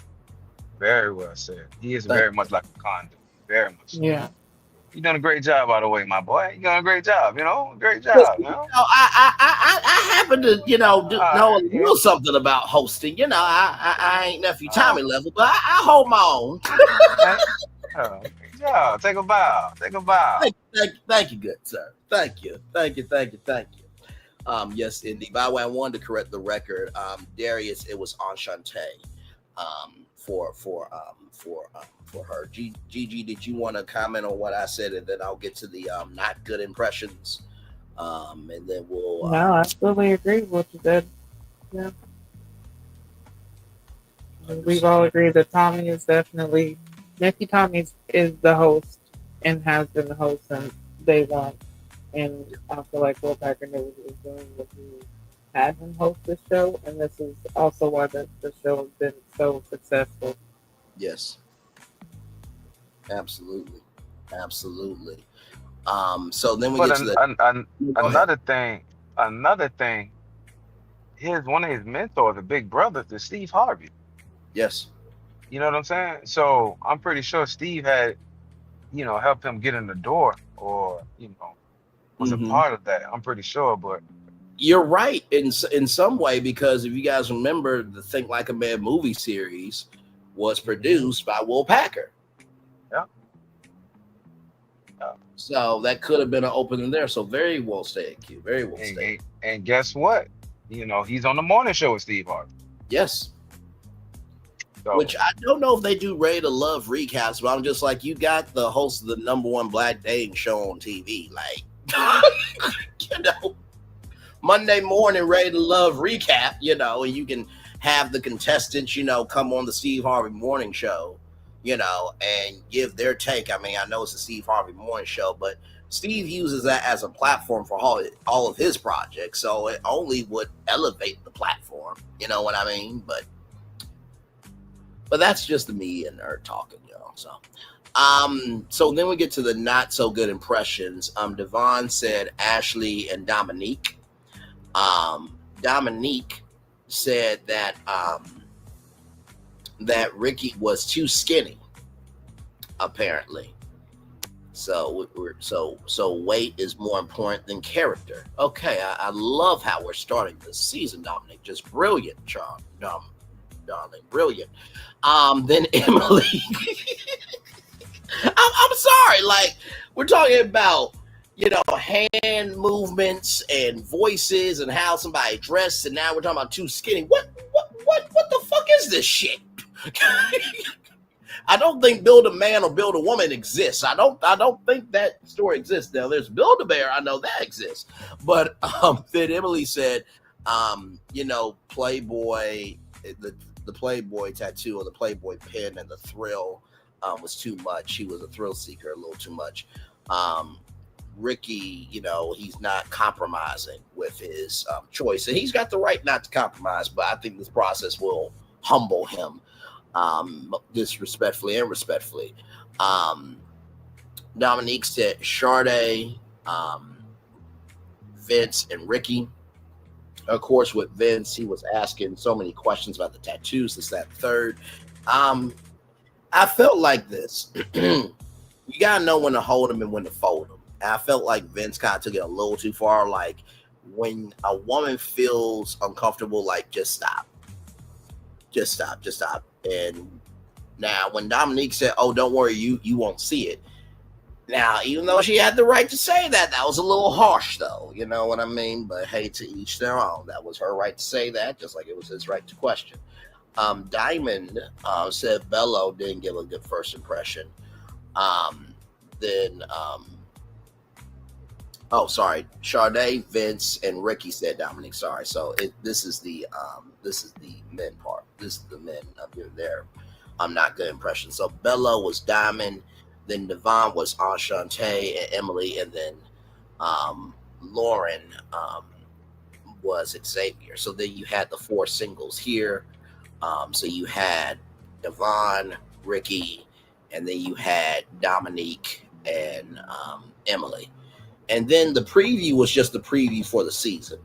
Very well said. He is very much like a conduit. Very much. Yeah. You done a great job, by the way, my boy. You done a great job. Great job. I happen to know a little something about hosting. I ain't nephew Tommy level, but I hold my own. Great job. Take a bow. Thank you, good sir. Thank you. Yes, indeed. By the way, I wanted to correct the record. Darius, it was Enchante. For her. Gigi, did you want to comment on what I said, and then I'll get to the not good impressions, and then we'll. No, I fully agree with what you said. Yeah, we've all agreed that Tommy is definitely nephew Tommy is the host and has been the host since day one, and I feel like Will Packer knew what he was doing when he had him host this show, and this is also why the show has been so successful. Yes. Absolutely. So then we get to another thing. One of his mentors, a big brother, is Steve Harvey. Yes. You know what I'm saying? So I'm pretty sure Steve had, helped him get in the door, or was a part of that. I'm pretty sure, but you're right in some way, because if you guys remember, the Think Like a Man movie series was produced by Will Packer. Yeah. So that could have been an opening there. So very well said, Q. Very well said. And guess what? He's on the morning show with Steve Harvey. Yes. So, which I don't know if they do Ready to Love recaps, but I'm just like, you got the host of the #1 black dating show on TV. Like, Monday morning Ready to Love recap, and you can have the contestants, come on the Steve Harvey morning show, and give their take. I mean, I know it's a Steve Harvey morning show, but Steve uses that as a platform for all of his projects, so it only would elevate the platform. You know what I mean? But that's just the me and nerd talking, y'all. So then we get to the not so good impressions. Devon said Ashley and Dominique. Dominique said that that Ricky was too skinny, apparently. So weight is more important than character. Okay, I love how we're starting this season, Dominic. Just brilliant, darling, brilliant. Then Emily. I'm sorry, like we're talking about, hand movements and voices and how somebody dressed, and now we're talking about too skinny. What the fuck is this shit? I don't think Build a Man or Build a Woman exists. I don't think that story exists. Now there's Build a Bear. I know that exists. But then Emily said, Playboy, the Playboy tattoo or the Playboy pen and the thrill was too much. He was a thrill seeker a little too much. Ricky, he's not compromising with his choice, and he's got the right not to compromise. But I think this process will humble him. Disrespectfully and respectfully. Dominique said Sade, Vince, and Ricky. Of course, with Vince, he was asking so many questions about the tattoos, this, that, third. I felt like this. You gotta know when to hold them and when to fold them. And I felt like Vince kind of took it a little too far. Like when a woman feels uncomfortable, like just stop. Just stop. And now when Dominique said, "Oh, don't worry, you won't see it." Now, even though she had the right to say that, that was a little harsh, though. You know what I mean? But hey, to each their own. That was her right to say that, just like it was his right to question. Diamond said Bello didn't give a good first impression. Sade, Vince, and Ricky said Dominic. Sorry. So this is the men part. This is the men up here there. Not good impression. So Bello was Diamond, then Devon was Enchante and Emily, and then Lauren was Xavier. So then you had the four singles here. So you had Devon, Ricky, and then you had Dominique and Emily. And then the preview was just the preview for the season.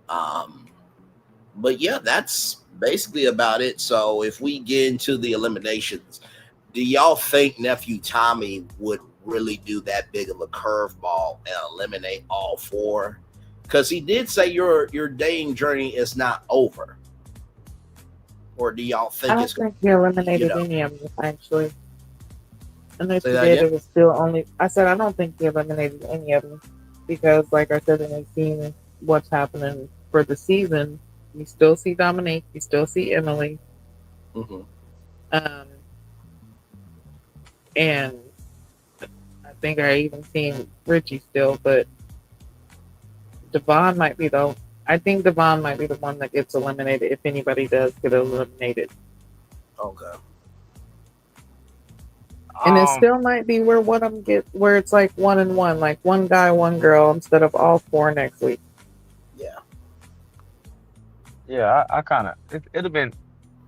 But yeah, that's basically about it. So if we get into the eliminations, do y'all think Nephew Tommy would really do that big of a curveball and eliminate all four? Because he did say your dating journey is not over. Or do y'all think I don't think he eliminated any of them, actually. And if he did, it was still only. I said I don't think he eliminated any of them because, like I said, in the scene, what's happening for the season, you still see Dominique, you still see Emily, and I think I even seen Richie still, but Devon might be the. I think Devon might be the one that gets eliminated if anybody does get eliminated. Okay. And it still might be where one of them where it's like 1-1, like one guy, one girl, instead of all four next week. Yeah. Yeah, I kind of, it'd have been,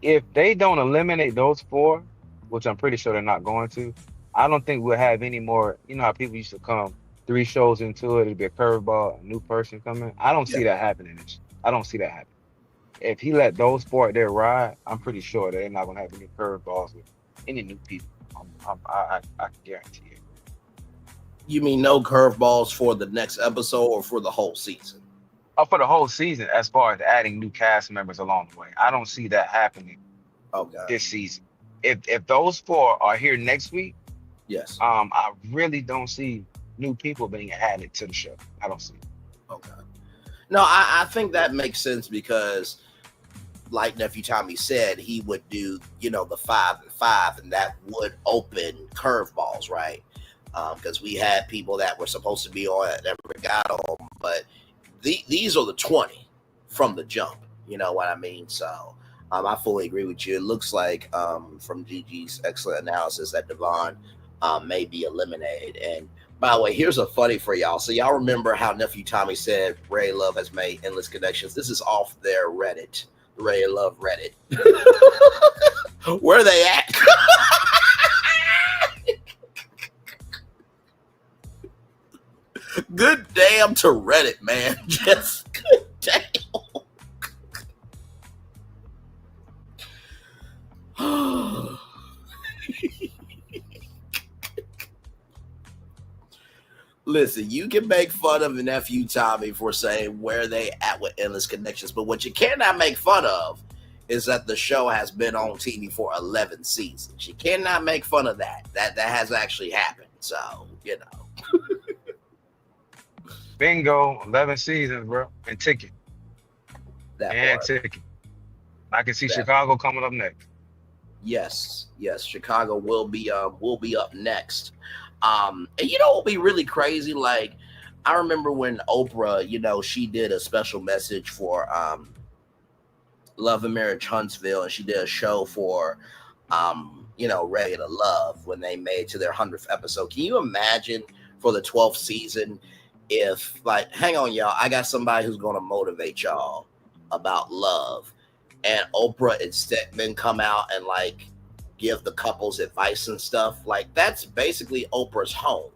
if they don't eliminate those four, which I'm pretty sure they're not going to, I don't think we'll have any more, you know how people used to come 3 shows into it, it'd be a curveball, a new person coming. I don't see that happening. I don't see that happening. If he let those four there ride, I'm pretty sure they're not going to have any curveballs with any new people. I can guarantee it. You mean no curveballs for the next episode or for the whole season? Oh, for the whole season, as far as adding new cast members along the way. I don't see that happening this season. If those four are here next week, yes. I really don't see new people being added to the show. I don't see it. Okay. No, I think that makes sense because, like Nephew Tommy said, he would do, the 5 and 5, and that would open curveballs, right? Because we had people that were supposed to be on that never got on, but these are the 20 from the jump. You know what I mean? So I fully agree with you. It looks like from Gigi's excellent analysis that Devon may be eliminated. And By the way, here's a funny for y'all. So y'all remember how nephew Tommy said Ray Love has made endless connections. This is off their Reddit, Ray Love Reddit. Where are they at? Good damn to Reddit, man. Just good damn. Listen, you can make fun of the nephew Tommy for saying where they at with endless connections, but what you cannot make fun of is that the show has been on TV for 11 seasons. You cannot make fun of that. That has actually happened. So, you know. Bingo, 11 seasons, bro, and ticking. That And part. ticking. I can see That Chicago coming up next. Yes, Chicago will be up next. And you know what will be really crazy? Like, I remember when Oprah, you know, she did a special message for Love and Marriage Huntsville, and she did a show for you know, Ready to Love when they made to their 100th episode. Can you imagine for the 12th season if, like, hang on, y'all, I got somebody who's gonna motivate y'all about love, and Oprah and Stedman come out and like give the couples advice and stuff? Like, that's basically Oprah's home,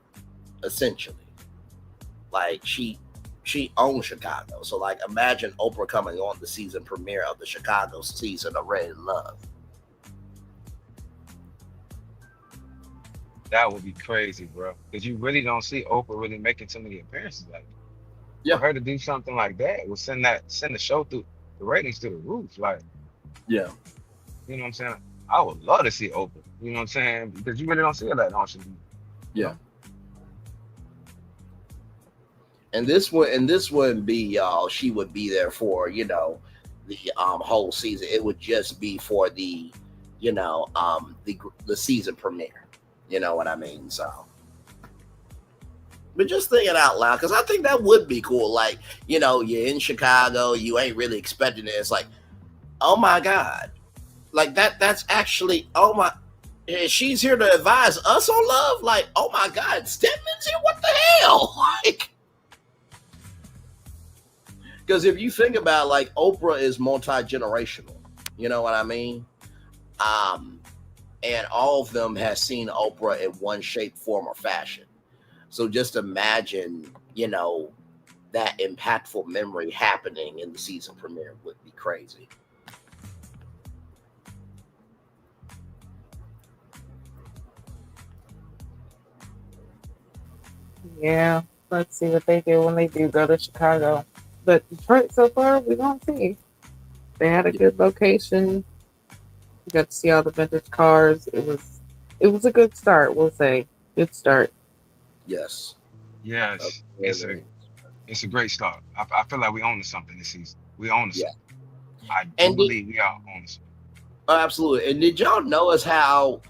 essentially. Like, she owns Chicago. So like, imagine Oprah coming on the season premiere of the Chicago season of Ready to Love. That would be crazy, bro. Because you really don't see Oprah really making too many appearances like that. Yeah. For her to do something like that would send the show through the ratings to the roof. Like, Yeah. you know what I'm saying? I would love to see Oprah. You know what I'm saying? Because you really don't see her that on TV. Yeah. And this wouldn't be, y'all, she would be there for, you know, the whole season. It would just be for the, you know, the season premiere. You know what I mean? So, but just thinking out loud, because I think that would be cool. Like, you know, you're in Chicago, you ain't really expecting it. It's like, oh my God. Like that's actually, oh my, she's here to advise us on love. Like, oh my God, Stedman's here? What the hell? Like, because if you think about, like, Oprah is multi-generational, you know what I mean? And all of them has seen Oprah in one shape, form, or fashion. So just imagine, you know, that impactful memory happening in the season premiere would be crazy. Yeah, let's see what they do when they do go to Chicago. But Detroit so far, we don't see. They had a good location. We got to see all the vintage cars. It was a good start, we'll say. Good start. Yes. Yes, Okay. it's a great start. I feel like we own something this season. We own Yeah. something. I do And believe we are on something. absolutely. And did y'all notice how,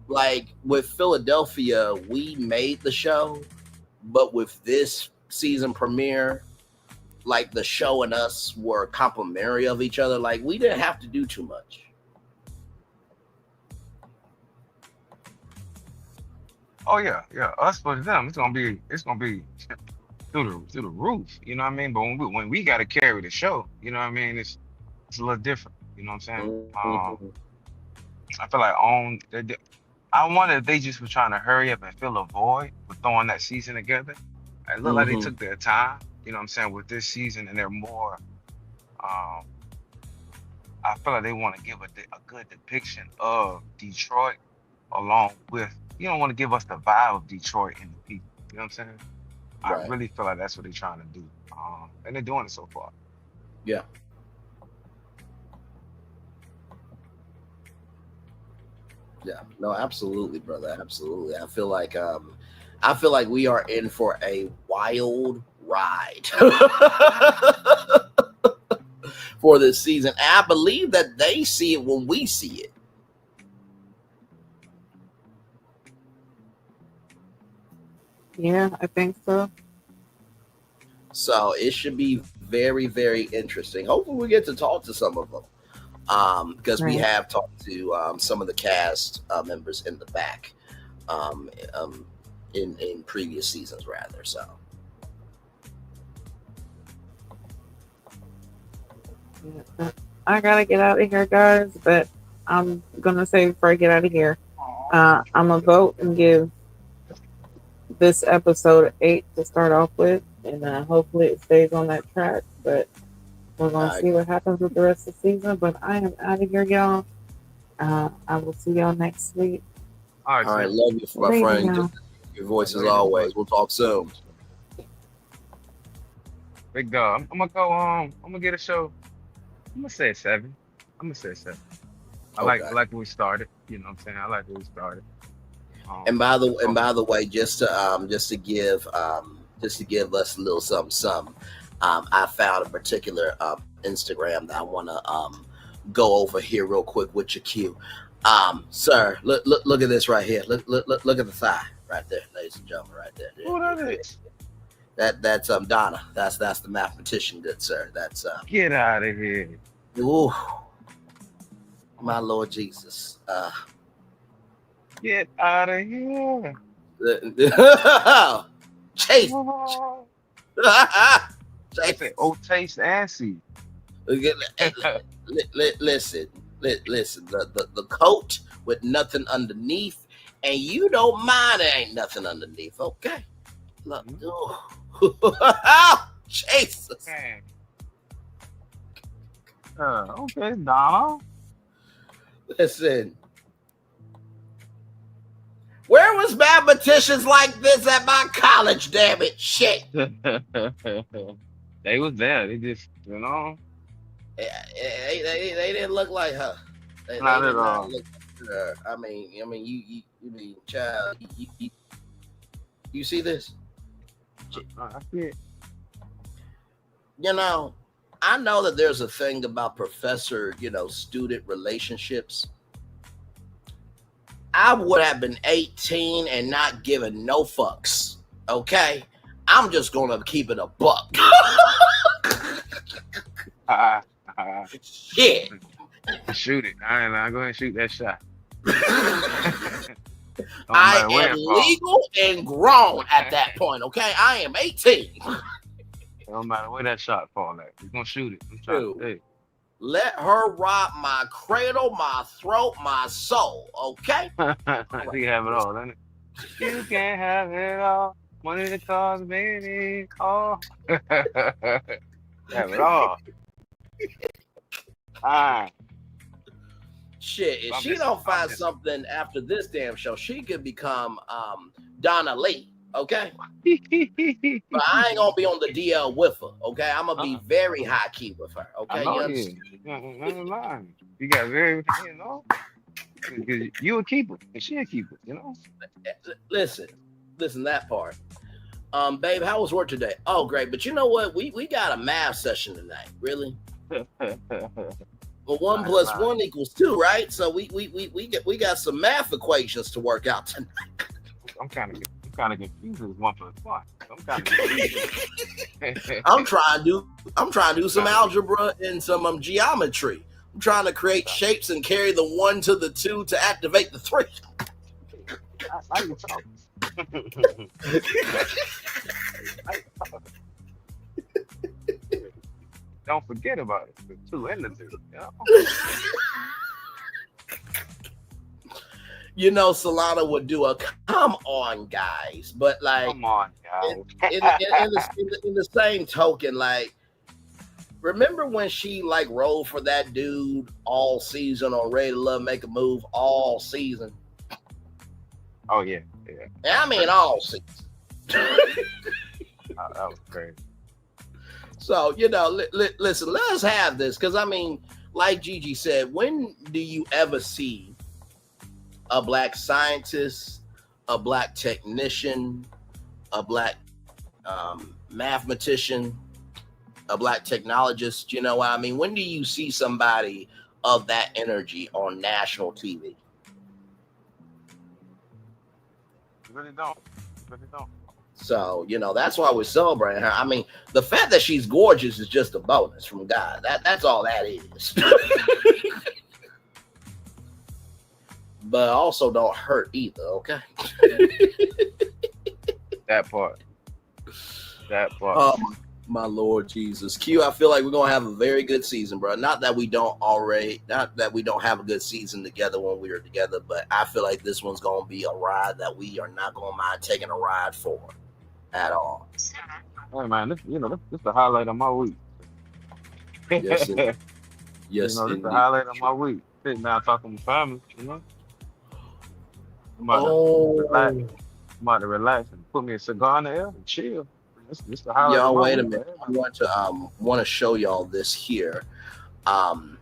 like, with Philadelphia, we made the show, but with this season premiere, like, the show and us were complimentary of each other. Like, we didn't have to do too much. Oh yeah, yeah. Us for them, it's gonna be through the roof. You know what I mean? But when we got to carry the show, you know what I mean? It's a little different. You know what I'm saying? Mhm. I feel like I wonder if they just were trying to hurry up and fill a void with throwing that season together. It looked like they Mhm. took their time. You know what I'm saying, with this season, and they're more. Um, I feel like they want to give a good depiction of Detroit, along with, you don't want to give us the vibe of Detroit and the people. You know what I'm saying? I Right. really feel like that's what they're trying to do. And they're doing it so far. Yeah. Yeah. No, absolutely, brother. Absolutely. I feel like we are in for a wild ride for this season. And I believe that they see it when we see it. Yeah, I think so. So it should be very, very interesting. Hopefully, we get to talk to some of them, because we Right. have talked to some of the cast members in the back. Um, um, in previous seasons, rather. So. I gotta get out of here, guys. But I'm gonna say before I get out of here, I'm gonna vote and give this episode 8 to start off with, and hopefully it stays on that track. But we're gonna see what happens with the rest of the season. But I am out of here, y'all. I will see y'all next week. All right, love you, my friend. Good your voice as always. We'll talk soon. Big dog. I'm gonna go. I'm gonna get a show. I'm gonna say 7. I'm gonna say 7. I like where we started. You know what I'm saying? I like where we started. And by the way, just to give us a little something. I found a particular Instagram that I want to go over here real quick with your cue. Sir, look at this right here. Look at the thigh right there, ladies and gentlemen, right there. Who that is? That's Donna. That's the mathematician, good sir. That's get out of here. Ooh, my Lord Jesus. Get out of here. Chase. Chase. Oh, taste and see. Listen. The coat with nothing underneath, and you don't mind there ain't nothing underneath. Okay. Look. Jesus. Okay, Donna. Listen. Where was mathematicians like this at my college, damn it? Shit. They was there. They just, you know. They didn't look like her. They not did at all. Not look like her. I mean, you mean, child, you see this? I see it. You know, I know that there's a thing about professor, student relationships. I would have been 18 and not giving no fucks. Okay? I'm just gonna keep it a buck. Shit. Shoot it. All right, go ahead and shoot that shot. I am legal and grown at that point, okay? I am 18. No matter where that shot fall at, you're gonna shoot it. I'm trying to say. Let her rob my cradle, my throat, my soul, okay? You can have it all, doesn't it? You can have it all. Money to cause baby. Oh. Have it all. Shit, if she don't find something after this damn show, she could become Donna Lee, okay? But I ain't gonna be on the DL with her, okay? I'm gonna be very high key with her, okay? You got very, you a keeper and she a keeper, Listen, that part. Babe, how was work today? Oh, great. But you know what? We got a math session tonight. Really? Well, 1 + 1 = 2, right? So we got some math equations to work out tonight. I'm kind of confused with 1 + 1. I'm trying to do some algebra and some geometry. I'm trying to create shapes and carry the 1 to the 2 to activate the 3. I can talk. Don't forget about it. The 2 and the 2. Solana would do a come on, guys, but like, come on, guys. in the same token, like, remember when she like rolled for that dude all season on Ready to Love, Make a Move all season? Oh yeah. I mean all season. That was crazy. So listen, let us have this, because I mean, like Gigi said, when do you ever see a black scientist, a black technician, a black mathematician, a black technologist? You know what I mean? When do you see somebody of that energy on national TV? Really don't. So, that's why we're celebrating her. I mean, the fact that she's gorgeous is just a bonus from God. That's all that is. But also don't hurt either, okay? That part. That part. Oh my Lord Jesus. Q, I feel like we're gonna have a very good season, bro. Not that we don't have a good season together when we were together, but I feel like this one's gonna be a ride that we are not gonna mind taking a ride for at all. Hey man, this the highlight of my week. Yes, yes, This the indeed. highlight of my week. Sitting down talking to family, I'm about to relax. Oh, I'm about to relax and put me a cigar in the air and chill. This the highlight of y'all, my wait a week, minute. man. I want to show y'all this here. Um,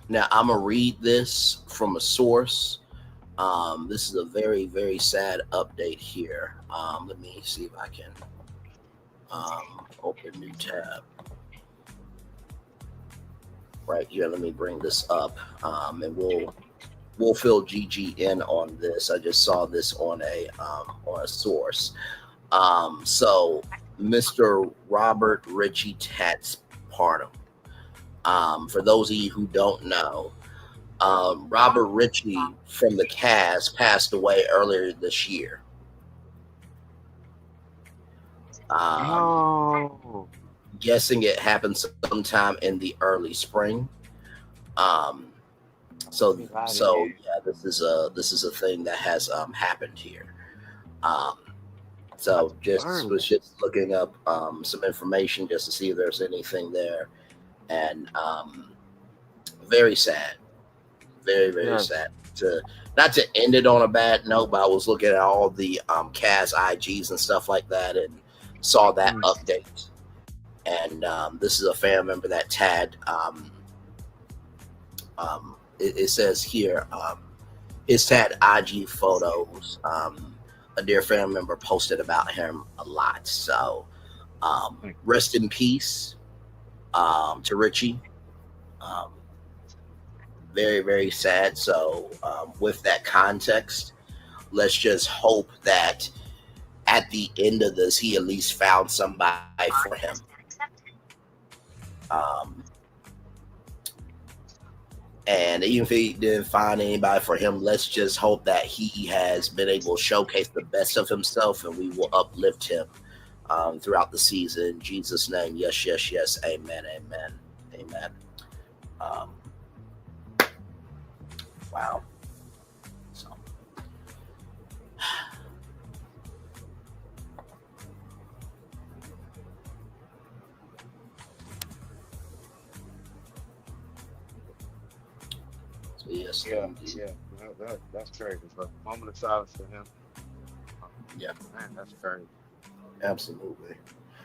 Now I'm gonna read this from a source. This is a very, very sad update here. Let me see if I can open new tab right here. Let me bring this up, and we'll fill GG in on this. I just saw this on a source. So Mr. Robert Ritchie Tats Parham. For those of you who don't know, Robert Ritchie from the cast passed away earlier this year. No. Guessing it happened sometime in the early spring. So Get out of so here. yeah, this is a thing that has happened here. That's So burn. was just looking up some information just to see if there's anything there, and very sad, very, very Yes. sad. To not to end it on a bad note, but I was looking at all the cast IGs and stuff like that, and saw that Mm. update. And this is a family member that tagged. It says here, his tagged IG photos. A dear family member posted about him a lot. So rest in peace to Richie. Um, Very, very sad. So, with that context, let's just hope that at the end of this, he at least found somebody for him. Um, and even if he didn't find anybody for him, let's just hope that he has been able to showcase the best of himself, and we will uplift him throughout the season. In Jesus' name, yes, yes, yes. Amen, amen, amen. Um, wow. So. Yes, Yeah, indeed. yeah. That's crazy. But moment of silence for him. Yeah, Man, that's crazy. absolutely.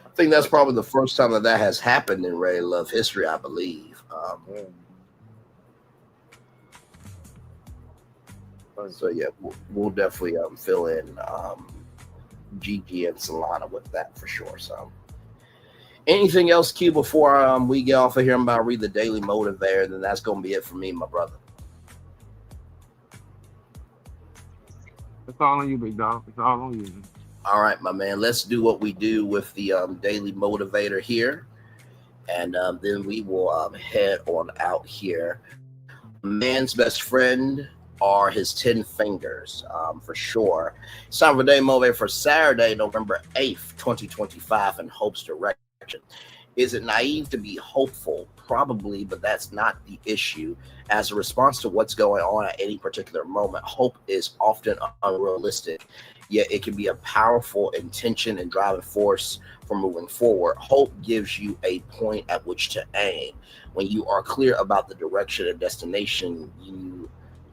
I think that's probably the first time that has happened in Ray Love history, I believe. Yeah. So yeah, we'll definitely fill in Gigi and Solana with that for sure. So, anything else, Q, before we get off of here? I'm about to read the Daily Motivator, then that's gonna be it for me, my brother. It's all on you, big dog. It's all on you. All right, my man. Let's do what we do with the Daily Motivator here, and then we will head on out here. Man's best friend are his 10 fingers, for sure. It's time for Daily Motivator for Saturday, November 8th, 2025, in Hope's direction. Is it naive to be hopeful? Probably, but that's not the issue. As a response to what's going on at any particular moment, hope is often unrealistic, yet it can be a powerful intention and driving force for moving forward. Hope gives you a point at which to aim. When you are clear about the direction and destination,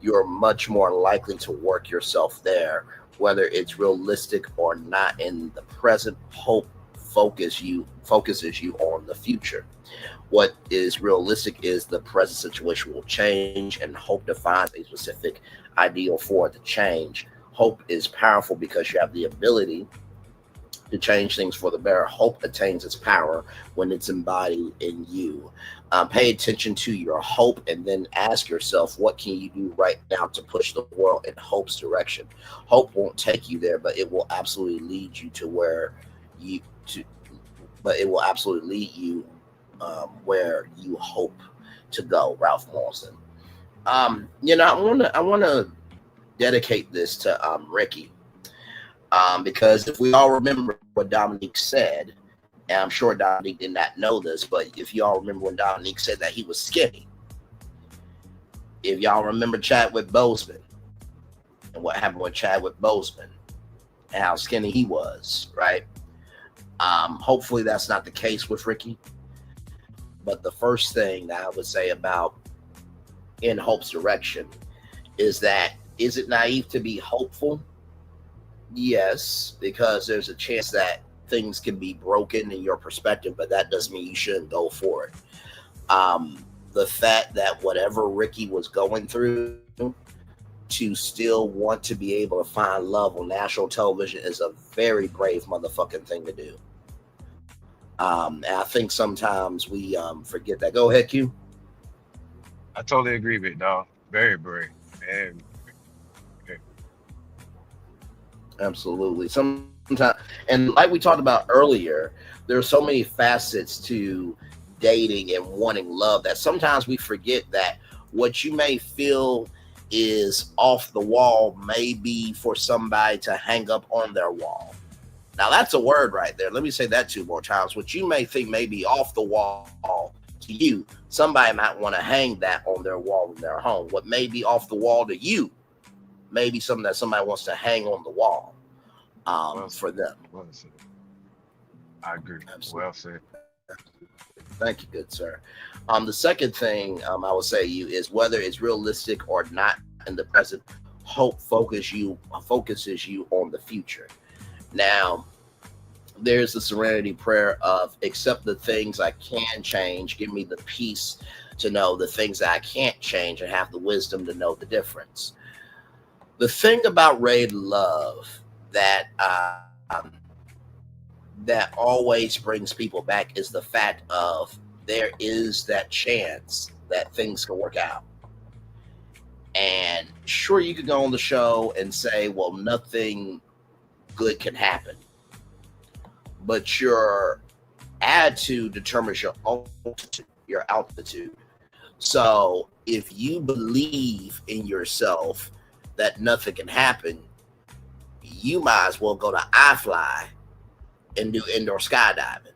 you're much more likely to work yourself there, whether it's realistic or not in the present. Hope focuses you on the future. What is realistic is the present situation will change, and hope defines a specific ideal for it to change. Hope is powerful because you have the ability to change things for the better. Hope attains its power when it's embodied in you. Pay attention to your hope and then ask yourself, what can you do right now to push the world in hope's direction? Hope won't take you there, but it will absolutely lead you to where you to. But it will absolutely lead you where you hope to go. Ralph Lawson. I want to dedicate this to Ricky. Because if we all remember what Dominique said, and I'm sure Dominique did not know this, but if y'all remember when Dominique said that he was skinny, if y'all remember Chadwick Boseman and what happened with Chadwick Boseman and how skinny he was, right? Hopefully that's not the case with Ricky. But the first thing that I would say about In Hope's Direction is that, is it naive to be hopeful? Yes, because there's a chance that things can be broken in your perspective, but that doesn't mean you shouldn't go for it. The fact that whatever Ricky was going through, to still want to be able to find love on national television is a very brave motherfucking thing to do. And I think sometimes we forget that. Go ahead, Q. I totally agree with it, dog. Very brave. And Absolutely. Sometimes, and like we talked about earlier, there are so many facets to dating and wanting love that sometimes we forget that what you may feel is off the wall may be for somebody to hang up on their wall. Now that's a word right there. Let me say that 2 more times. What you may think may be off the wall to you, somebody might want to hang that on their wall in their home. What may be off the wall to you may be something that somebody wants to hang on the wall for them. Well said. I agree. Absolutely. Well said. Thank you, good sir. The second thing I will say to you is whether it's realistic or not in the present, hope focuses you on the future. Now, there's the serenity prayer of accept the things I can change. Give me the peace to know the things that I can't change and have the wisdom to know the difference. The thing about Ready to Love that that always brings people back is the fact of there is that chance that things can work out. And sure, you could go on the show and say, well, nothing good can happen. But your attitude determines your altitude. So if you believe in yourself that nothing can happen, you might as well go to iFly and do indoor skydiving.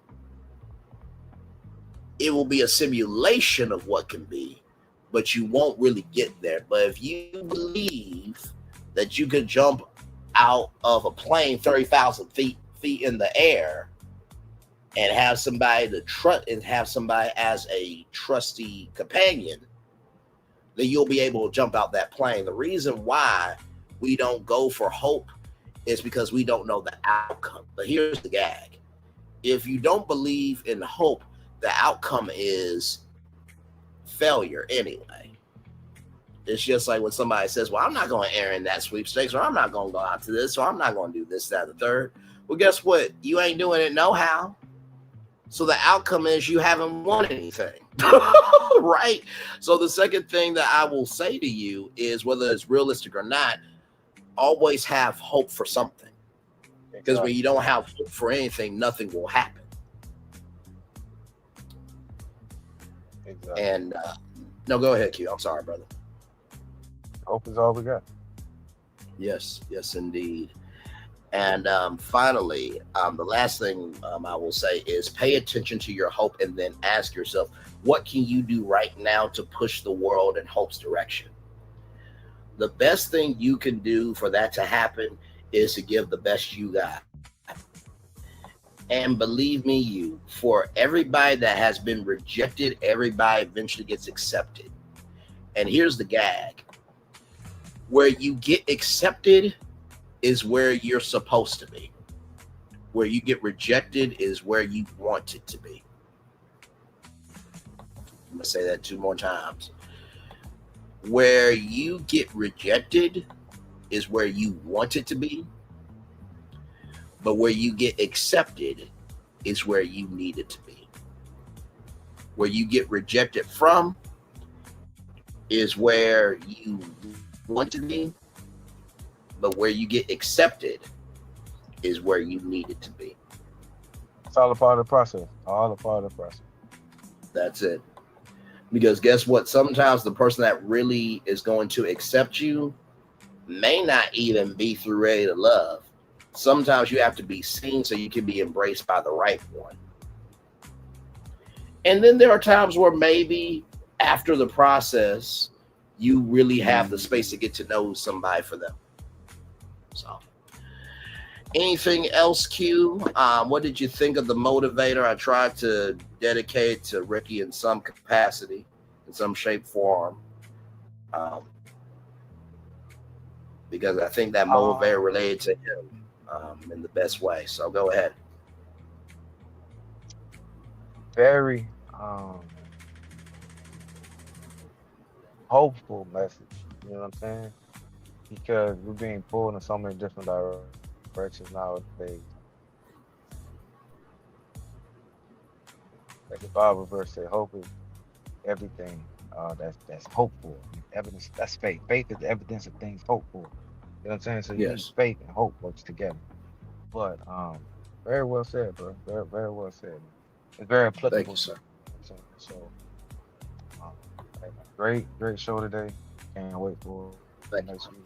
It will be a simulation of what can be, but you won't really get there. But if you believe that you could jump out of a plane 30,000 feet in the air and have somebody to trust and have somebody as a trusty companion, then you'll be able to jump out that plane. The reason why we don't go for hope is because we don't know the outcome. But here's the gag. If you don't believe in hope, the outcome is failure anyway. It's just like when somebody says, well, I'm not going to enter in that sweepstakes, or I'm not going to go out to this, or I'm not going to do this, that, and the third. Well, guess what? You ain't doing it no how. So the outcome is you haven't won anything. Right? So the second thing that I will say to you is, whether it's realistic or not, always have hope for something. Because when you don't have hope for anything, nothing will happen. Exactly. And no, go ahead, Q. I'm sorry, brother. Hope is all we got. Yes, indeed. And finally, the last thing I will say is pay attention to your hope and then ask yourself, what can you do right now to push the world in hope's direction? The best thing you can do for that to happen is to give the best you got. And believe me, for everybody that has been rejected, everybody eventually gets accepted. And here's the gag. Where you get accepted is where you're supposed to be. Where you get rejected is where you want it to be. I'm going to say that 2 more times. Where you get rejected is where you want it to be. But where you get accepted is where you need it to be. Where you get rejected from is where you want to be. But where you get accepted is where you need it to be. It's all a part of the process. All a part of the process. That's it. Because guess what? Sometimes the person that really is going to accept you may not even be through Ready to Love. Sometimes you have to be seen so you can be embraced by the right one. And then there are times where maybe after the process, you really have the space to get to know somebody for them. So, anything else, Q? What did you think of the motivator? I tried to dedicate to Ricky in some capacity, in some shape, form, because I think that motivator related to him in the best way. So go ahead. Very hopeful message. You know what I'm saying? Because we're being pulled in so many different directions nowadays. Like the Bible verse said, hope is everything that's hopeful. Evidence, that's faith. Faith is the evidence of things hoped for. You know what I'm saying? So you need faith and hope works together. But very well said, bro. Very, very well said. It's very applicable. Thank you, sir. So great show today. Can't wait for next week.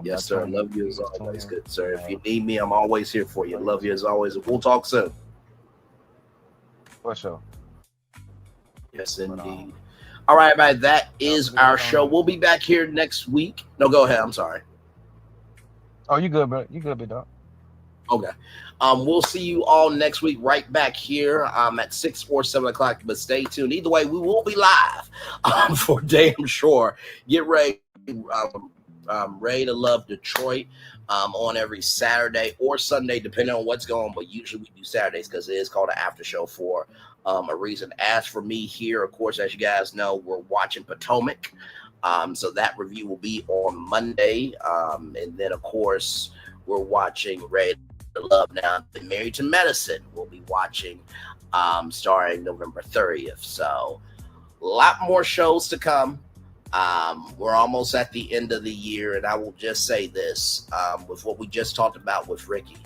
Yes, sir. Love you as always. Good, sir. If you need me, I'm always here for you. Love you as always. We'll talk soon. For sure. Yes, indeed. All right, everybody. That is our show. We'll be back here next week. No, go ahead. I'm sorry. Oh, you good, bro? You good, big dog? Okay. We'll see you all next week right back here at 6 or 7 o'clock. But stay tuned. Either way, we will be live for damn sure. Get ready. Ready to Love Detroit on every Saturday or Sunday, depending on what's going on. But usually we do Saturdays because it is called an after show for a reason. As for me here, of course, as you guys know, we're watching Potomac. So that review will be on Monday. And then, of course, we're watching Ready to Love Now, Married to Medicine. We'll be watching starting November 30th. So a lot more shows to come. We're almost at the end of the year, and I will just say this with what we just talked about with Ricky.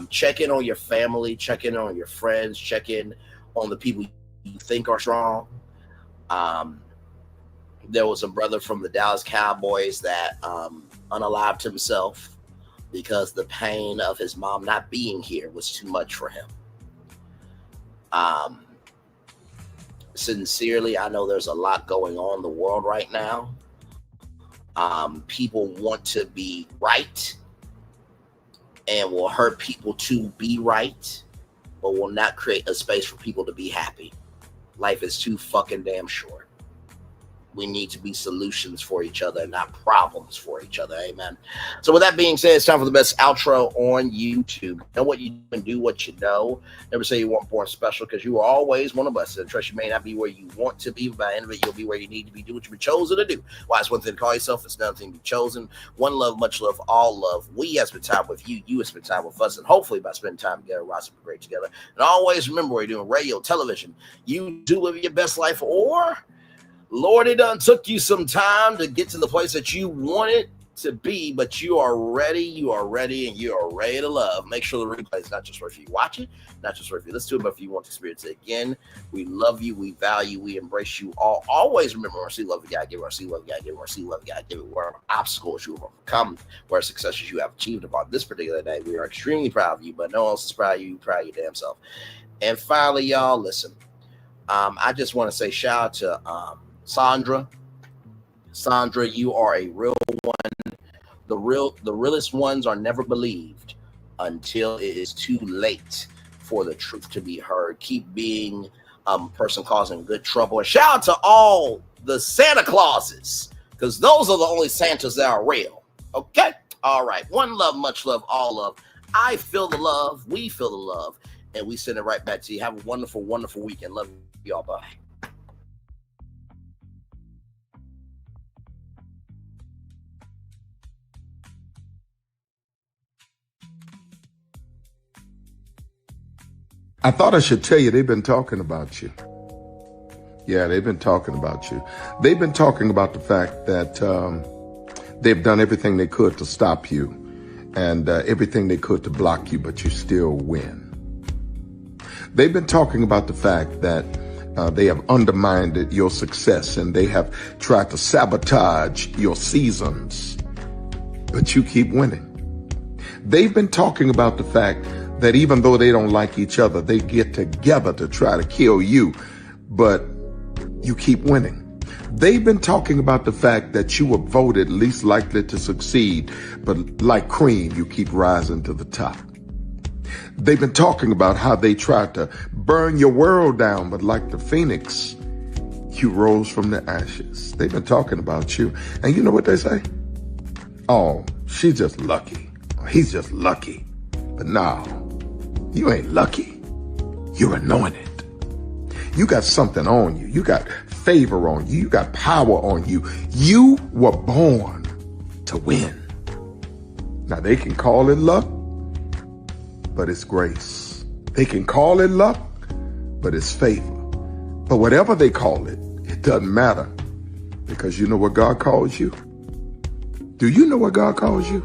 Check in on your family, check in on your friends, check in on the people you think are strong. There was a brother from the Dallas Cowboys that unalived himself because the pain of his mom not being here was too much for him. Sincerely, I know there's a lot going on in the world right now. People want to be right and will hurt people to be right, but will not create a space for people to be happy. Life is too fucking damn short. We need to be solutions for each other and not problems for each other. Amen. So with that being said, it's time for the best outro on YouTube. Know what you do and do what you know. Never say you weren't born special, because you are always one of us. And trust, you may not be where you want to be, but by the end of it, you'll be where you need to be. Do what you've been chosen to do. Why, it's one thing to call yourself. It's another thing to be chosen. One love, much love, all love. We have spent time with you. You have spent time with us. And hopefully by spending time together, we'll be great together. And always remember, we're doing radio, television. You do live your best life, or Lord, it done took you some time to get to the place that you wanted to be, but you are ready, and you are ready to love. Make sure the replay is not just for if you watch it, not just for if you listen to it, but if you want to experience it again. We love you, we value, we embrace you all. Always remember, mercy, love you, God give, mercy, love you, God give, mercy, love you, God give. Where obstacles you have overcome, where successes you have achieved upon this particular day, we are extremely proud of you, but no one else is proud of you, proud of your damn self. And finally, y'all, listen, I just want to say shout out to Sandra, you are a real one. The realest ones are never believed until it is too late for the truth to be heard. Keep being a person causing good trouble. And shout out to all the Santa Clauses, because those are the only Santas that are real. Okay? All right. One love, much love, all love. I feel the love. We feel the love. And we send it right back to you. Have a wonderful, wonderful weekend. Love you all. Bye. I thought I should tell you, they've been talking about you. Yeah, they've been talking about you. They've been talking about the fact that they've done everything they could to stop you and everything they could to block you, but you still win. They've been talking about the fact that they have undermined your success and they have tried to sabotage your seasons, but you keep winning. They've been talking about the fact that even though they don't like each other, they get together to try to kill you, but you keep winning. They've been talking about the fact that you were voted least likely to succeed, but like cream, you keep rising to the top. They've been talking about how they tried to burn your world down, but like the phoenix, you rose from the ashes. They've been talking about you. And you know what they say? Oh, she's just lucky. He's just lucky. But no, you ain't lucky. You're anointed. You got something on you. You got favor on you. You got power on you. You were born to win. Now they can call it luck, but it's grace. They can call it luck, but it's favor. But whatever they call it, it doesn't matter, because you know what God calls you? Do you know what God calls you?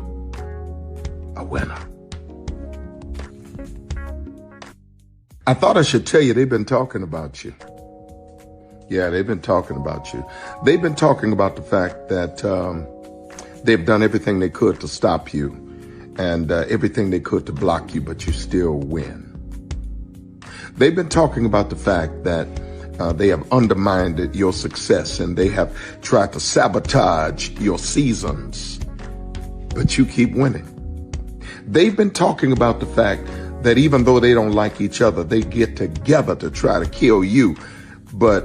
A winner. I thought I should tell you they've been talking about you. Yeah, they've been talking about you. They've been talking about the fact that they've done everything they could to stop you and everything they could to block you, but you still win. They've been talking about the fact that they have undermined your success and they have tried to sabotage your seasons, but you keep winning. They've been talking about the fact that even though they don't like each other, they get together to try to kill you, but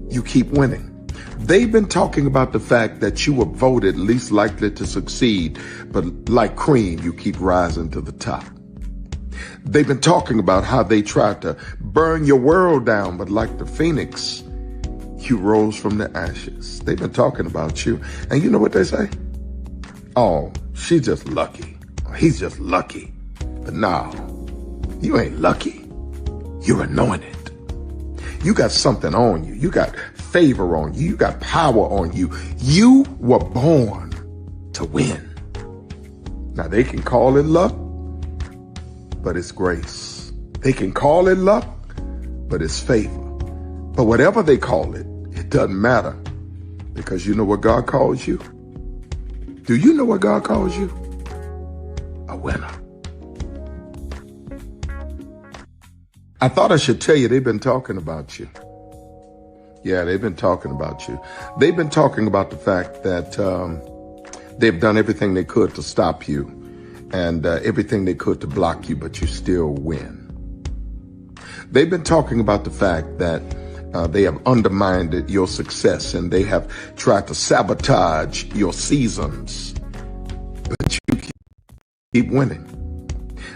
you keep winning. They've been talking about the fact that you were voted least likely to succeed, but like cream, you keep rising to the top. They've been talking about how they tried to burn your world down, but like the phoenix, you rose from the ashes. They've been talking about you. And you know what they say? Oh, she's just lucky. He's just lucky. But no, you ain't lucky. You're anointed. You got something on you. You got favor on you. You got power on you. You were born to win. Now they can call it luck, but it's grace. They can call it luck, but it's favor. But whatever they call it, it doesn't matter, because you know what God calls you? Do you know what God calls you? A winner. I thought I should tell you they've been talking about you. Yeah, they've been talking about you. They've been talking about the fact that they've done everything they could to stop you and everything they could to block you, but you still win. They've been talking about the fact that they have undermined your success and they have tried to sabotage your seasons, but you keep winning.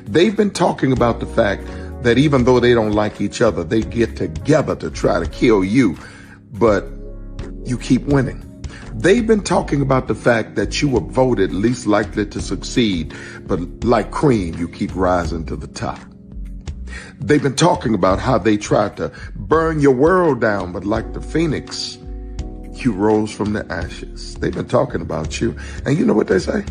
They've been talking about the fact that even though they don't like each other, they get together to try to kill you, but you keep winning. They've been talking about the fact that you were voted least likely to succeed, but like cream, you keep rising to the top. They've been talking about how they tried to burn your world down, but like the phoenix, you rose from the ashes. They've been talking about you. And you know what they say?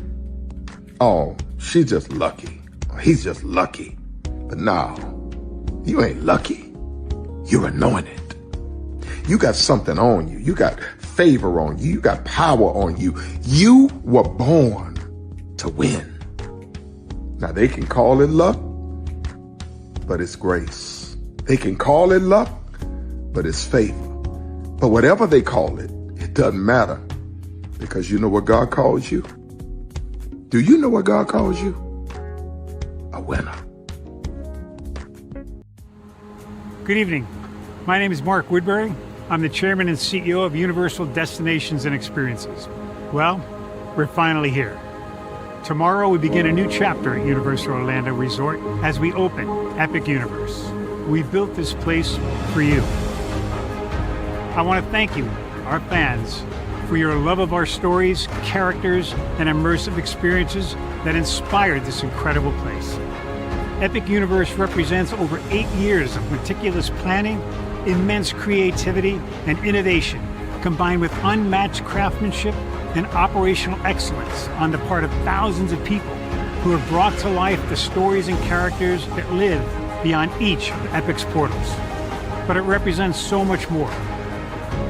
Oh, she's just lucky. He's just lucky. But no, you ain't lucky. You're anointed. You got something on you. You got favor on you. You got power on you. You were born to win. Now they can call it luck, but it's grace. They can call it luck, but it's favor. But whatever they call it, it doesn't matter, because you know what God calls you? Do you know what God calls you? A winner. Good evening. My name is Mark Woodbury. I'm the chairman and CEO of Universal Destinations and Experiences. Well, we're finally here. Tomorrow we begin a new chapter at Universal Orlando Resort as we open Epic Universe. We built this place for you. I want to thank you, our fans, for your love of our stories, characters, and immersive experiences that inspired this incredible place. Epic Universe represents over 8 years of meticulous planning, immense creativity, and innovation, combined with unmatched craftsmanship and operational excellence on the part of thousands of people who have brought to life the stories and characters that live beyond each of Epic's portals. But it represents so much more.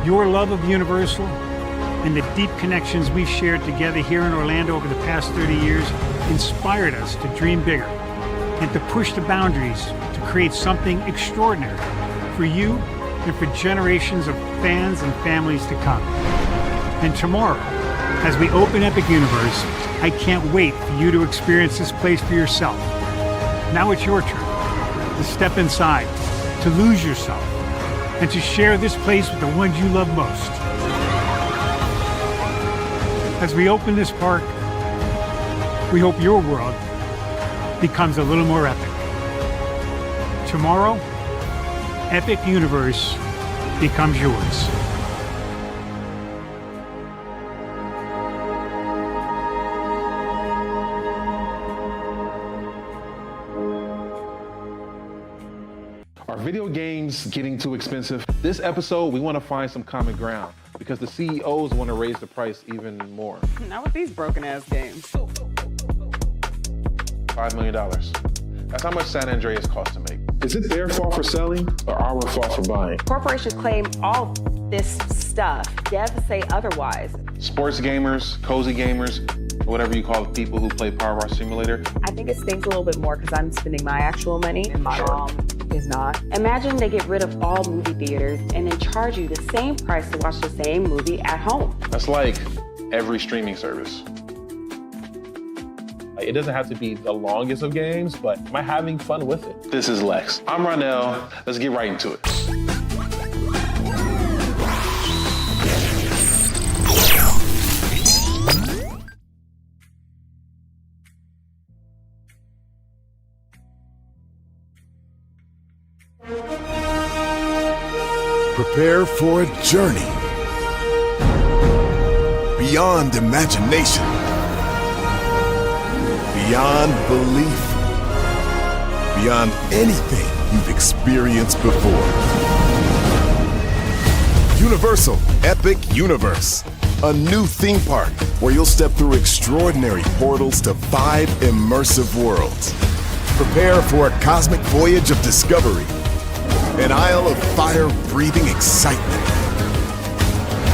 Your love of Universal and the deep connections we've shared together here in Orlando over the past 30 years inspired us to dream bigger and to push the boundaries to create something extraordinary for you and for generations of fans and families to come. And tomorrow, as we open Epic Universe, I can't wait for you to experience this place for yourself. Now it's your turn to step inside, to lose yourself, and to share this place with the ones you love most. As we open this park, we hope your world becomes a little more epic. Tomorrow, Epic Universe becomes yours. Are video games getting too expensive? This episode, we want to find some common ground because the CEOs want to raise the price even more. Not with these broken ass games. $5 million. That's how much San Andreas costs to make. Is it their fault for selling or our fault for buying? Corporations claim all this stuff. Devs say otherwise. Sports gamers, cozy gamers, whatever you call the people who play Power Wash Simulator. I think it stings a little bit more because I'm spending my actual money and my mom is not. Imagine they get rid of all movie theaters and then charge you the same price to watch the same movie at home. That's like every streaming service. It doesn't have to be the longest of games, but am I having fun with it? This is Lex. I'm Ronell. Let's get right into it. Prepare for a journey beyond imagination, beyond belief, beyond anything you've experienced before. Universal Epic Universe, a new theme park where you'll step through extraordinary portals to 5 immersive worlds. Prepare for a cosmic voyage of discovery, an isle of fire-breathing excitement,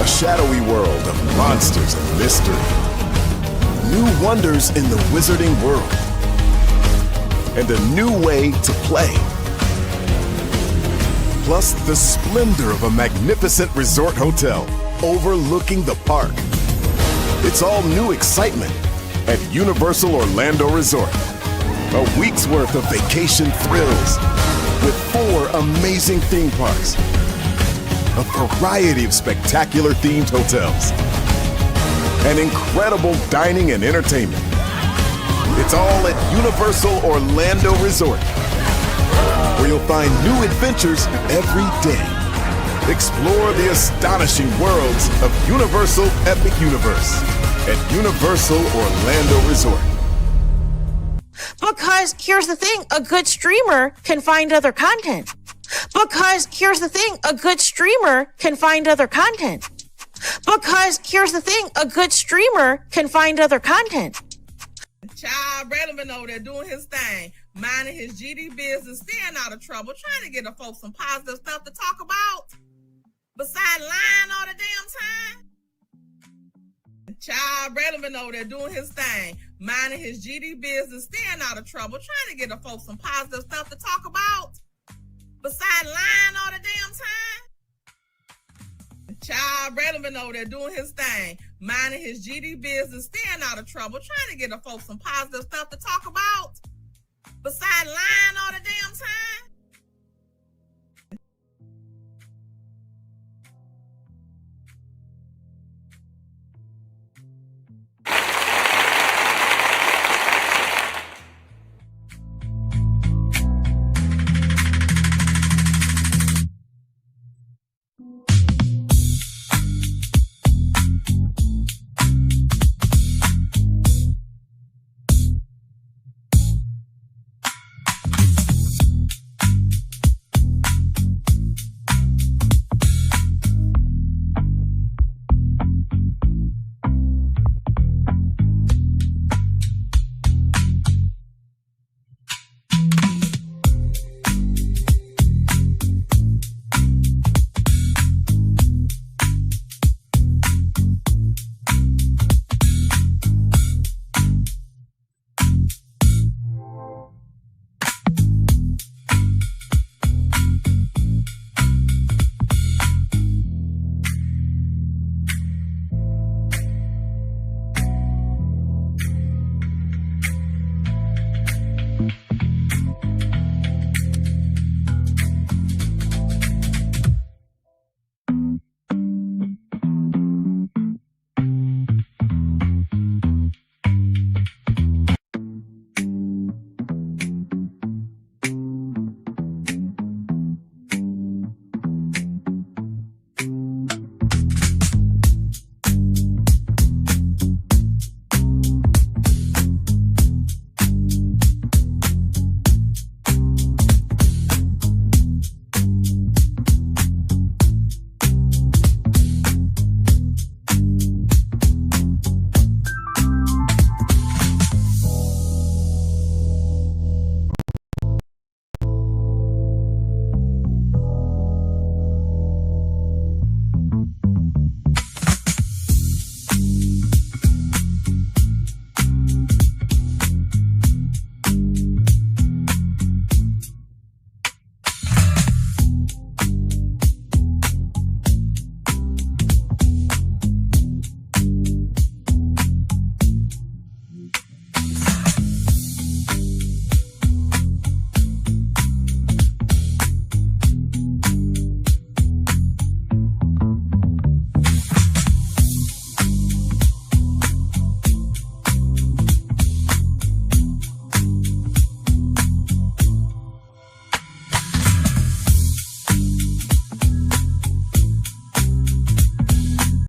a shadowy world of monsters and mystery, new wonders in the wizarding world, and a new way to play. Plus the splendor of a magnificent resort hotel overlooking the park. It's all new excitement at Universal Orlando Resort. A week's worth of vacation thrills with 4 amazing theme parks, a variety of spectacular themed hotels, and incredible dining and entertainment. It's all at Universal Orlando Resort, where you'll find new adventures every day. Explore the astonishing worlds of Universal Epic Universe at Universal Orlando Resort. Because here's the thing, a good streamer can find other content. Because here's the thing, a good streamer can find other content. Because here's the thing, a good streamer can find other content. Child, Braylon been over there doing his thing, minding his GD business, staying out of trouble, trying to get the folks some positive stuff to talk about. Besides lying all the damn time. Child, Braylon been over there doing his thing, minding his GD business, staying out of trouble, trying to get the folks some positive stuff to talk about. Besides lying all the damn time. Child, Braylon been over there doing his thing, minding his GD business, staying out of trouble, trying to get the folks some positive stuff to talk about. Besides lying